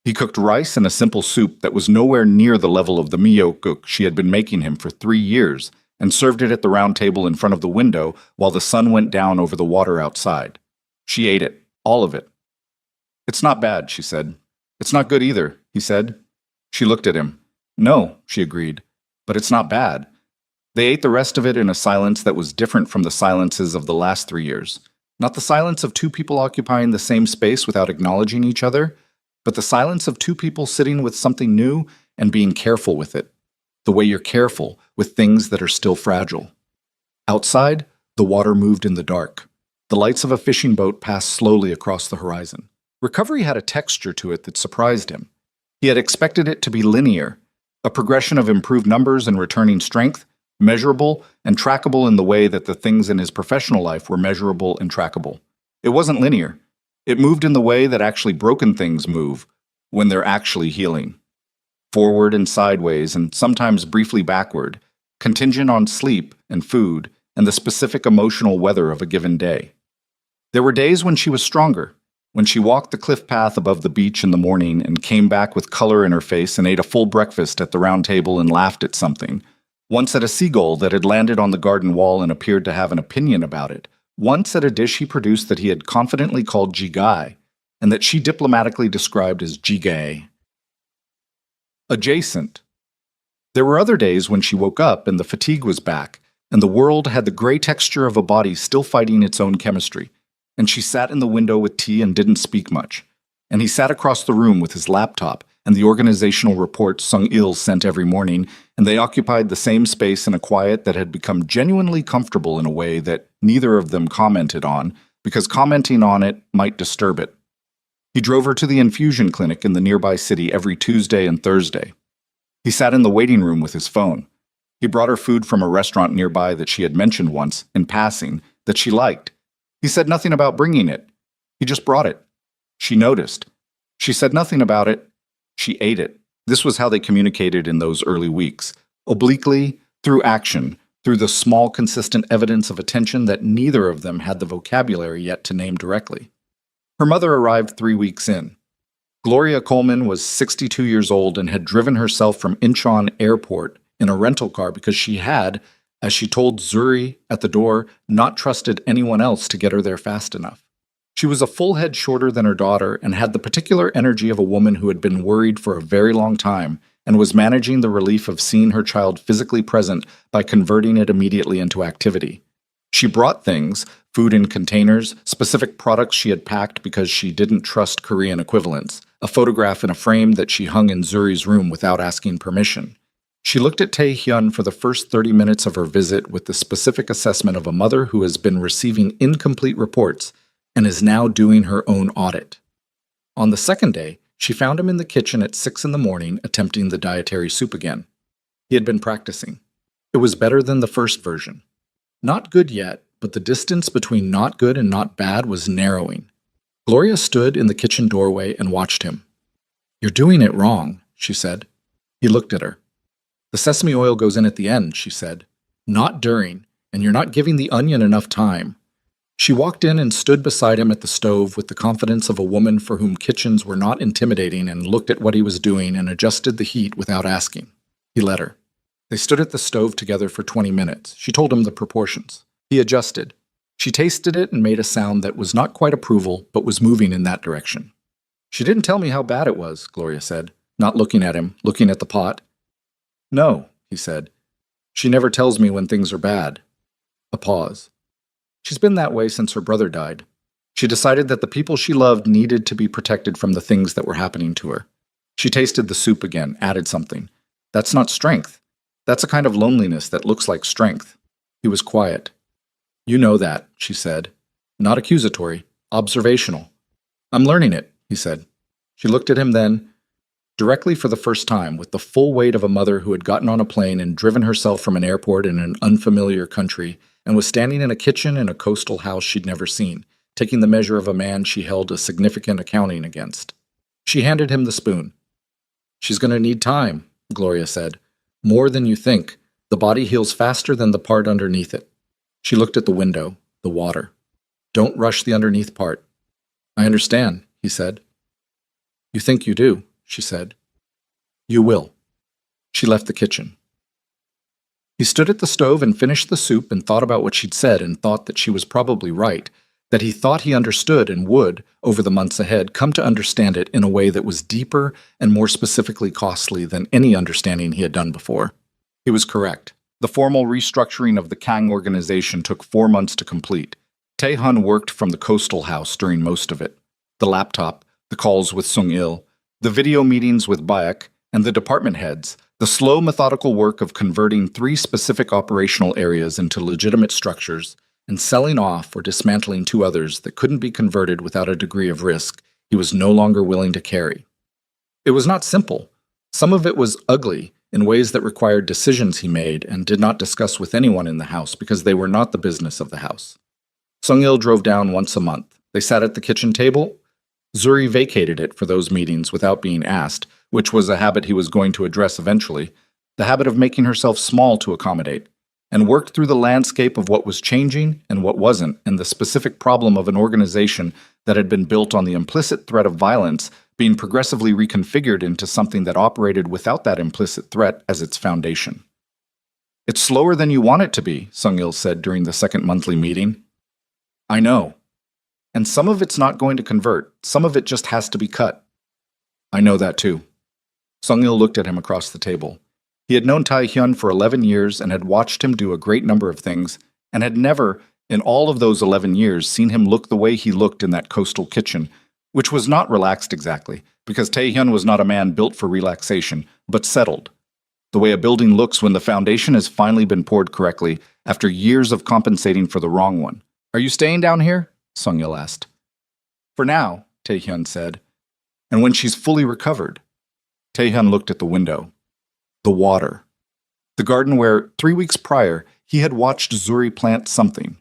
He cooked rice and a simple soup that was nowhere near the level of the miyeokguk she had been making him for 3 years, and served it at the round table in front of the window while the sun went down over the water outside. She ate it, all of it. "It's not bad," she said. "It's not good either," he said. She looked at him. "No," she agreed, "but it's not bad." They ate the rest of it in a silence that was different from the silences of the last 3 years. Not the silence of 2 people occupying the same space without acknowledging each other, but the silence of 2 people sitting with something new and being careful with it, the way you're careful with things that are still fragile. Outside, the water moved in the dark. The lights of a fishing boat passed slowly across the horizon. Recovery had a texture to it that surprised him. He had expected it to be linear, a progression of improved numbers and returning strength, measurable and trackable in the way that the things in his professional life were measurable and trackable. It wasn't linear. It moved in the way that actually broken things move, when they're actually healing. Forward and sideways, and sometimes briefly backward, contingent on sleep and food and the specific emotional weather of a given day. There were days when she was stronger, when she walked the cliff path above the beach in the morning and came back with color in her face and ate a full breakfast at the round table and laughed at something. Once at a seagull that had landed on the garden wall and appeared to have an opinion about it. Once at a dish he produced that he had confidently called jigai, and that she diplomatically described as jigae. Adjacent. There were other days when she woke up and the fatigue was back, and the world had the gray texture of a body still fighting its own chemistry, and she sat in the window with tea and didn't speak much, and he sat across the room with his laptop and the organizational reports Sung-il sent every morning, and they occupied the same space in a quiet that had become genuinely comfortable in a way that neither of them commented on, because commenting on it might disturb it. He drove her to the infusion clinic in the nearby city every Tuesday and Thursday. He sat in the waiting room with his phone. He brought her food from a restaurant nearby that she had mentioned once, in passing, that she liked. He said nothing about bringing it. He just brought it. She noticed. She said nothing about it. She ate it. This was how they communicated in those early weeks. Obliquely, through action, through the small, consistent evidence of attention that neither of them had the vocabulary yet to name directly. Her mother arrived 3 weeks in. Gloria Coleman was 62 years old and had driven herself from Incheon Airport in a rental car because she had, as she told Zuri at the door, not trusted anyone else to get her there fast enough. She was a full head shorter than her daughter and had the particular energy of a woman who had been worried for a very long time and was managing the relief of seeing her child physically present by converting it immediately into activity. She brought things, food in containers, specific products she had packed because she didn't trust Korean equivalents, a photograph in a frame that she hung in Zuri's room without asking permission. She looked at Tae-hyun for the first 30 minutes of her visit with the specific assessment of a mother who has been receiving incomplete reports and is now doing her own audit. On the second day, she found him in the kitchen at 6 in the morning attempting the dietary soup again. He had been practicing. It was better than the first version. Not good yet, but the distance between not good and not bad was narrowing. Gloria stood in the kitchen doorway and watched him. "You're doing it wrong," she said. He looked at her. "The sesame oil goes in at the end," she said. "Not during, and you're not giving the onion enough time." She walked in and stood beside him at the stove with the confidence of a woman for whom kitchens were not intimidating, and looked at what he was doing and adjusted the heat without asking. He let her. They stood at the stove together for 20 minutes. She told him the proportions. He adjusted. She tasted it and made a sound that was not quite approval, but was moving in that direction. "She didn't tell me how bad it was," Gloria said, not looking at him, looking at the pot. "No," he said. "She never tells me when things are bad." A pause. "She's been that way since her brother died. She decided that the people she loved needed to be protected from the things that were happening to her." She tasted the soup again, added something. "That's not strength. That's a kind of loneliness that looks like strength." He was quiet. "You know that," she said. Not accusatory, observational. "I'm learning it," he said. She looked at him then, directly for the first time, with the full weight of a mother who had gotten on a plane and driven herself from an airport in an unfamiliar country, and was standing in a kitchen in a coastal house she'd never seen, taking the measure of a man she held a significant accounting against. She handed him the spoon. "She's going to need time," Gloria said. "More than you think. The body heals faster than the part underneath it." She looked at the window, the water. "Don't rush the underneath part." "I understand," he said. "You think you do," she said. "You will." She left the kitchen. He stood at the stove and finished the soup and thought about what she'd said and thought that she was probably right, that he thought he understood and would, over the months ahead, come to understand it in a way that was deeper and more specifically costly than any understanding he had done before. He was correct. The formal restructuring of the Kang organization took 4 months to complete. Tae-hun worked from the coastal house during most of it. The laptop, the calls with Sung-il, the video meetings with Baek, and the department heads, the slow, methodical work of converting 3 specific operational areas into legitimate structures and selling off or dismantling 2 others that couldn't be converted without a degree of risk he was no longer willing to carry. It was not simple. Some of it was ugly, in ways that required decisions he made and did not discuss with anyone in the house because they were not the business of the house. Sung-il drove down once a month. They sat at the kitchen table. Zuri vacated it for those meetings without being asked, which was a habit he was going to address eventually, the habit of making herself small to accommodate, and worked through the landscape of what was changing and what wasn't, and the specific problem of an organization that had been built on the implicit threat of violence being progressively reconfigured into something that operated without that implicit threat as its foundation. "It's slower than you want it to be," Sung-il said during the second monthly meeting. "I know. And some of it's not going to convert. Some of it just has to be cut." "I know that too." Sung-il looked at him across the table. He had known Tae-hyun for 11 years and had watched him do a great number of things, and had never, in all of those 11 years, seen him look the way he looked in that coastal kitchen, which was not relaxed exactly, because Tae-hyun was not a man built for relaxation, but settled. The way a building looks when the foundation has finally been poured correctly after years of compensating for the wrong one. "Are you staying down here?" Sung-il asked. "For now," Tae-hyun said. "And when she's fully recovered." Tae-hyun looked at the window. The water. The garden where, 3 weeks prior, he had watched Zuri plant something.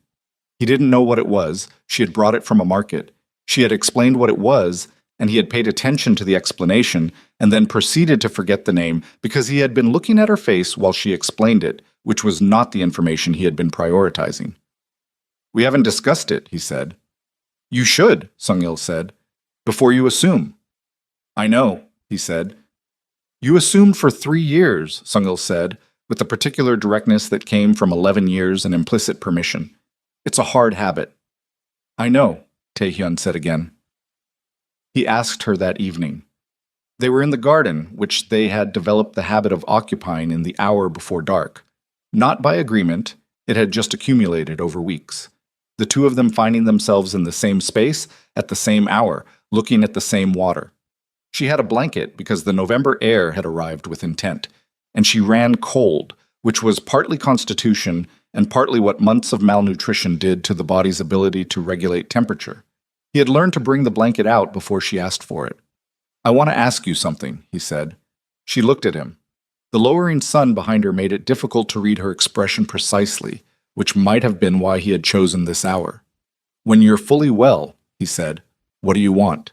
He didn't know what it was. She had brought it from a market. She had explained what it was, and he had paid attention to the explanation, and then proceeded to forget the name because he had been looking at her face while she explained it, which was not the information he had been prioritizing. "We haven't discussed it," he said. "You should," Sung-il said, "before you assume." "I know," he said. "You assumed for 3 years," Sung-il said, with the particular directness that came from 11 years and implicit permission. "It's a hard habit." "I know," Tae-hyun said again. He asked her that evening. They were in the garden, which they had developed the habit of occupying in the hour before dark. Not by agreement, it had just accumulated over weeks. The 2 of them finding themselves in the same space at the same hour, looking at the same water. She had a blanket because the November air had arrived with intent, and she ran cold, which was partly constitution and partly what months of malnutrition did to the body's ability to regulate temperature. He had learned to bring the blanket out before she asked for it. "I want to ask you something," he said. She looked at him. The lowering sun behind her made it difficult to read her expression precisely, which might have been why he had chosen this hour. "When you're fully well," he said, "What do you want?"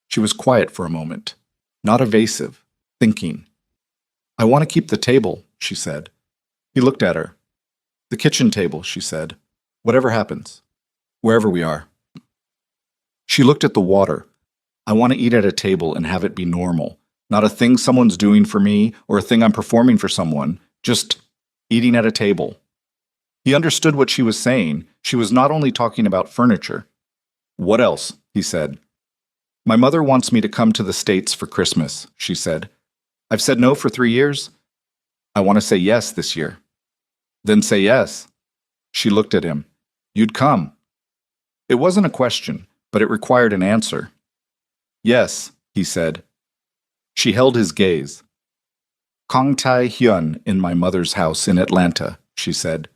She was quiet for a moment, not evasive, thinking. "I want to keep the table," she said. He looked at her. "The kitchen table," she said. "Whatever happens. Wherever we are." She looked at the water. "I want to eat at a table and have it be normal. Not a thing someone's doing for me or a thing I'm performing for someone. Just eating at a table." He understood what she was saying. She was not only talking about furniture. "What else?" he said. "My mother wants me to come to the States for Christmas," she said. "I've said no for 3 years. I want to say yes this year." "Then say yes." She looked at him. "You'd come." It wasn't a question, but it required an answer. "Yes," he said. She held his gaze. "Kong Tai Hyun in my mother's house in Atlanta," she said.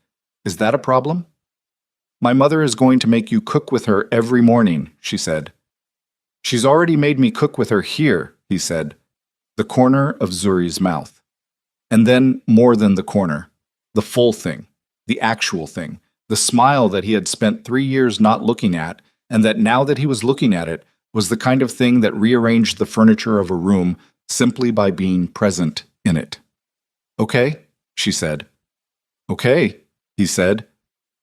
"Is that a problem?" "My mother is going to make you cook with her every morning," she said. "She's already made me cook with her here," he said. The corner of Zuri's mouth. And then more than the corner. The full thing. The actual thing. The smile that he had spent 3 years not looking at, and that now that he was looking at it, was the kind of thing that rearranged the furniture of a room simply by being present in it. "Okay," she said. "Okay," he said.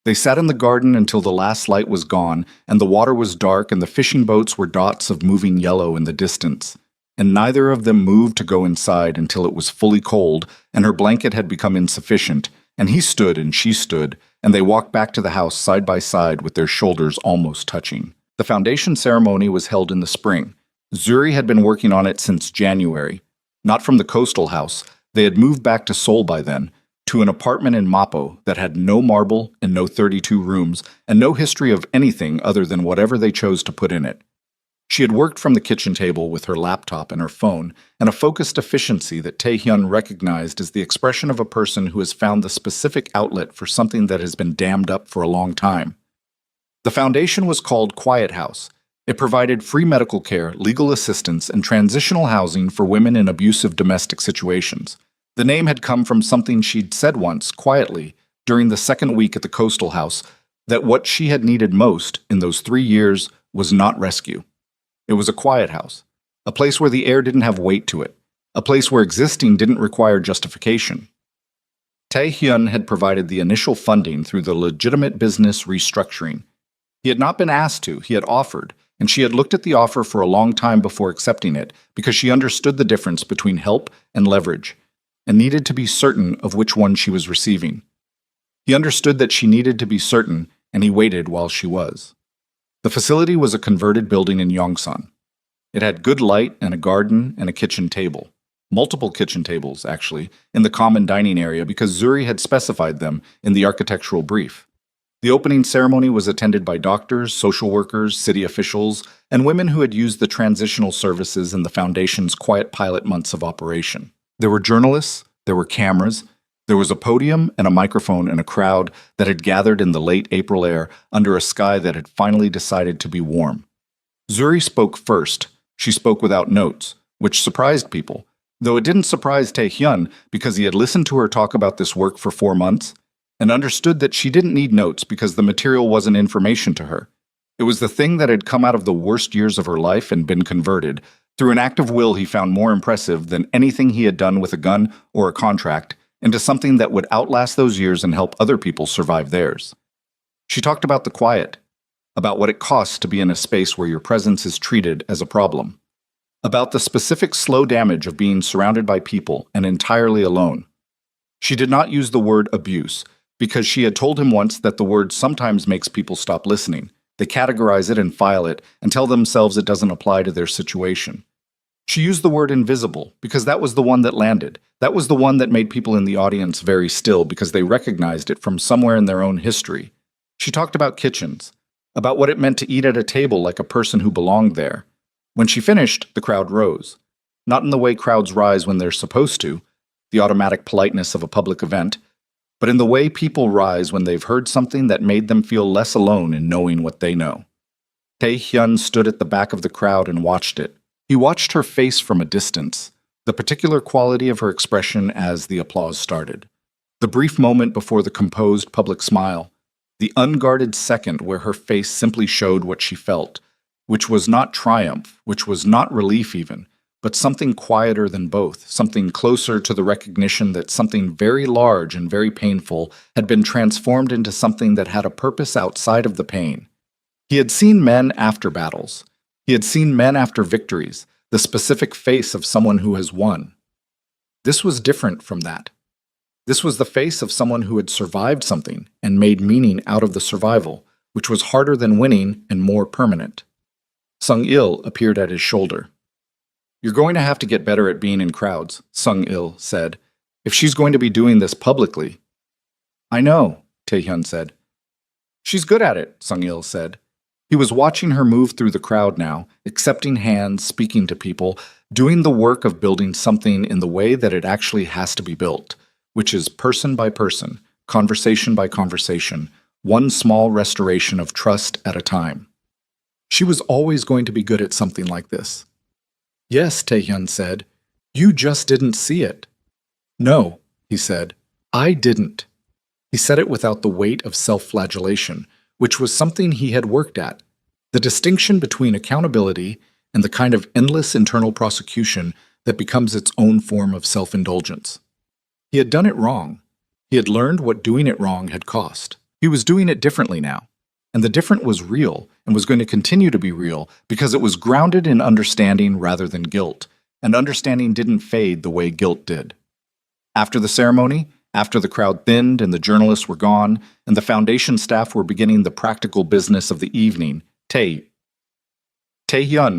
They sat in the garden until the last light was gone, and the water was dark, and the fishing boats were dots of moving yellow in the distance. And neither of them moved to go inside until it was fully cold, and her blanket had become insufficient, and he stood and she stood, and they walked back to the house side by side with their shoulders almost touching. The foundation ceremony was held in the spring. Zuri had been working on it since January. Not from the coastal house. They had moved back to Seoul by then, to an apartment in Mapo that had no marble and no 32 rooms, and no history of anything other than whatever they chose to put in it. She had worked from the kitchen table with her laptop and her phone, and a focused efficiency that Tae-hyun recognized as the expression of a person who has found the specific outlet for something that has been dammed up for a long time. The foundation was called Quiet House. It provided free medical care, legal assistance, and transitional housing for women in abusive domestic situations. The name had come from something she'd said once, quietly, during the second week at the coastal house, that what she had needed most in those 3 years was not rescue. It was a quiet house, a place where the air didn't have weight to it, a place where existing didn't require justification. Tae-hyun had provided the initial funding through the legitimate business restructuring. He had not been asked to, he had offered, and she had looked at the offer for a long time before accepting it because she understood the difference between help and leverage, and needed to be certain of which one she was receiving. He understood that she needed to be certain, and he waited while she was. The facility was a converted building in Yongsan. It had good light and a garden and a kitchen table. Multiple kitchen tables, actually, in the common dining area because Zuri had specified them in the architectural brief. The opening ceremony was attended by doctors, social workers, city officials, and women who had used the transitional services in the Foundation's quiet pilot months of operation. There were journalists, there were cameras, there was a podium and a microphone and a crowd that had gathered in the late April air under a sky that had finally decided to be warm. Zuri spoke first. She spoke without notes, which surprised people, though it didn't surprise Tae-hyun because he had listened to her talk about this work for 4 months and understood that she didn't need notes because the material wasn't information to her. It was the thing that had come out of the worst years of her life and been converted, through an act of will he found more impressive than anything he had done with a gun or a contract, into something that would outlast those years and help other people survive theirs. She talked about the quiet, about what it costs to be in a space where your presence is treated as a problem, about the specific slow damage of being surrounded by people and entirely alone. She did not use the word abuse, because she had told him once that the word sometimes makes people stop listening. They categorize it and file it and tell themselves it doesn't apply to their situation. She used the word invisible because that was the one that landed. That was the one that made people in the audience very still because they recognized it from somewhere in their own history. She talked about kitchens, about what it meant to eat at a table like a person who belonged there. When she finished, the crowd rose. Not in the way crowds rise when they're supposed to, the automatic politeness of a public event, but in the way people rise when they've heard something that made them feel less alone in knowing what they know. Tae-hyun stood at the back of the crowd and watched it. He watched her face from a distance, the particular quality of her expression as the applause started. The brief moment before the composed public smile, the unguarded second where her face simply showed what she felt, which was not triumph, which was not relief even, but something quieter than both, something closer to the recognition that something very large and very painful had been transformed into something that had a purpose outside of the pain. He had seen men after battles. He had seen men after victories, the specific face of someone who has won. This was different from that. This was the face of someone who had survived something and made meaning out of the survival, which was harder than winning and more permanent. Sung-il appeared at his shoulder. "You're going to have to get better at being in crowds," Sung-il said. "If she's going to be doing this publicly." "I know," Taehyun said. "She's good at it," Sung-il said. He was watching her move through the crowd now, accepting hands, speaking to people, doing the work of building something in the way that it actually has to be built, which is person by person, conversation by conversation, one small restoration of trust at a time. She was always going to be good at something like this. "Yes," Taehyun said. "You just didn't see it." "No," he said. "I didn't." He said it without the weight of self-flagellation, which was something he had worked at. The distinction between accountability and the kind of endless internal prosecution that becomes its own form of self-indulgence. He had done it wrong. He had learned what doing it wrong had cost. He was doing it differently now. And the different was real and was going to continue to be real because it was grounded in understanding rather than guilt, and understanding didn't fade the way guilt did. After the ceremony, after the crowd thinned and the journalists were gone, and the foundation staff were beginning the practical business of the evening, Taehyun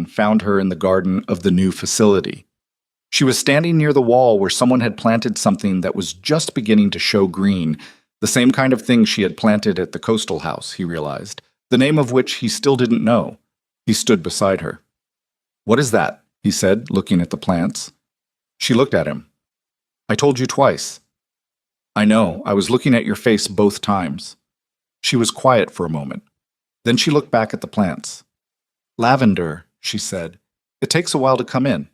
found her in the garden of the new facility. She was standing near the wall where someone had planted something that was just beginning to show green, the same kind of thing she had planted at the coastal house, he realized, the name of which he still didn't know. He stood beside her. "What is that?" he said, looking at the plants. She looked at him. "I told you twice." "I know, I was looking at your face both times." She was quiet for a moment. Then she looked back at the plants. "Lavender," she said. "It takes a while to come in,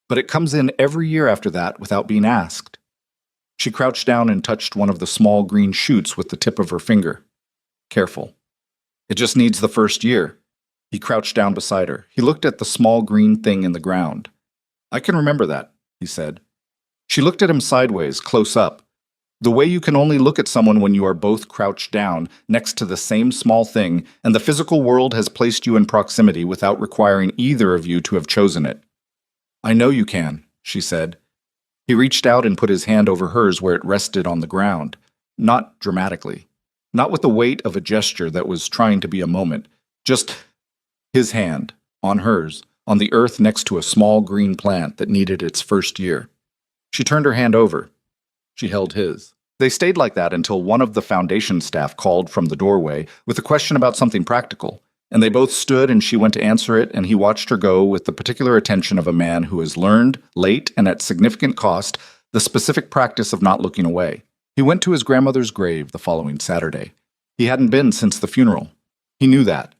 but it comes in every year after that without being asked." She crouched down and touched one of the small green shoots with the tip of her finger. Careful. "It just needs the first year." He crouched down beside her. He looked at the small green thing in the ground. "I can remember that," he said. She looked at him sideways, close up. The way you can only look at someone when you are both crouched down next to the same small thing, and the physical world has placed you in proximity without requiring either of you to have chosen it. "I know you can," she said. He reached out and put his hand over hers where it rested on the ground, not dramatically, not with the weight of a gesture that was trying to be a moment, just his hand, on hers, on the earth next to a small green plant that needed its first year. She turned her hand over. She held his. They stayed like that until one of the foundation staff called from the doorway with a question about something practical, and they both stood and she went to answer it, and he watched her go with the particular attention of a man who has learned, late and at significant cost, the specific practice of not looking away. He went to his grandmother's grave the following Saturday. He hadn't been since the funeral. He knew that.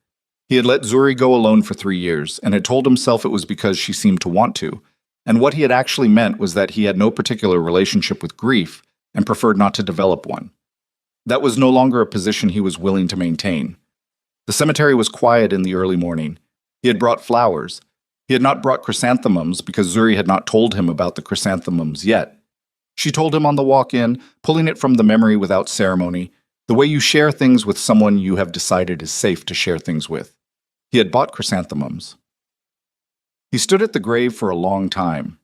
He had let Zuri go alone for 3 years, and had told himself it was because she seemed to want to, and what he had actually meant was that he had no particular relationship with grief and preferred not to develop one. That was no longer a position he was willing to maintain. The cemetery was quiet in the early morning. He had brought flowers. He had not brought chrysanthemums because Zuri had not told him about the chrysanthemums yet. She told him on the walk-in, pulling it from the memory without ceremony, the way you share things with someone you have decided is safe to share things with. He had bought chrysanthemums. He stood at the grave for a long time.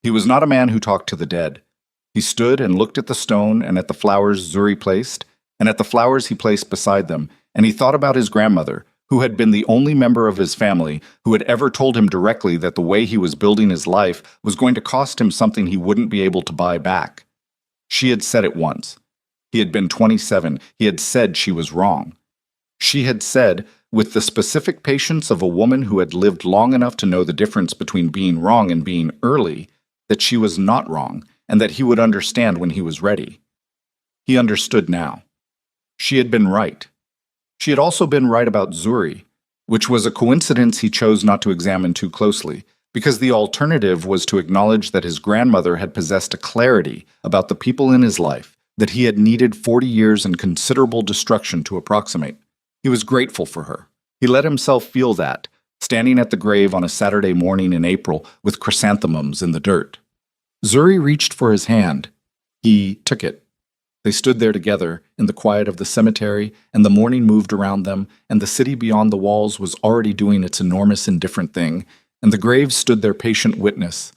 He was not a man who talked to the dead. He stood and looked at the stone and at the flowers Zuri placed, and at the flowers he placed beside them, and he thought about his grandmother, who had been the only member of his family who had ever told him directly that the way he was building his life was going to cost him something he wouldn't be able to buy back. She had said it once. He had been 27. He had said she was wrong. She had said, with the specific patience of a woman who had lived long enough to know the difference between being wrong and being early, that she was not wrong, and that he would understand when he was ready. He understood now. She had been right. She had also been right about Zuri, which was a coincidence he chose not to examine too closely, because the alternative was to acknowledge that his grandmother had possessed a clarity about the people in his life that he had needed 40 years and considerable destruction to approximate. He was grateful for her. He let himself feel that, standing at the grave on a Saturday morning in April with chrysanthemums in the dirt. Zuri reached for his hand. He took it. They stood there together in the quiet of the cemetery, and the morning moved around them, and the city beyond the walls was already doing its enormous indifferent thing, and the grave stood their patient witness,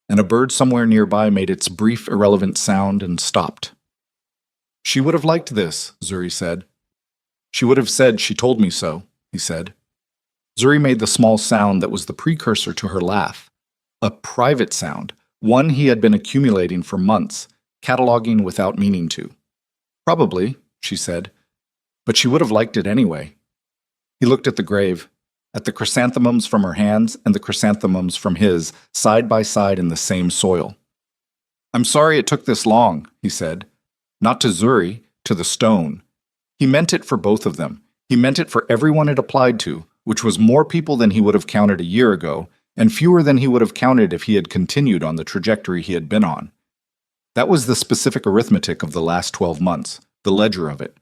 and a bird somewhere nearby made its brief, irrelevant sound and stopped. She would have liked this, Zuri said. She would have said she told me so, he said. Zuri made the small sound that was the precursor to her laugh. A private sound, one he had been accumulating for months, cataloging without meaning to. Probably, she said, but she would have liked it anyway. He looked at the grave, at the chrysanthemums from her hands and the chrysanthemums from his, side by side in the same soil. I'm sorry it took this long, he said. Not to Zuri, to the stone. He meant it for both of them. He meant it for everyone it applied to, which was more people than he would have counted a year ago, and fewer than he would have counted if he had continued on the trajectory he had been on. That was the specific arithmetic of the last 12 months, the ledger of it.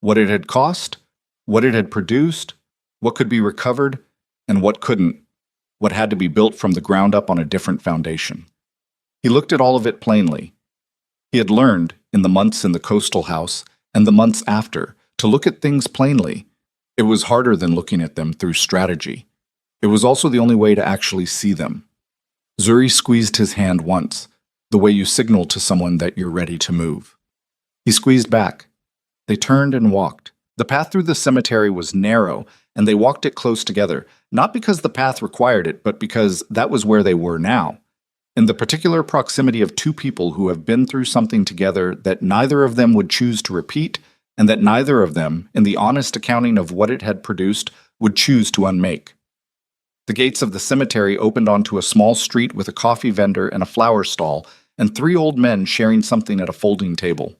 What it had cost, what it had produced, what could be recovered, and what couldn't, what had to be built from the ground up on a different foundation. He looked at all of it plainly. He had learned, in the months in the coastal house, and the months after, to look at things plainly. It was harder than looking at them through strategy. It was also the only way to actually see them. Zuri squeezed his hand once, the way you signal to someone that you're ready to move. He squeezed back. They turned and walked. The path through the cemetery was narrow, and they walked it close together, not because the path required it, but because that was where they were now. In the particular proximity of two people who have been through something together that neither of them would choose to repeat, and that neither of them, in the honest accounting of what it had produced, would choose to unmake. The gates of the cemetery opened onto a small street with a coffee vendor and a flower stall, and three old men sharing something at a folding table.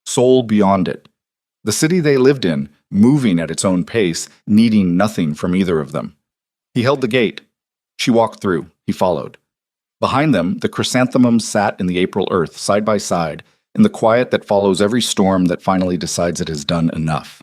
Soul beyond it. The city they lived in, moving at its own pace, needing nothing from either of them. He held the gate. She walked through. He followed. Behind them, the chrysanthemums sat in the April earth, side by side, in the quiet that follows every storm that finally decides it has done enough.